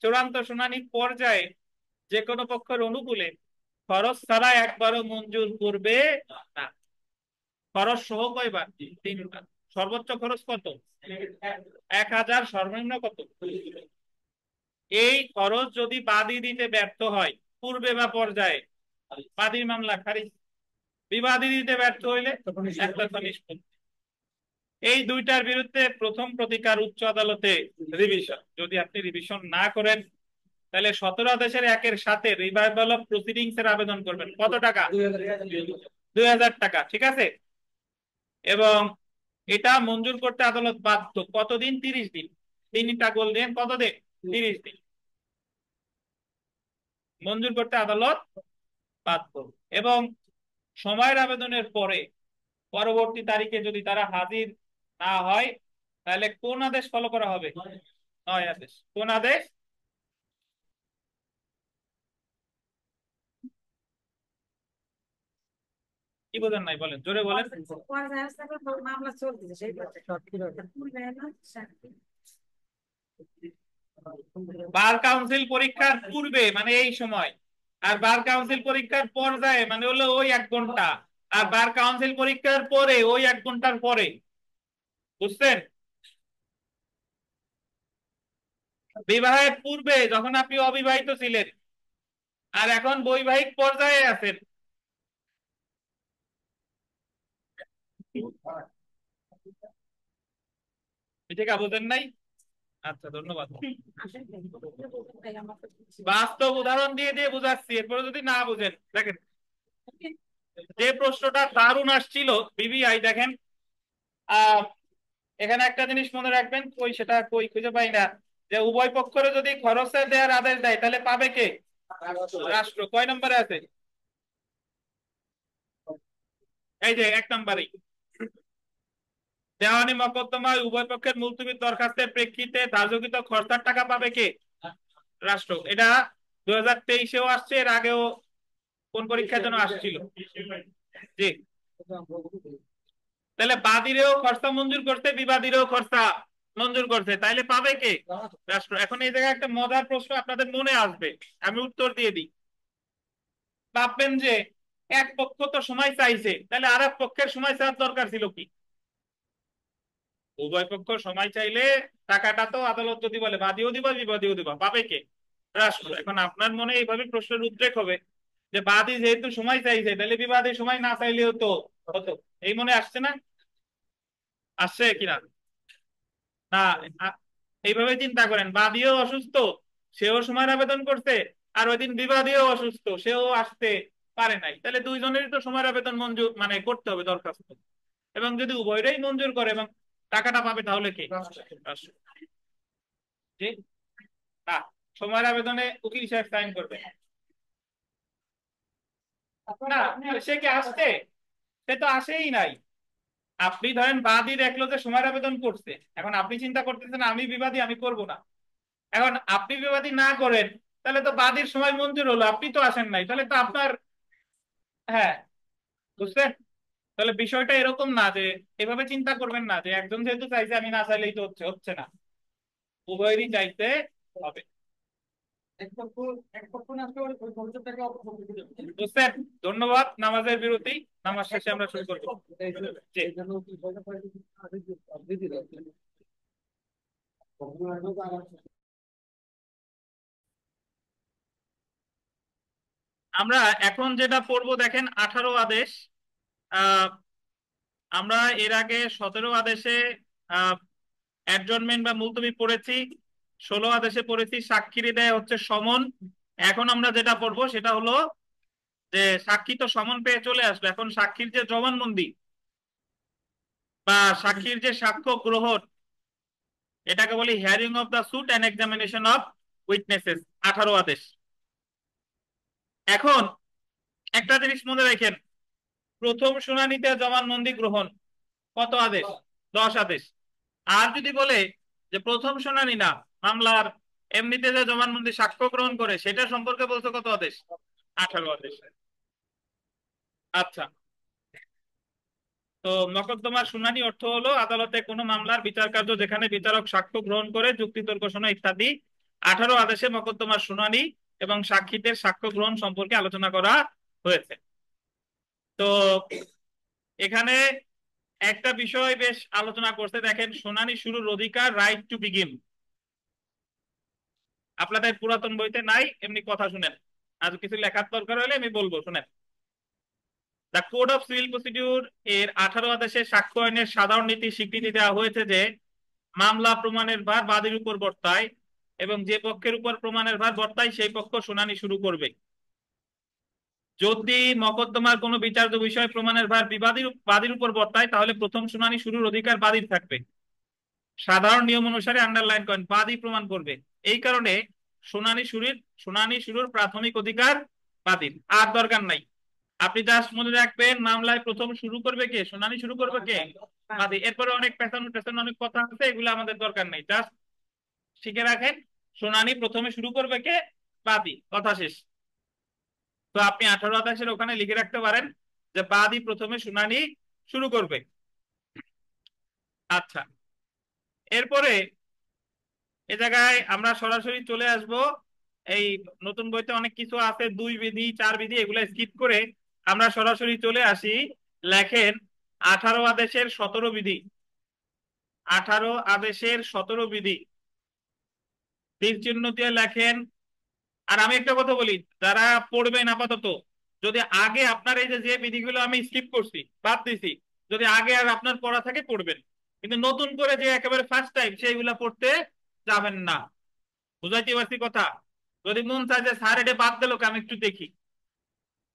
S1: চূড়ান্ত শুনানির পর্যায়ে যে কোনো পক্ষের অনুকূলে খরচ ছাড়া একবারও মঞ্জুর করবে না। খরচ সহ কয়বার? 3 বার। সর্বোচ্চ খরচ কত? 1000, সর্বনিম্ন কত? 200। এই খরচ যদি বাদী দিতে ব্যর্থ হয় পূর্বে বা পর্যায়ে, বাদীর মামলা খারিজ। বিবাদী দিতে ব্যর্থ হইলে
S5: তখন
S1: 1 লক্ষ নিষ্পত্তি। এই দুইটার বিরুদ্ধে প্রথম প্রতিকার উচ্চ আদালতে রিভিশন। যদি আপনি রিভিশন না করেন তাহলে 17 আদেশের 1-এর সাথে রিভাইভাল অফ প্রসিডিংস এর আবেদন করবেন। কত টাকা? 2000 টাকা, ঠিক আছে। এবং এটা মঞ্জুর করতে আদালত বাধ্য। কতদিন? 30 দিন। 3টা গোল দেন, কত দিন? 30 দিন মঞ্জুর করতে আদালত বাধ্য। এবং সময়ের আবেদনের পরে পরবর্তী তারিখে যদি তারা হাজির না হয় তাহলে কোন আদেশ ফলো করা হবে? 9 আদেশ। কোন আদেশ? কি বোঝেন নাই? বলেন, জোরে বলেন।
S3: পর্যায়ে আসতে এখন মামলা চলতেছে সেই
S1: বার কাউন্সিল পরীক্ষার পূর্বে মানে এই সময়, আর বার কাউন্সিল পরীক্ষার পর্যায়ে মানে হলো ওই 1 ঘন্টা, আর বার কাউন্সিল পরীক্ষার পরে ওই 1 ঘন্টার পরে। বুঝছেন? বিবাহের পূর্বে যখন আপনি অবিবাহিত ছিলেন আর এখন বৈবাহিক পর্যায়ে আছেন, এটা বোঝেন নাই? আচ্ছা, ধন্যবাদ। বাস্তব উদাহরণ দিয়ে দিয়ে বুঝাচ্ছি, এরপরে যদি না বুঝেন দেখেন যে প্রশ্নটা দারুণ আসছিল বিবিআই, দেখেন এখানে একটা জিনিস মনে রাখবেন, কই সেটা কই খুঁজে পাই না, যে উভয় পক্ষের যদি খরচে দেওয়ার আদেশ দেয় তাহলে পাবে কে? রাষ্ট্র। কয় নম্বরে আছে? এই যে 1 নম্বরে। দেওয়ানি মকদ্দমায় উভয় পক্ষের মুলতবির দরখাস্তের প্রেক্ষিতে ধার্যকৃত খরচার টাকা পাবে কে? রাষ্ট্র। এটা 2023-এও আসছে, এর আগেও কোন পরীক্ষার জন্য আসছিল? জি। তাহলে বাদীরেও খরচা মঞ্জুর করতে, বিবাদীরেও খরচা মঞ্জুর করছে, তাইলে পাবে কে? রাষ্ট্র। এখন এই জায়গায় একটা মজার প্রশ্ন আপনাদের মনে আসবে, আমি উত্তর দিয়ে দিই। ভাববেন যে এক পক্ষ তো সময় চাইছে, তাহলে আর এক পক্ষের সময় চাওয়ার দরকার ছিল কি? উভয় পক্ষ সময় চাইলে টাকাটা তো আদালত যদি বলে বাদীও দিবা বিবাদীও দিবা, পাবে কে? রাষ্ট্র। এখন আপনার মনে এইভাবে প্রশ্নের উদ্রেক হবে যে বাদী যেহেতু সময় চাইছে তাহলে বিবাদী সময় না চাইলেও তো হতো। এই মনে আসছে না? আসছে কিনা? না, এইভাবে চিন্তা করেন, বাদীও অসুস্থ, সেও সময়ের আবেদন করছে, আর ওই দিন বিবাদীও অসুস্থ, সেও আসতে পারে নাই, তাহলে দুইজনেরই তো সময়ের আবেদন মঞ্জুর মানে করতে হবে দরখাস্ত। এবং যদি উভয়টাই মঞ্জুর করে এবং টাকাটা পাবে তাহলে কে? রাষ্ট্র। জি না, সময়ের আবেদনে উকিল সাহেব সাইন করবে না। সে কি আসছে? সে তো আসেই নাই। আপনি ধরেন বাদী দেখলো যে সময়ের আবেদন করছে, এখন আপনি চিন্তা করতেছেন আমি বিবাদী, আমি করব না। এখন আপনি বিবাদী না করেন তাহলে তো বাদীর সময় মঞ্জুর হলো, আপনি তো আসেন নাই, তাহলে তো আপনার, হ্যাঁ বুঝছেন? তাহলে বিষয়টা এরকম না যে, এভাবে চিন্তা করবেন না যে একজন যেহেতু চাইছে আমি না চাইলেই তো হচ্ছে, হচ্ছে না, উভয়েরই চাইতে হবে। বুঝছেন? ধন্যবাদ। নামাজের বিরতি, নামাজ শেষে আমরা শুরু করবো। জি। আমরা এখন যেটা পড়বো দেখেন 18 আদেশ। আহ আমরা এর আগে 17 আদেশে অ্যাডজর্নমেন্ট বা মুলতবি পড়েছি, 16 আদেশে পড়েছি সাক্ষীর দেয় হচ্ছে সমন। এখন আমরা যেটা পড়বো সেটা হলো যে সাক্ষী তো সমন পেয়ে চলে আসলো, এখন সাক্ষীর যে জবানবন্দি বা সাক্ষীর যে সাক্ষ্য গ্রহণ, এটাকে বলি hearing of the suit and examination of witnesses, 18 আদেশ। এখন একটা জিনিস মনে রাখেন, প্রথম শুনানিতে জবানবন্দি গ্রহণ কত আদেশ? 10 আদেশ। আর যদি বলে যে প্রথম শুনানি না, মামলার এমনিতে যে জবানবন্দি সাক্ষ্য গ্রহণ করে সেটা সম্পর্কে বলছে কত আদেশ? 18 আদেশ। আচ্ছা, তো মকদ্দমার শুনানি অর্থ হলো আদালতে কোনো মামলার বিচার কার্য যেখানে বিচারক সাক্ষ্য গ্রহণ করে যুক্তিতর্ক শোনা ইত্যাদি। 18 আদেশে মকদ্দমার শুনানি এবং সাক্ষীদের সাক্ষ্য গ্রহণ সম্পর্কে আলোচনা করা হয়েছে। তো এখানে একটা বিষয় বেশ আলোচনা করতে, দেখেন শুনানি শুরুর অধিকার, রাইট টু বিগিন, আপনাদের পুরাতন বইতে নাই, এমনি কথা শুনেন, আজ কিছু লেখার দরকার হলে আমি বলবো, শুনেন। The code of civil procedure এর 18 আদেশে সাক্ষ্য আইনের সাধারণ নীতি স্বীকৃতি দেওয়া হয়েছে যে মামলা প্রমাণের ভার বাদীর উপর বর্তায় এবং যে পক্ষের উপর প্রমাণের ভার বর্তায় সেই পক্ষ শুনানি শুরু করবে। যদি মকদ্দমার কোনো বিচার্য বিষয় প্রমাণের ভার বাদীর উপর বর্তায় তাহলে প্রথম শুনানি শুরুর অধিকার বাদীর থাকবে। সাধারণ নিয়ম অনুসারে আন্ডারলাইন করেন বাদী প্রমাণ করবে। এই কারণে শুনানি শুরুর প্রাথমিক অধিকার বাদীর, আর দরকার নাই। আপনি জাস্ট মনে রাখবেন মামলায় প্রথম শুরু করবে কে, শুনানি শুরু করবে কে, বাদী। এরপরে অনেক পেছানো পেছানো অনেক কথা আছে, এগুলো আমাদের দরকার নেই, জাস্ট শিখে রাখেন শুনানি প্রথমে শুরু করবে কে, বাদী, কথা শেষ। তো আপনি 18 আদেশের ওখানে লিখে রাখতে পারেন যে বাদী প্রথমে শুনানি শুরু করবে। আচ্ছা, এরপরে এ জায়গায় আমরা সরাসরি চলে আসব। এই নতুন বইতে অনেক কিছু আছে, 2 বিধি 4 বিধি, এগুলো স্কিপ করে আমরা সরাসরি চলে আসি। লেখেন 18 আদেশের 17 বিধি। 18 আদেশের 17 বিধি তীর চিহ্ন দিয়ে লেখেন। আর আমি একটা কথা বলি, যারা পড়বেন আপাতত, যদি আগে আপনার এই যে যে বিধিগুলো আমি স্কিপ করছি, বাদ দিছি, যদি আগে আর আপনার পড়া থাকে পড়বেন, কিন্তু নতুন করে যে একেবারে ফার্স্ট টাইম সেইগুলা পড়তে যাবেন না। বুঝাইতে পারছি কথা? যদি মন চায় যে স্যার এটা বাদ দিল আমি একটু দেখি,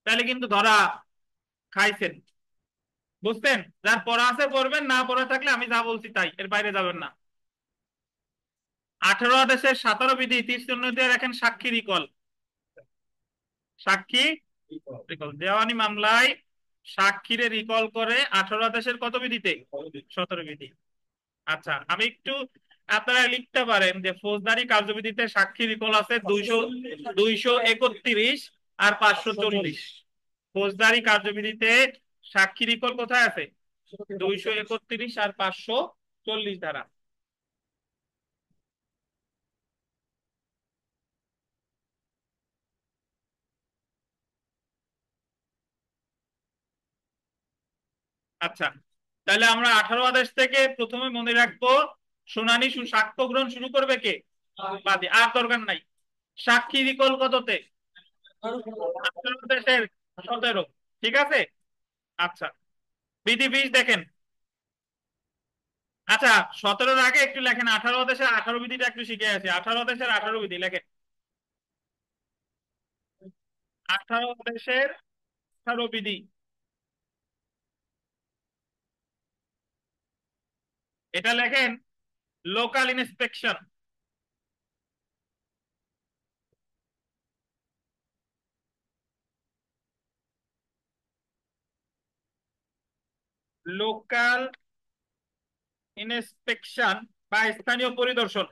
S1: তাহলে কিন্তু ধরা খাইছেন। বুঝতেন? যার পড়া আছে পড়বেন, না পড়া থাকলে আমি যা বলছি তাই, এর বাইরে যাবেন না। 18 আদেশের 17 বিধি তীর চিহ্ন দিয়ে রাখেন সাক্ষী রিকল। সাক্ষী রিকল, দেওয়ানি মামলায় সাক্ষীরে রিকল করে 18 আদেশের কত বিধিতে, 17 বিধি। আচ্ছা, আমি একটু, আপনারা লিখতে পারেন যে ফৌজদারি কার্যবিধিতে সাক্ষী রিকল আছে 231 আর 540। ফৌজদারি কার্যবিধিতে সাক্ষী রিকল কোথায় আছে, 231 আর 540 ধারা। আচ্ছা, তাহলে আমরা 18 আদেশ থেকে প্রথমে মনে রাখবো শুনানি সাক্ষ্য গ্রহণ শুরু করবে কে, বাদী, আর দরকার নাই। সাক্ষী রিকল কততে, 18 আদেশের 17। ঠিক আছে। আচ্ছা, বিধি 20 দেখেন। আচ্ছা, 17-র আগে একটু লেখেন 18 আদেশের 18 বিধিটা একটু শিখে আছে। 18 আদেশের 18 বিধি লেখেন। 18 আদেশের 18 বিধি, এটা লেখেন লোকাল ইন্সপেকশন। লোকাল ইন্সপেকশন বা স্থানীয় পরিদর্শন।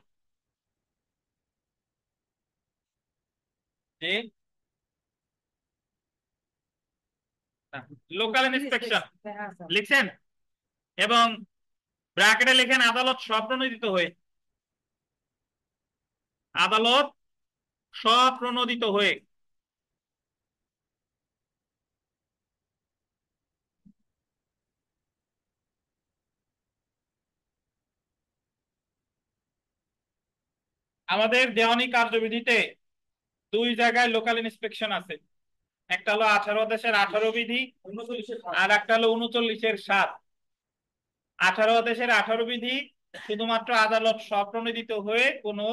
S1: লোকাল ইন্সপেকশন লিখছেন, এবং ব্র্যাকেটে লেখেন আদালত স্বপ্রণোদিত হয়ে। আদালত স্বপ্রণোদিত হয়ে। আমাদের দেওয়ানি কার্যবিধিতে 2 জায়গায় লোকাল ইন্সপেকশন আছে। একটা হলো 18 আদেশের 18 বিধি, আর একটা হলো 39-এর 7। 18 আদেশের 18 বিধি শুধুমাত্র আদালত স্বপ্রণোদিত হয়ে কোনো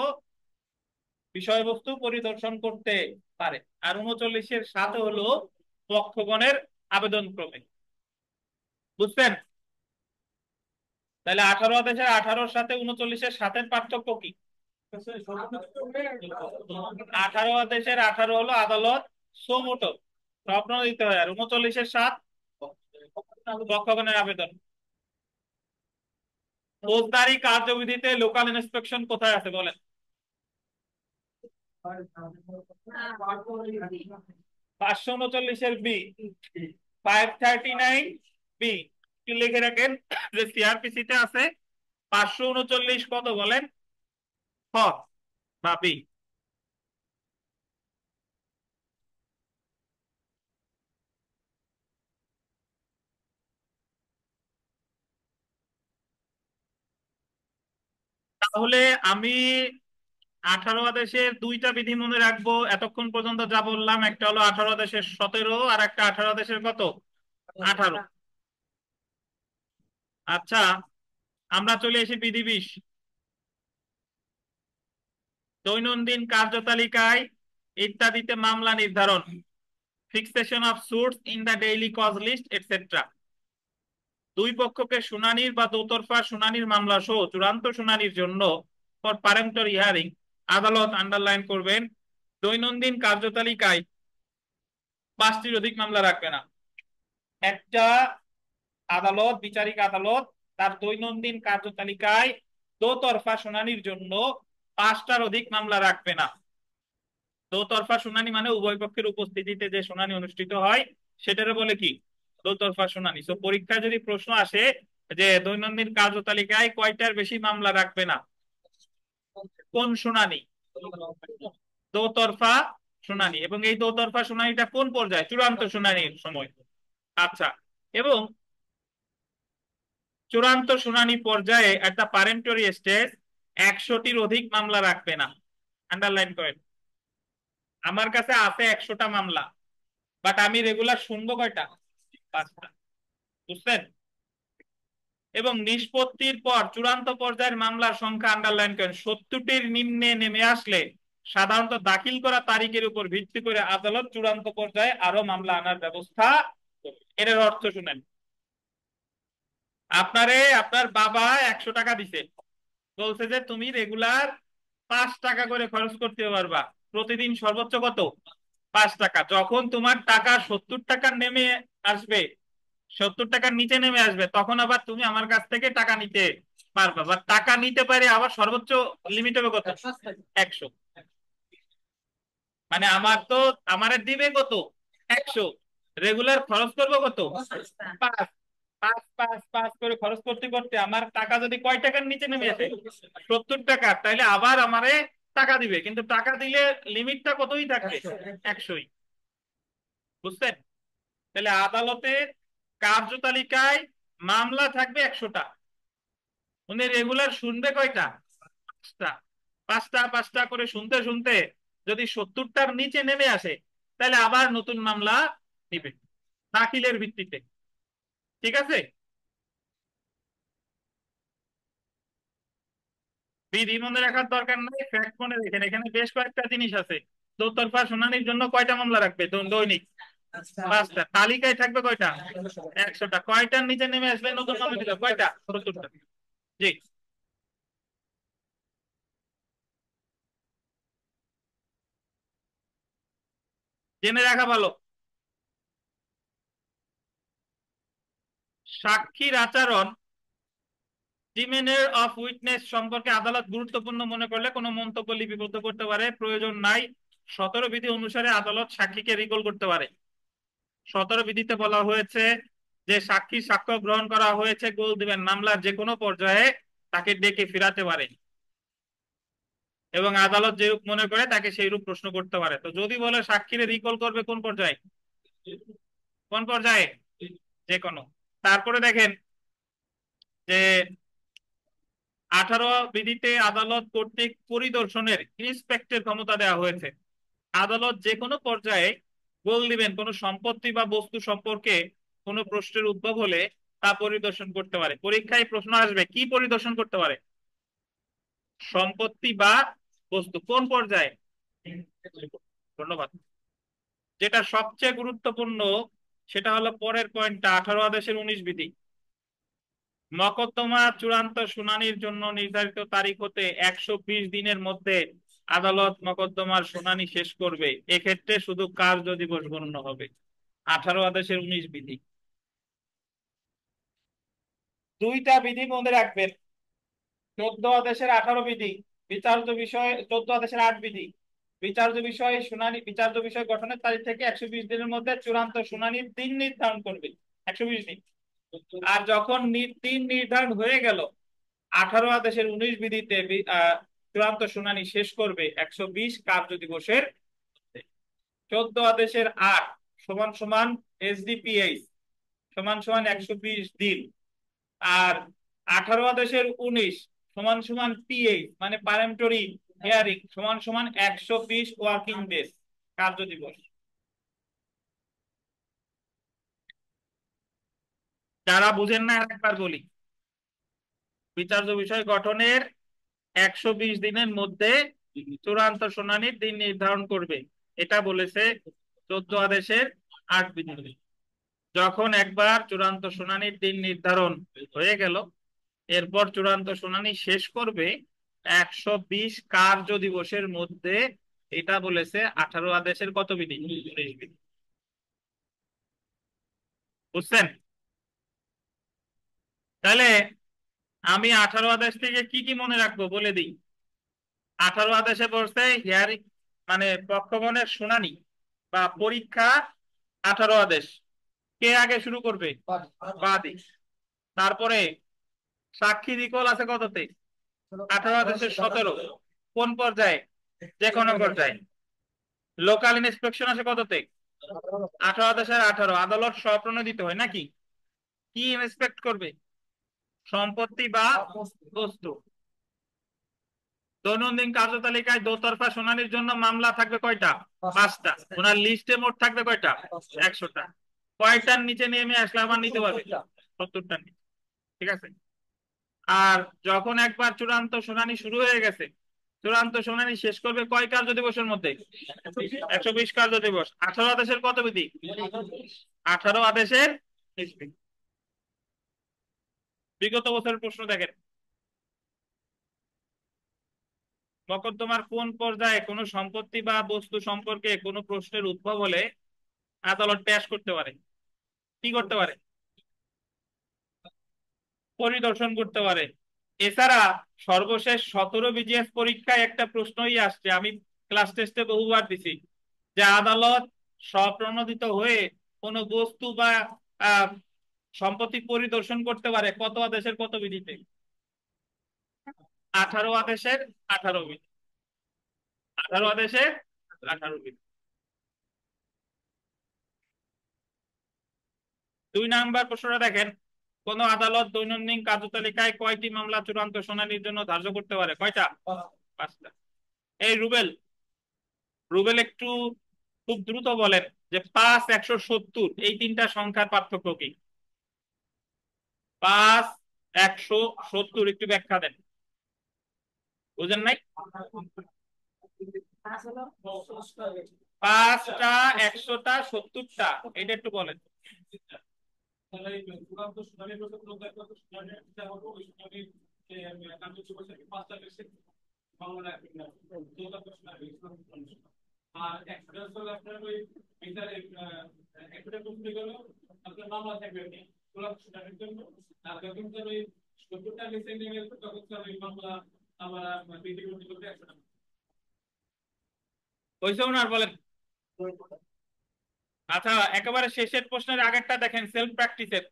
S1: বিষয়বস্তু পরিদর্শন করতে পারে, আর 39-এর 7 হলো পক্ষগণের আবেদন ক্রমে। বুঝছেন? তাহলে 18 আদেশের 18-র সাথে 39-এর 7-এর পার্থক্য কি? 18 আদেশের 18 হলো আদালত সোমোটো স্বপ্রণোদিত হয়, আর 39-এর 7 পক্ষগণের আবেদন। ফৌজদারি কার্যবিধিতে লোকাল ইন্সপেকশন কোথায় আছে বলেন? 539-এর বি, 539 বি কি লিখে রাখেন যে সিআরপিসি তে আছে 539 কত বলেন, খ বা বি। তাহলে আমি 18 আদেশের 2টা বিধি মনে রাখবো এতক্ষণ পর্যন্ত যা বললাম। একটা হলো 18 আদেশের 17, আর একটা 18 আদেশের কত, 18। আচ্ছা, আমরা চলে এসে বিধি 20। দৈনন্দিন কার্যতালিকায় ইত্যাদিতে মামলা নির্ধারণ, fixation of suits in the daily cause list etcetera. দুই পক্ষকে শুনানির বা দোতরফা শুনানির মামলা সহ চূড়ান্ত শুনানির জন্য ফর পারেন্টরি হিয়ারিং আদালত আন্ডারলাইন করবেন দৈনন্দিন কার্যতালিকায় 5টির অধিক মামলা রাখবে না। একটা আদালত, বিচারিক আদালত তার দৈনন্দিন কার্যতালিকায় দোতরফা শুনানির জন্য 5টার অধিক মামলা রাখবে না। দোতরফা শুনানি মানে উভয় পক্ষের উপস্থিতিতে যে শুনানি অনুষ্ঠিত হয় সেটারে বলে কি? দোতরফা শুনানি। তো পরীক্ষায় যদি প্রশ্ন আসে যে দৈনন্দিন কার্যতালিকায় কয়টার বেশি মামলা রাখবে না, কোন শুনানি? দোতরফা শুনানি। এবং এই দোতরফা শুনানিটা কোন পর্যায়ে? চূড়ান্ত শুনানির সময়। আচ্ছা, এবং চূড়ান্ত শুনানি পর্যায়ে একটা পারেন্টরি স্টেজ 100টির অধিক মামলা রাখবে না। আন্ডারলাইন করেন। আমার কাছে আছে 100টা মামলা, বাট আমি রেগুলার শুনবো কয়টা? 5টা। বুঝছেন? এবং নিষ্পত্তির পর চূড়ান্ত পর্যায়ের মামলার সংখ্যা আন্ডারলাইন করেন। 70টির নিম্নে নেমে আসলে সাধারণত দাখিল করা তারিখের উপর ভিত্তি করে আদালত চূড়ান্ত পর্যায়ে আরো মামলা আনার ব্যবস্থা করবে। এর অর্থ শুনেন। আপনার বাবা 100 টাকা দিছে, বলছে যে তুমি রেগুলার 5 টাকা করে খরচ করতে পারবা, প্রতিদিন সর্বোচ্চ কত? 5 টাকা। যখন তোমার টাকা 70 টাকা নেমে আসবে, 70 টাকার নিচে নেমে আসবে, তখন আবার তুমি আমার কাছ থেকে টাকা নিতে পারবা। বা টাকা নিতে পারে আবার সর্বোচ্চ লিমিট হবে কত? 100। মানে আমারে দিবে কত? 100। রেগুলার খরচ করবো কত? 5। 5 5 5 করে খরচ করতে করতে আমার টাকা যদি কয় টাকার নিচে নেমে আসে? 70 টাকা, তাইলে আবার আমারে টাকা দিবে, কিন্তু টাকা দিলে লিমিটটা কতই থাকবে? 100ই। বুঝছেন? তাহলে আদালতের কার্যতালিকায় মামলা থাকবে 100টা। উনি রেগুলার শুনবে কয়টা? 5টা। 5টা 5টা করে শুনতে শুনতে যদি 70টার নিচে নেমে আসে, তাহলে আবার নতুন মামলা নিবে দাখিলের ভিত্তিতে। ঠিক আছে? বিধি মনে রাখার দরকার নাই, ফ্যাক্ট মনে রেখেন। এখানে বেশ কয়েকটা জিনিস আছে। দোতরফা শুনানির জন্য কয়টা মামলা রাখবে দৈনিক? 5টা। তালিকায় থাকবে কয়টা? 100টা। কয়টার নিচে নেমে আসলে নতুন মামলা দিল? কয়টা? 70টা। জি। জেনে রাখা ভালো। সাক্ষীর আচরণ, ডিমেনর অফ উইটনেস সম্পর্কে আদালত গুরুত্বপূর্ণ মনে করলে কোনো মন্তব্য লিপিবদ্ধ করতে পারে, প্রয়োজন নাই। 17 বিধি অনুসারে আদালত সাক্ষীকে রিকল করতে পারে। 17 বিধিতে বলা হয়েছে যে সাক্ষীর সাক্ষ্য গ্রহণ করা হয়েছে, গোল দিবেন মামলার যে কোনো পর্যায়ে তাকে ডেকে ফিরাতে পারে এবং আদালত যেরূপ মনে করে তাকে সেই রূপ প্রশ্ন করতে পারে। তো যদি বলে সাক্ষীরে রিকল করবে কোন পর্যায়ে? কোন পর্যায়ে? যে কোনো। তারপরে দেখেন যে 18 বিধিতে আদালত কর্তৃক পরিদর্শনের ইন্সপেক্টের ক্ষমতা দেওয়া হয়েছে। আদালত যে কোনো পর্যায়ে গোল দিবেন কোন সম্পত্তি বা বস্তু সম্পর্কে কোনো প্রশ্নের উদ্ভব হলে তা পরিদর্শন করতে পারে। পরীক্ষায় প্রশ্ন আসবে কি পরিদর্শন করতে পারে? সম্পত্তি বা বস্তু। কোন পর্যায়ে? ধন্যবাদ। যেটা সবচেয়ে গুরুত্বপূর্ণ সেটা হলো পরের পয়েন্টটা, 18 আদেশের 19 বিধি। মকদ্দমা চূড়ান্ত শুনানির জন্য নির্ধারিত তারিখ হতে 120 দিনের মধ্যে আদালত মকদ্দমার শুনানি শেষ করবে। এক্ষেত্রে শুধু কার্য দিবস গণ্য হবে। 18 আদেশের 19 বিধি। দুইটা বিধি মনে রাখবেন। 14 আদেশের 18 বিধি বিচার্য বিষয়, 14 আদেশের 8 বিধি বিচার্য বিষয় শুনানি, বিচার্য বিষয় গঠনের তারিখ থেকে 120 দিনের মধ্যে চূড়ান্ত শুনানির দিন নির্ধারণ করবে। 120 দিন। আর যখন দিন নির্ধারণ হয়ে গেল, 18 আদেশের 19 বিধিতে চূড়ান্ত শুনানি শেষ করবে 120 কার্য দিবসের মধ্যে। 14 আদেশের 8 সমান সমান এসডিপিএইচ সমান সমান 120 দিন। আর 18 আদেশের 19 সমান সমান পিএইচ মানে পারেন্টরি হিয়ারিং সমান সমান 120 ওয়ার্কিং ডেজ কার্য দিবস। যারা বুঝেন না একবার বলি, বিচার্য বিষয় গঠনের 120 দিনের মধ্যে চূড়ান্ত শুনানির দিন নির্ধারণ করবে, এটা বলেছে 14 আদেশের 8 বিধি। যখন একবার চূড়ান্ত শুনানির দিন নির্ধারণ হয়ে গেল, এরপর চূড়ান্ত শুনানি শেষ করবে 120 কার্য দিবসের মধ্যে, এটা বলেছে 18 আদেশের কত বিধি? 19 বিধি। বুঝছেন? তাহলে আমি 18 আদেশ থেকে কি কি মনে রাখবো বলে দিই। 18 আদেশে বলছে হিয়ারিং মানে পক্ষগণের শুনানি বা পরীক্ষা। 18 আদেশ কে আগে শুরু করবে? বাদী। তারপরে সাক্ষী রিকল আছে কততে? 18 আদেশের 17। কোন পর্যায়ে? যে কোনো পর্যায়ে। লোকাল ইন্সপেকশন আছে কততে? 18 আদেশের 18। আদালত স্বপ্রণোদিত হয় নাকি? কি ইন্সপেক্ট করবে? সম্পত্তি বা বস্তু। দৈনন্দিন কার্যতালিকায় দোতরফা শুনানির জন্য মামলা থাকবে কয়টা? 5টা। ওনার লিস্টে মোট থাকবে কয়টা? 100টা। কয়টার নিচে নেমে আসলে আমার নিতে পারবে? 70টার নিচে। ঠিক আছে। আর যখন একবার চূড়ান্ত শুনানি শুরু হয়ে গেছে, চূড়ান্ত শুনানি শেষ করবে কয় কার্য দিবসের মধ্যে? 120 কার্য দিবস। 18 আদেশের কত বিধি? 18 আদেশের 20 বিধি। বিগত বছরের প্রশ্ন দেখেন, মকদ্দমার কোন পর্যায়ে কোনো সম্পত্তি বা বস্তু সম্পর্কে কোনো প্রশ্নের উদ্ভব হলে আদালত পেশ করতে পারে? কি করতে পারে? পরিদর্শন করতে পারে। এছাড়া সর্বশেষ 17 বিজিএস পরীক্ষায় একটা প্রশ্নই আসছে, আমি ক্লাস টেস্টে বহুবার দিছি, যে আদালত স্বপ্রণোদিত হয়ে কোনো বস্তু বা আহ, সম্পত্তি পরিদর্শন করতে পারে কত আদেশের কত বিধিতে? 18 আদেশের 18 বিধি। 18 আদেশের 18 বিধি। 2 নাম্বার প্রশ্নটা দেখেন, কোন আদালত দৈনন্দিন কার্যতালিকায় কয়টি মামলা চূড়ান্ত শুনানির জন্য ধার্য করতে পারে? কয়টা? 5টা। এই রুবেল, রুবেল একটু খুব দ্রুত বলেন যে 5, 170 এই তিনটা সংখ্যার পার্থক্য কি? 5, 170 একটু ব্যাখ্যা দেন। বুঝেন নাই? 5টা, 100টা, 70টা, এটা একটু বলেন।
S7: চূড়ান্ত শুনানি বলতে শুনানিটা হলো ওই শুনানির যে কার্য দিবসের 5টা দেশে মামলা শুনানি। আর একটা হলো আপনার ওই বিচারে একটা প্রশ্ন গেল আপনার মামলা থাকবে চূড়ান্ত শুনানির জন্য। আর যখন স্যার ওই 70টা দেশে নিয়ে গেল তখন স্যার ওই মামলা আমরা বিধি করতে করতে 100টা।
S1: হয়েছে ওনার? বলেন। আচ্ছা, একেবারে শেষের প্রশ্নের আগেরটা দেখেন, সেলফ প্র্যাকটিসের।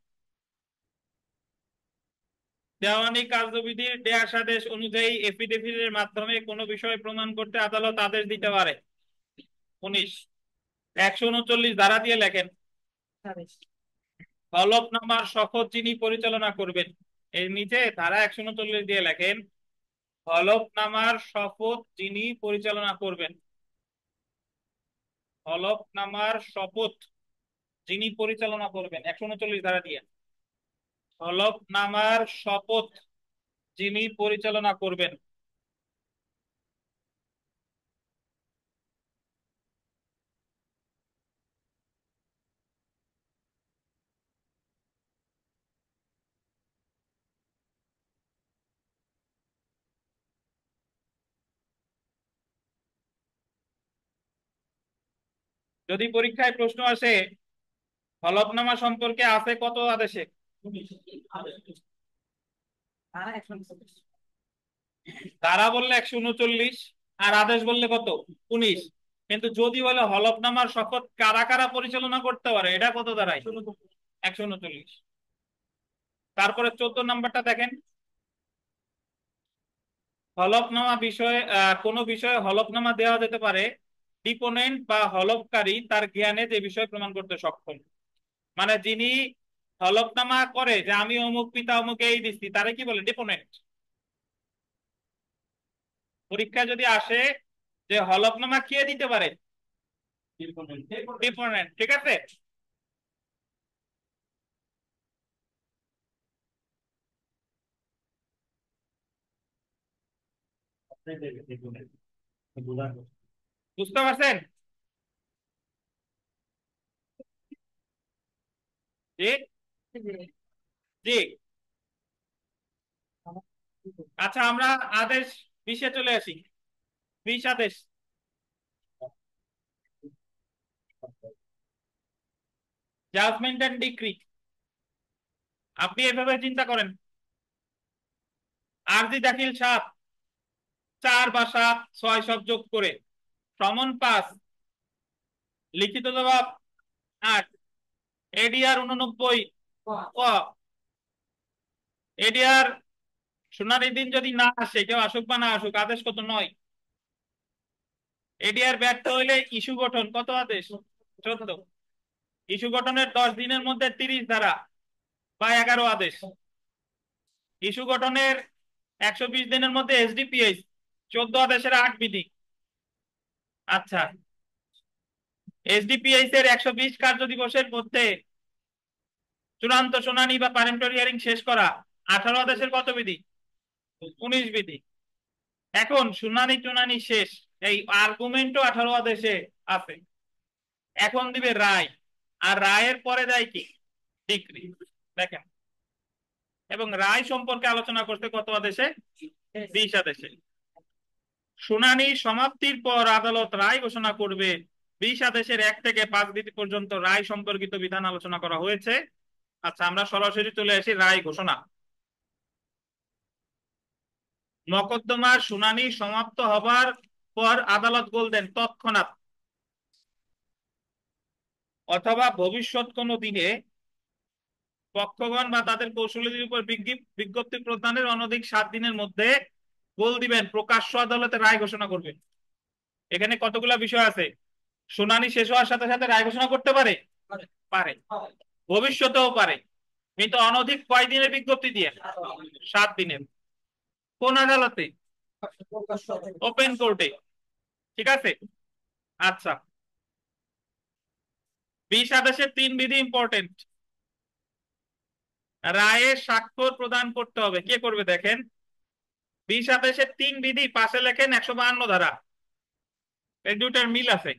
S1: দেওয়ানি কার্যবিধির দেয়াশাদেশ অনুযায়ী এফিডেভিটের মাধ্যমে কোনো বিষয় প্রমাণ করতে আদালত আদেশ দিতে পারে। 19। 139 ধারা দিয়ে লেখেন, হলফনামার শপথ যিনি পরিচালনা করবেন। এর নিচে ধারা 139 দিয়ে লেখেন, হলফনামার শপথ যিনি পরিচালনা করবেন। হলফনামার শপথ যিনি পরিচালনা করবেন 139 ধারা দিয়ে। হলফনামার শপথ যিনি পরিচালনা করবেন। যদি পরীক্ষায় প্রশ্ন আসে হলফনামা সম্পর্কে আছে কত আদেশে? ধারা বললে 139 আর আদেশ বললে কত? 19। কিন্তু যদি বলে হলফনামার শপথ কারা কারা পরিচালনা করতে পারে, এটা কত দাঁড়ায়? 139। তারপরে 14 নাম্বারটা দেখেন, হলফনামা বিষয়ে কোন বিষয়ে হলফনামা দেওয়া যেতে পারে ডিপোনেন্ট বা হলফকারী তার জ্ঞানে যে বিষয় প্রমাণ করতে সক্ষম। মানে যিনি হলফনামা করে যে আমি অমুক পিতা অমুক এই দিচ্ছি, তারে কি বলে? ডিপোনেন্ট। পরীক্ষায় যদি আসে যে হলফনামা কে দিতে পারে? ডিপোনেন্ট। ঠিক আছে। বুঝতে পারছেন? জি জি। আচ্ছা, আমরা আদেশ 20-এ চলে আসি। 20 আদেশ। Judgment and decree. আপনি এভাবে চিন্তা করেন, আরজি দাখিল 7, 4 বা 7, 6 সব যোগ করে সমন 5, লিখিত জবাব 8, এডিআর 89 ক। এডিআর শুনানির দিন যদি না আসে, কেউ আসুক বা না আসুক, আদেশ কত? 9। এডিআর ব্যর্থ হইলে ইস্যু গঠন কত আদেশ? 14। ইস্যু গঠনের 10 দিনের মধ্যে 30 ধারা বা 11 আদেশ। ইস্যু গঠনের 120 দিনের মধ্যে এসডিপিএইচ 14 আদেশের 8 বিধি। আচ্ছা, এসডিপিএইচ এর 120 কার্য দিবসের মধ্যে চূড়ান্ত শুনানি বা পারেন্টরি হিয়ারিং শেষ করা 18 আদেশের কত বিধি? 19 বিধি। এখন শুনানি টুনানি শেষ, এই আর্গুমেন্টও 18 আদেশে আছে। এখন দিবে রায়, আর রায়ের পরে দেয় কি? ডিক্রি। দেখেন, এবং রায় সম্পর্কে আলোচনা করতে কত আদেশে? 20 আদেশে। শুনানি সমাপ্তির পর আদালত রায় ঘোষণা করবে। 20 আদেশের 1 থেকে 5 বিধি পর্যন্ত রায় সম্পর্কিত বিধান আলোচনা করা হয়েছে। আচ্ছা, আমরা সরাসরি চলে আসি রায় ঘোষণা। মকদ্দমার শুনানি সমাপ্ত হবার পর আদালত বলতেন তৎক্ষণাৎ অথবা ভবিষ্যৎ কোনো দিনে পক্ষগণ বা তাদের কৌশলীদের উপর বিজ্ঞপ্তি প্রদানের অনধিক 7 দিনের মধ্যে বল দিবেন, প্রকাশ্য আদালতে রায় ঘোষণা করবেন। এখানে কতগুলা বিষয় আছে। শুনানি শেষ হওয়ার সাথে সাথে রায় ঘোষণা করতে পারে, পারে, ভবিষ্যতেও পারে, কিন্তু অনধিক কয় দিনের বিজ্ঞপ্তি দিয়ে? 7 দিনের। কোন আদালতে? ওপেন কোর্টে। ঠিক আছে। আচ্ছা, 20 আদেশের 3 বিধি ইম্পর্টেন্ট। রায়ে স্বাক্ষর প্রদান করতে হবে। কে করবে? দেখেন, 20 আদেশের 3 বিধি পাশে লেখেন 152 ধারা, এই দুটার মিল আছে।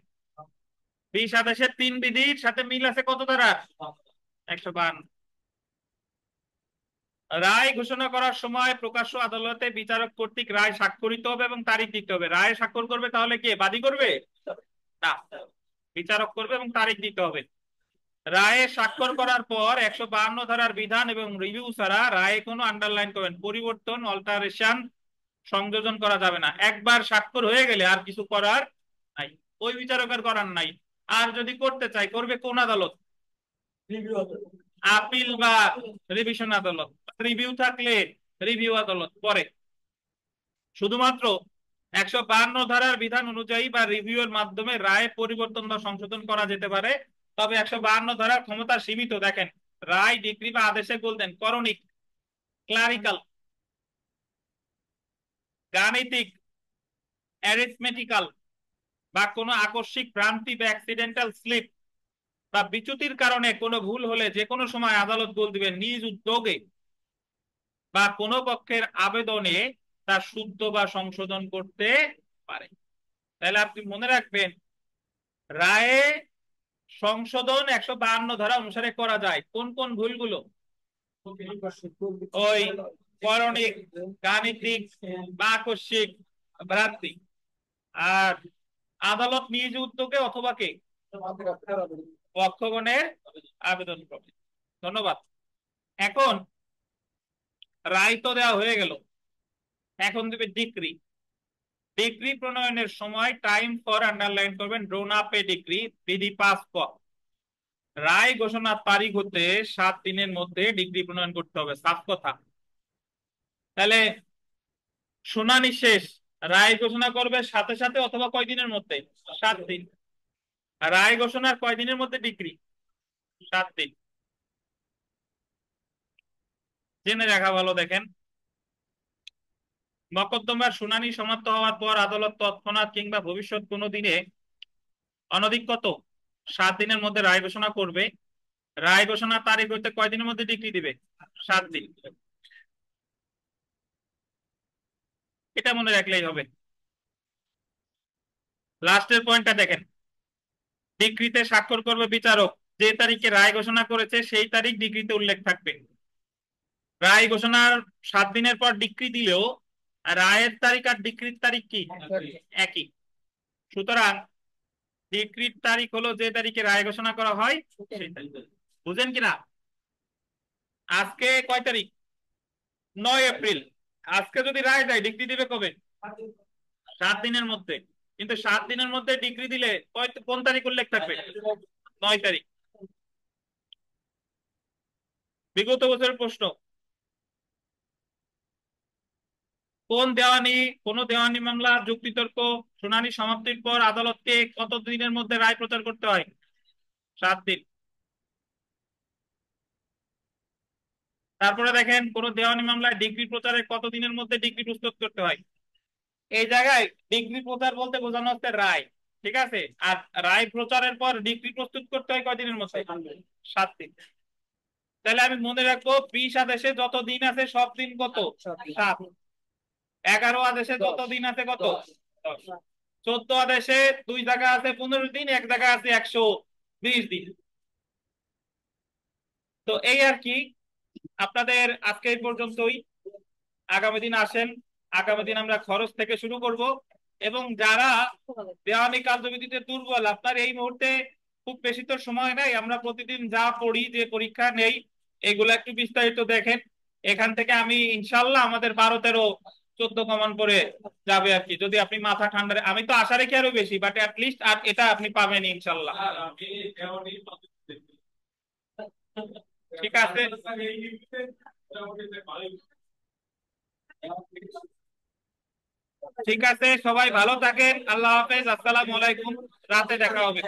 S1: 20 আদেশের 3 বিধির সাথে মিল আছে কত ধারা? 152। রায় ঘোষণা করার সময় প্রকাশ্য আদালতে বিচারক কর্তৃক রায় স্বাক্ষরিত হবে এবং তারিখ দিতে হবে। রায় স্বাক্ষর করবে তাহলে কে? বাদী করবে না, বিচারক করবে এবং তারিখ দিতে হবে। রায়ে স্বাক্ষর করার পর 152 ধারার বিধান এবং রিভিউ ছাড়া রায়ে কোনো আন্ডারলাইন করবেন, পরিবর্তন, অল্টারেশন, সংযোজন করা যাবে না। একবার স্বাক্ষর হয়ে গেলে আর কিছু করার নাই, ওই বিচারকের করার নাই। আর যদি করতে চাই, করবে কোন আদালত? আপিল বা রিভিশন আদালত। রিভিউ থাকলে রিভিউ আদালত পরে। শুধুমাত্র 152 ধারার বিধান অনুযায়ী বা রিভিউ এর মাধ্যমে রায় পরিবর্তন বা সংশোধন করা যেতে পারে, তবে 152 ধারার ক্ষমতা সীমিত। দেখেন, রায়, ডিক্রি বা আদেশে বলতেন করণিক, ক্লারিক্যাল, গাণিতিক, অ্যারিথমেটিক্যাল বা কোনো আকস্মিক ভ্রান্তি বা অ্যাক্সিডেন্টাল স্লিপ বা বিচ্যুতির কারণে কোনো ভুল হলে যে কোনো সময় আদালত বল দিবেন নিজ উদ্যোগে বা কোনো পক্ষের আবেদনে তা শুদ্ধ বা সংশোধন করতে পারে। তাহলে আপনি মনে রাখবেন, রায়ে সংশোধন 152 ধারা অনুসারে করা যায়। কোন কোন ভুলগুলো? ওই করণিক, গাণিতিক বা আকস্মিক ভ্রান্তি। আর আদালত নিজ উদ্যোগে অথবা কে? পক্ষগণের আবেদন ক্রমে। ধন্যবাদ। এখন রায় তো দেওয়া হয়ে গেল, এখন দেবে ডিক্রি। ডিক্রি প্রণয়নের সময় টাইম ফর আন্ডারলাইন করবেন, ড্রোন আপ এ ডিক্রি, বিধি 5 ক। রায় ঘোষণার তারিখ হতে 7 দিনের মধ্যে ডিক্রি প্রণয়ন করতে হবে, সাফ কথা। তাহলে শুনানি শেষ, রায় ঘোষণা করবে সাথে সাথে অথবা কয়দিনের মধ্যে? 7 দিন। রায় ঘোষণার কয়দিনের মধ্যে ডিক্রি? 7 দিন। জেনে রাখা ভালো। দেখেন, মকদ্দমার শুনানি সমাপ্ত হওয়ার পর আদালত তৎক্ষণাৎ কিংবা ভবিষ্যৎ কোনো দিনে অনধিক কত? 7 দিনের মধ্যে রায় ঘোষণা করবে। রায় ঘোষণার তারিখ হইতে কয়দিনের মধ্যে ডিক্রি দিবে? 7 দিন। এটা মনে রাখলেই হবে। লাস্টের পয়েন্টটা দেখেন, ডিক্রিতে স্বাক্ষর করবে বিচারক, যে তারিখে রায় ঘোষণা করেছে সেই তারিখ ডিক্রিতে উল্লেখ থাকবে। রায় ঘোষণার 7 দিনের পর ডিক্রি দিলেও রায়ের তারিখ আর ডিক্রির তারিখ কি একই। সুতরাং ডিক্রির তারিখ হলো যে তারিখে রায় ঘোষণা করা হয় সেই তারিখ। বুঝেন কিনা? আজকে কয় তারিখ? 9 এপ্রিল। আজকে যদি রায় দেয় ডিক্রি দিবে কবে? 7 দিনের মধ্যে। কিন্তু 7 দিনের মধ্যে ডিক্রি দিলে কোন তারিখ উল্লেখ থাকবে? 9 তারিখ। বিগত বছরের প্রশ্ন, কোন দেওয়ানি মামলা যুক্তিতর্ক শুনানি সমাপ্তির পর আদালতকে কত দিনের মধ্যে রায় প্রচার করতে হয়? 7 দিন। তারপরে দেখেন, কোন দেওয়ানি মামলায় ডিগ্রি প্রচারের কত দিনের মধ্যে ডিগ্রি প্রস্তুত করতে হয়? এই জায়গায় ডিগ্রি প্রচার বলতে বোঝানো হচ্ছে রায়, ঠিক আছে? আর রায় প্রচারের পর ডিগ্রি প্রস্তুত করতে হয় কয়দিনের মধ্যে? 7 দিন। তাহলে আমি মনে রাখবো 20 আদেশে যত দিন আছে সব দিন কত? 7। 11 আদেশে যত দিন আছে কত? 10। 14 আদেশে 2 জায়গা আছে 15 দিন, এক জায়গা আছে 120 দিন। তো এই আর কি, আপনাদের আজকে এই পর্যন্তই। আগামী দিন আসেন, আগামী দিন আমরা খরচ থেকে শুরু করব। এবং যারা দেওয়ানি কার্যবিধিতে দুর্বল, আপনার এই মুহূর্তে খুব বেশি তো সময় নাই, আমরা প্রতিদিন যা পড়ি, যে পরীক্ষা নেই, এগুলো একটু বিস্তারিত দেখেন। এখান থেকে আমি ইনশাল্লাহ আমাদের 12, 13, 14 কমান করে যাবে আর কি, যদি আপনি মাথা ঠান্ডা আমি তো আশা রেখে আরো বেশি, বাট লিস্ট আর এটা আপনি পাবেন ইনশাল্লাহ।
S7: আর আমি দেওয়ানি দেখি।
S1: ঠিক আছে,
S7: এই নিমিত্তে মোটামুটি ভালোই।
S1: ঠিক আছে, সবাই ভালো থাকেন। আল্লাহ হাফেজ, আসসালামু আলাইকুম। রাতে দেখা হবে।